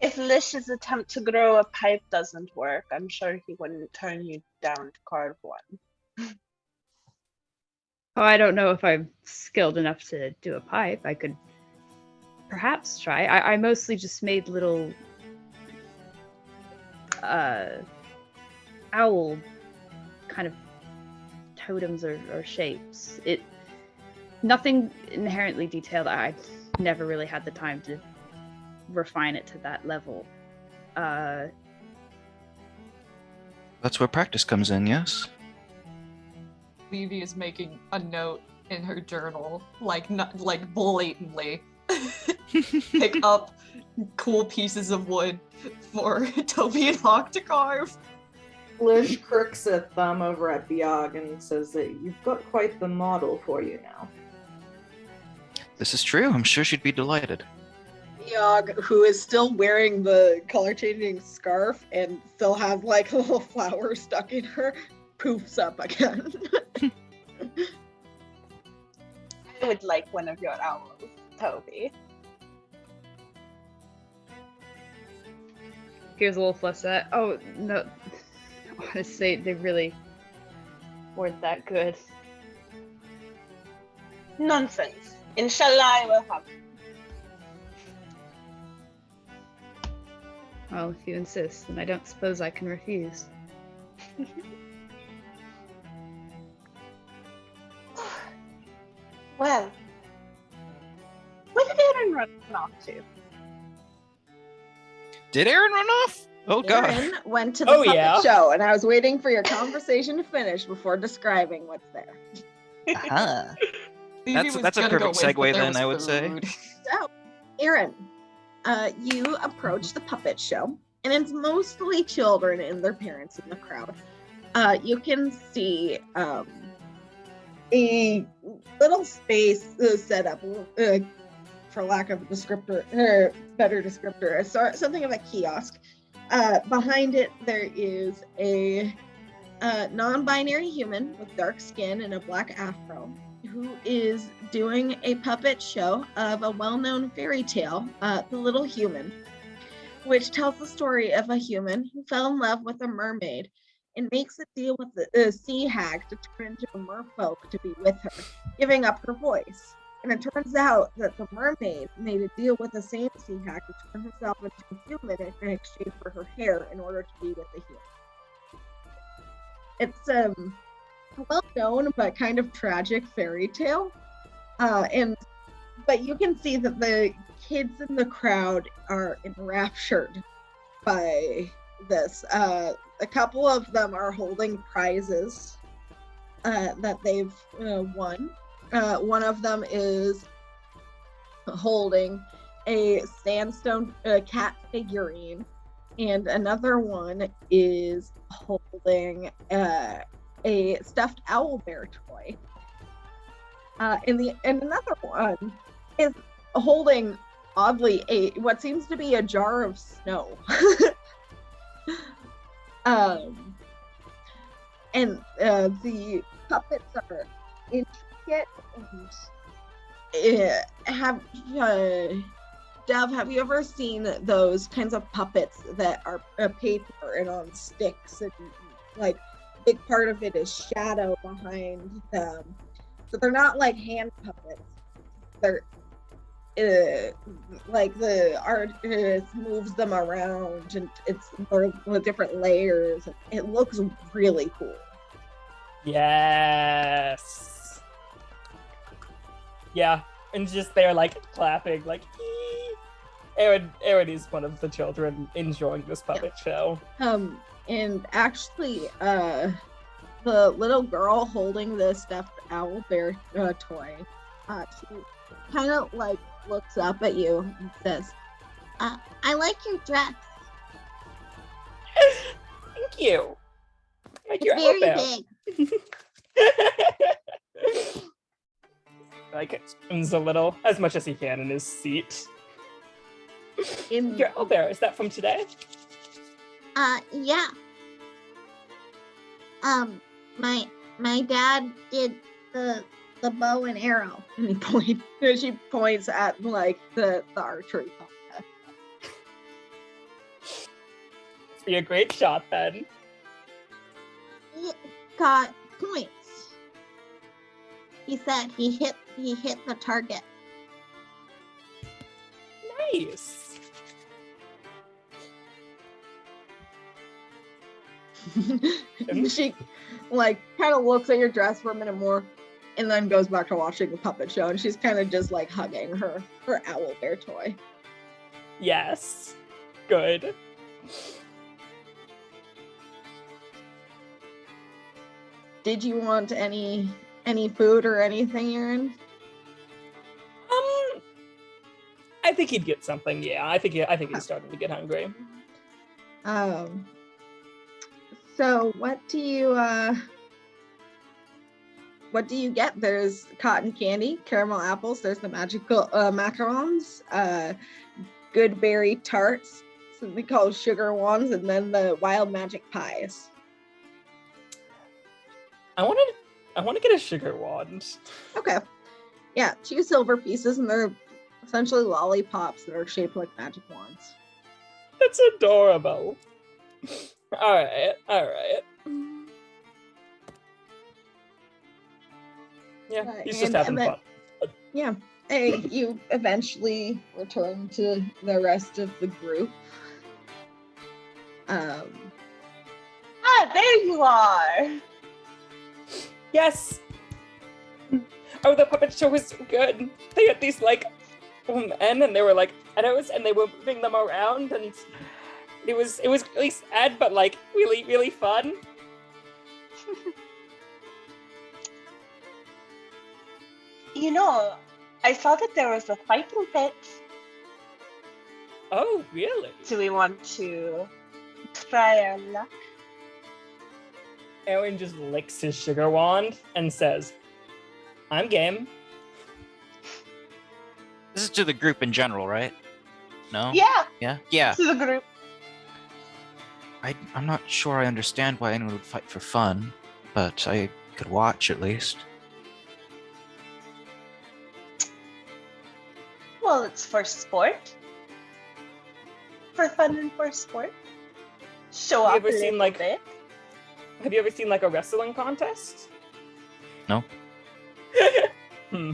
If Lish's attempt to grow a pipe doesn't work, I'm sure he wouldn't turn you down to carve one. Oh, I don't know if I'm skilled enough to do a pipe. I could perhaps try. I mostly just made little owl kind of totems or shapes. Nothing inherently detailed. I never really had the time to refine it to that level. That's where practice comes in, yes? Levy is making a note in her journal, like not like blatantly pick up cool pieces of wood for Toby and Hawk to carve. Lish crooks a thumb over at Biog and says that you've got quite the model for you now. This is true. I'm sure she'd be delighted. Yog, who is still wearing the color-changing scarf and still has like a little flower stuck in her, poofs up again. I would like one of your owls, Toby. Here's a little flush that. Oh, no. Honestly, they really weren't that good. Nonsense. Inshallah, I will have. Well, if you insist, then I don't suppose I can refuse. Well, where did Aaron run off to? Did Aaron run off? Oh god. Aaron went to the Oh, puppet yeah. show, and I was waiting for your conversation to finish before describing what's there. Uh-huh. Levy was That's a gonna go perfect with, but segue there then, was I would say. food. So, Aaron, you approach the puppet show, and it's mostly children and their parents in the crowd. You can see a little space set up for lack of a better descriptor, something of a kiosk. Behind it, there is a non-binary human with dark skin and a black afro who is doing a puppet show of a well-known fairy tale, The Little Human, which tells the story of a human who fell in love with a mermaid and makes a deal with the sea hag to turn into a merfolk to be with her, giving up her voice. And it turns out that the mermaid made a deal with the same sea hag to turn herself into a human in exchange for her hair in order to be with the human. It's a well-known but kind of tragic fairy tale, but you can see that the kids in the crowd are enraptured by this. A couple of them are holding prizes that they've won. One of them is holding a sandstone cat figurine, and another one is holding a stuffed owl bear toy. And another one is holding, oddly, what seems to be a jar of snow. And the puppets are intricate and Dev, have you ever seen those kinds of puppets that are paper and on sticks, and like a big part of it is shadow behind them? So they're not like hand puppets. They're like the artist moves them around, and it's with different layers. It looks really cool. Yes. Yeah, and just they're like clapping, like. Aaron is one of the children enjoying this puppet show. And actually, the little girl holding the stuffed owl bear toy, she kind of like looks up at you and says, "I like your dress. Thank you. Like It's very big." Like spins a little, as much as he can in his seat. Your owlbear, is that from today? Yeah. My dad did the bow and arrow. And she points at like the archery contest. Be a great shot then. He got points. He said he hit the target. Nice. She like kind of looks at your dress for a minute more and then goes back to watching the puppet show, and she's kind of just like hugging her owl bear toy. Yes. Good. Did you want any food or anything, Aaron? I think he'd get something. Yeah, I think he's starting to get hungry. So what do you get? There's cotton candy, caramel apples. There's the magical macarons, good berry tarts, something called sugar ones, and then the wild magic pies. I want to get a sugar wand. Okay. Yeah, 2 silver pieces, and they're essentially lollipops that are shaped like magic wands. That's adorable. All right. Yeah, he's just having fun. Yeah, hey, you eventually return to the rest of the group. There you are. Yes. Oh, the puppet show was so good. They had these like men, and they were like shadows, and they were moving them around, and it was really sad, but like really, really fun. You know, I saw that there was a fighting pit. Oh, really? Do we want to try our luck? Aaron just licks his sugar wand and says, "I'm game." This is to the group in general, right? No? Yeah, Yeah. to the group. I'm not sure I understand why anyone would fight for fun, but I could watch at least. Well, it's for sport. For fun and for sport. Show Have off you a ever seen, little like- bit. Have you ever seen like a wrestling contest? No. Hmm.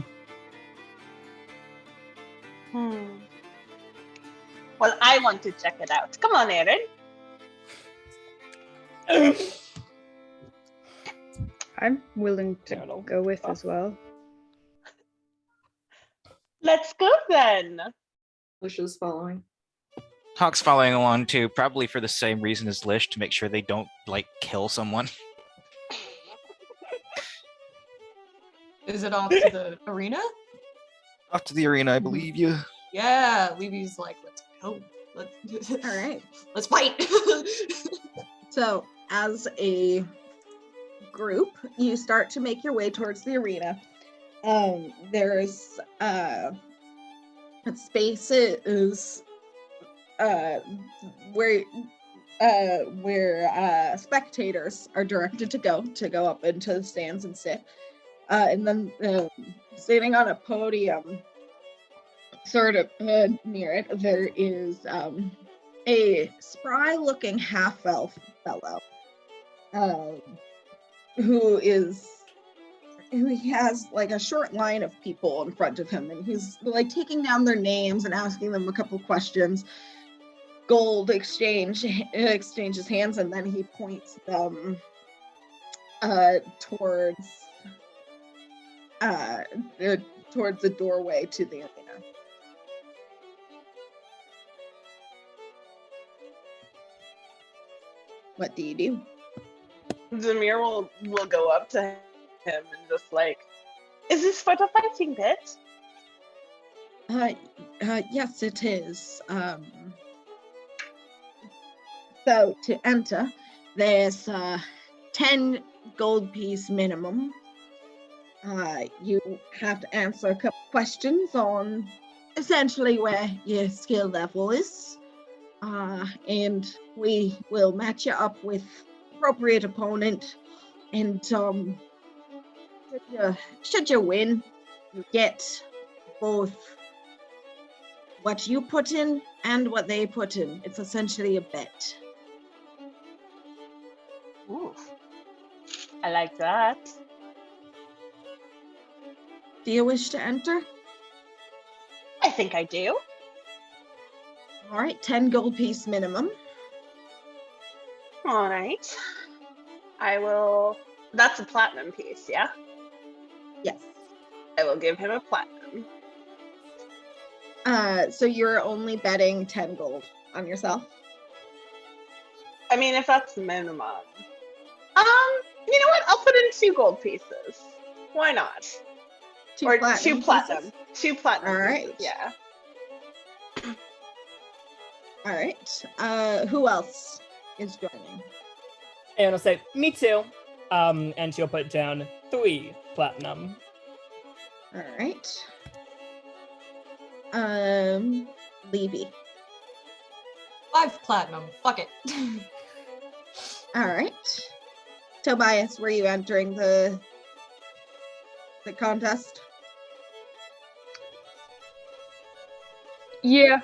Well, I want to check it out. Come on, Aaron. I'm willing to Yeah, no. go with as well. Let's go then. Lisha's following. Hawk's following along too, probably for the same reason as Lish, to make sure they don't, like, kill someone. Is it off to the arena? Off to the arena, I believe you. Yeah, Levy's like, let's go. Let's All right. let's fight. So, as a group, you start to make your way towards the arena. There's spaces where spectators are directed to go up into the stands and sit. And then standing on a podium, sort of near it, there is a spry-looking half-elf fellow who has like a short line of people in front of him, and he's like taking down their names and asking them a couple questions. Gold exchanges hands, and then he points them towards the doorway to the arena. What do you do? Zamir will go up to him and just like, is this for the fighting bit? Yes, it is. So to enter, there's 10 gold piece minimum. You have to answer a couple questions on essentially where your skill level is. And we will match you up with appropriate opponent. And should you win, you get both what you put in and what they put in. It's essentially a bet. Ooh, I like that. Do you wish to enter? I think I do. All right, 10 gold piece minimum. All right. I will. That's a platinum piece, yeah? Yes. I will give him a platinum. So you're only betting 10 gold on yourself? I mean, if that's the minimum. You know what? I'll put in 2 gold pieces. Why not? Or 2 platinum. pieces? 2 platinum All right. pieces, yeah. All right. Who else is joining? And I'll say, me too. And she'll put down 3 platinum. All right. Levy. 5 platinum. Fuck it. All right. Tobias, were you entering the contest? Yeah,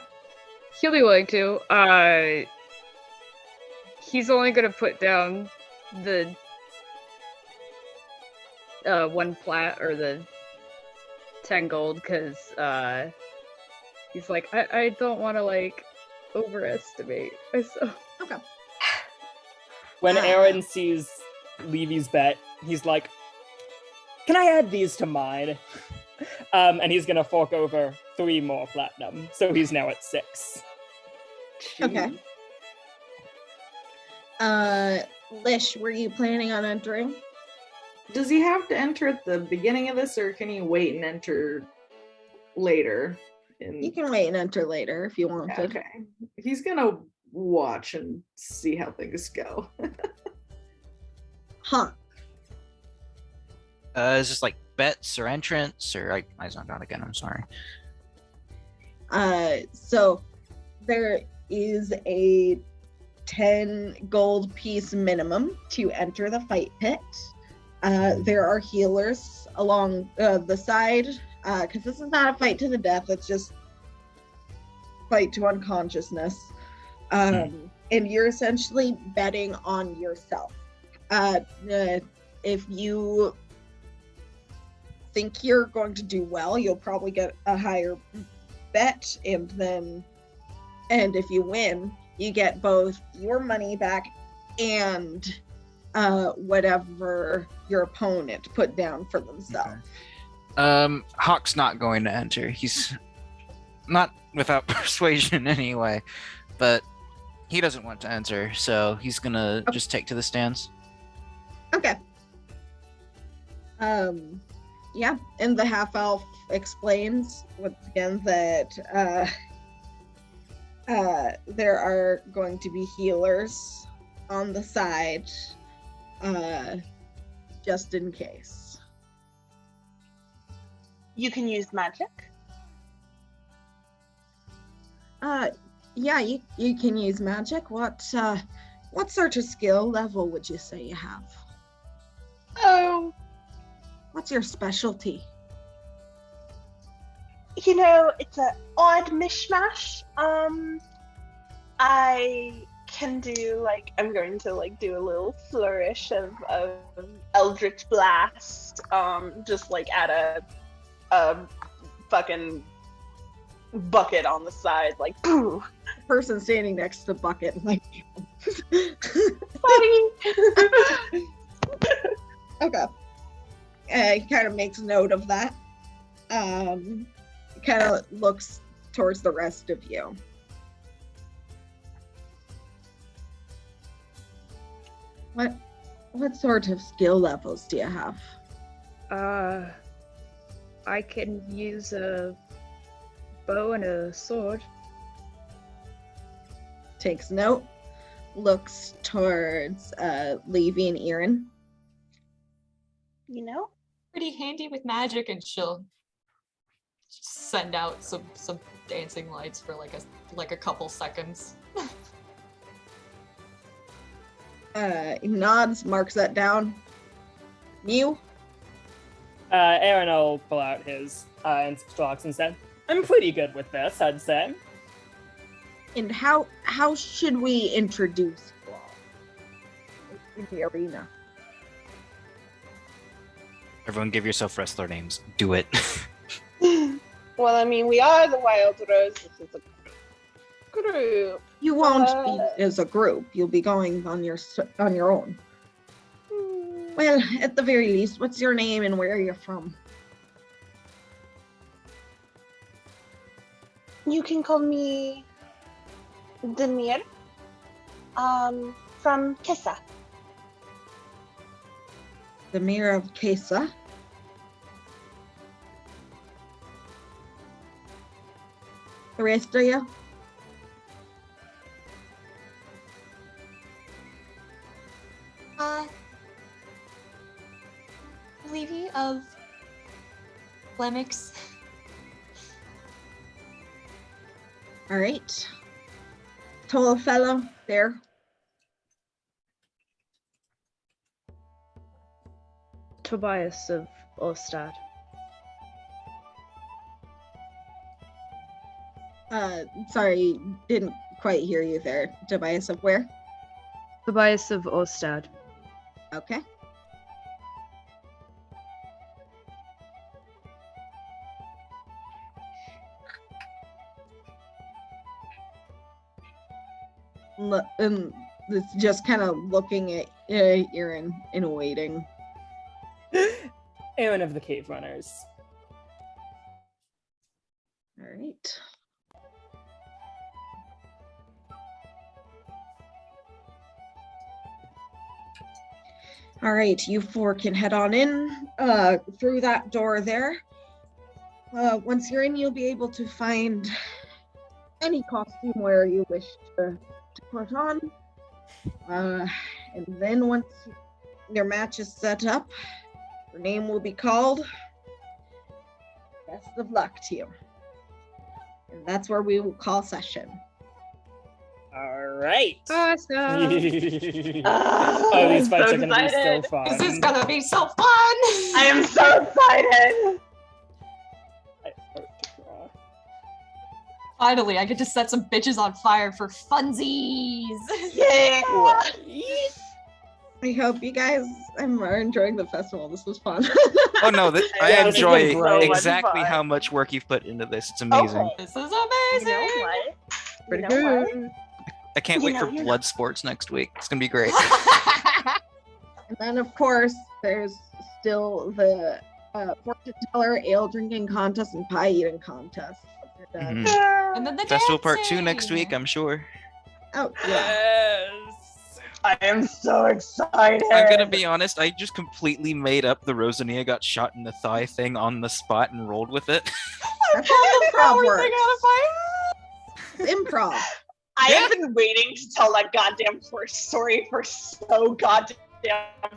he'll be willing to. He's only gonna put down the 1 plat or the 10 gold because he's like, I don't want to like overestimate myself. Okay. When Aaron sees Levy's bet, he's like, can I add these to mine? And he's gonna fork over 3 more platinum. So he's now at 6. Okay. Lish, were you planning on entering? Does he have to enter at the beginning of this, or can he wait and enter later? You can wait and enter later if you want to. Okay. He's gonna watch and see how things go. Huh. Is this like bets or entrance, or I zoned out again, I'm sorry. So there is a 10 gold piece minimum to enter the fight pit. There are healers along the side, because this is not a fight to the death, it's just fight to unconsciousness. And you're essentially betting on yourself. If you think you're going to do well, you'll probably get a higher bet, and if you win, you get both your money back and whatever your opponent put down for themselves. Okay. Hawk's not going to enter. He's not without persuasion anyway, but he doesn't want to enter, so he's gonna just take to the stands. Okay. Yeah, and the half elf explains once again that there are going to be healers on the side, just in case. You can use magic. Yeah, you can use magic. What sort of skill level would you say you have? Oh, What's your specialty? you know, it's an odd mishmash. I can do I'm going to do a little flourish of Eldritch Blast, just at a fucking bucket on the side, pooh. Person standing next to the bucket, Buddy. Okay. He kind of makes note of that. Kind of looks towards the rest of you. What sort of skill levels do you have? I can use a bow and a sword. Takes note. Looks towards Levy and Erin. You know? Pretty handy with magic, and she'll send out some dancing lights for a couple seconds. He nods, marks that down. You? Aaron will pull out his instructs and said, I'm pretty good with this, I'd say. And how should we introduce you all in the arena? Everyone give yourself wrestler names. Do it. Well, I mean, we are the Wild Roses as a group. You won't be as a group. You'll be going on your own. Well, at the very least, what's your name and where are you from? You can call me Demir. From Kessa. The Mayor of Kesa. The rest of you? Levy of Flemix. All right. Tall fellow there. Tobias of Ostad. Sorry, didn't quite hear you there. Tobias of where? Tobias of Ostad. Okay. And it's just kind of looking at Erin and waiting. Aaron of the Cave Runners. All right. All right, you four can head on in through that door there. Once you're in, you'll be able to find any costume wear you wish to put on. And then once your match is set up, your name will be called. Best of luck to you. And that's where we will call session. All right. Awesome. Oh, these I'm fights so are gonna be so excited. fun. This is gonna be so fun! I am so excited. I hope to draw. Finally, I get to set some bitches on fire for funsies. Yeah. I hope you guys are enjoying the festival. This was fun. Oh no, I Yeah, this has enjoy been great. exactly Fun. how much work you've put into this. It's amazing. Okay. This is You amazing. know what? Pretty You know what? good. I can't You wait know, for you know. blood sports next week. It's gonna be great. And then, of course, there's still the fortune teller, ale drinking contest, and pie eating contest. They're done. Mhm. And then the Festival part 2 next dancing. week, I'm sure. Oh, yeah. Yes. I am so excited. I'm gonna be honest, I just completely made up the Rosanea got shot in the thigh thing on the spot and rolled with it. That's how improv We're works. thinking of fire. It's improv. I have been waiting to tell that goddamn horse story for so goddamn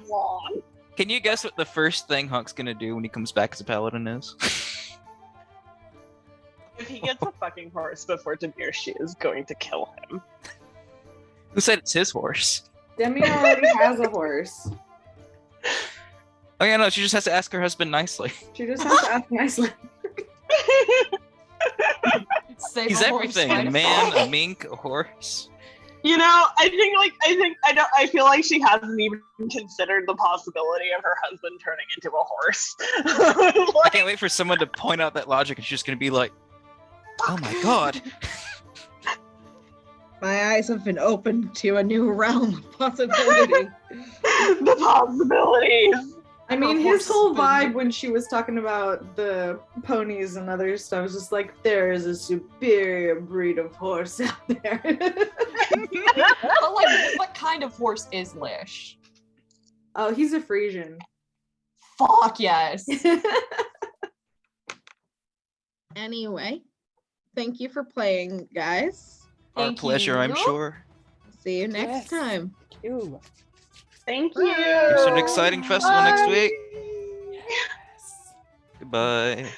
long. Can you guess what the first thing Hunk's gonna do when he comes back as a paladin is? If he gets a fucking horse before Demir, she is going to kill him. Who said it's his horse? Demi already has a horse. Oh yeah, no, she just has to ask her husband nicely. She just has to ask nicely. Save He's a horse everything. fight A man, a mink, a horse. You know, I feel like she hasn't even considered the possibility of her husband turning into a horse. I can't wait for someone to point out that logic and she's just gonna be like, oh my god. My eyes have been opened to a new realm of possibility. The possibilities. I mean, Her his horse whole spin. vibe when she was talking about the ponies and other stuff was just like, there is a superior breed of horse out there. But like, what kind of horse is Lish? Oh, he's a Frisian. Fuck yes. Anyway, thank you for playing, guys. Our Thank pleasure, I'm you. sure. See you next Yes. time. Ew. Thank you. It's an exciting festival next week. Yes. Goodbye.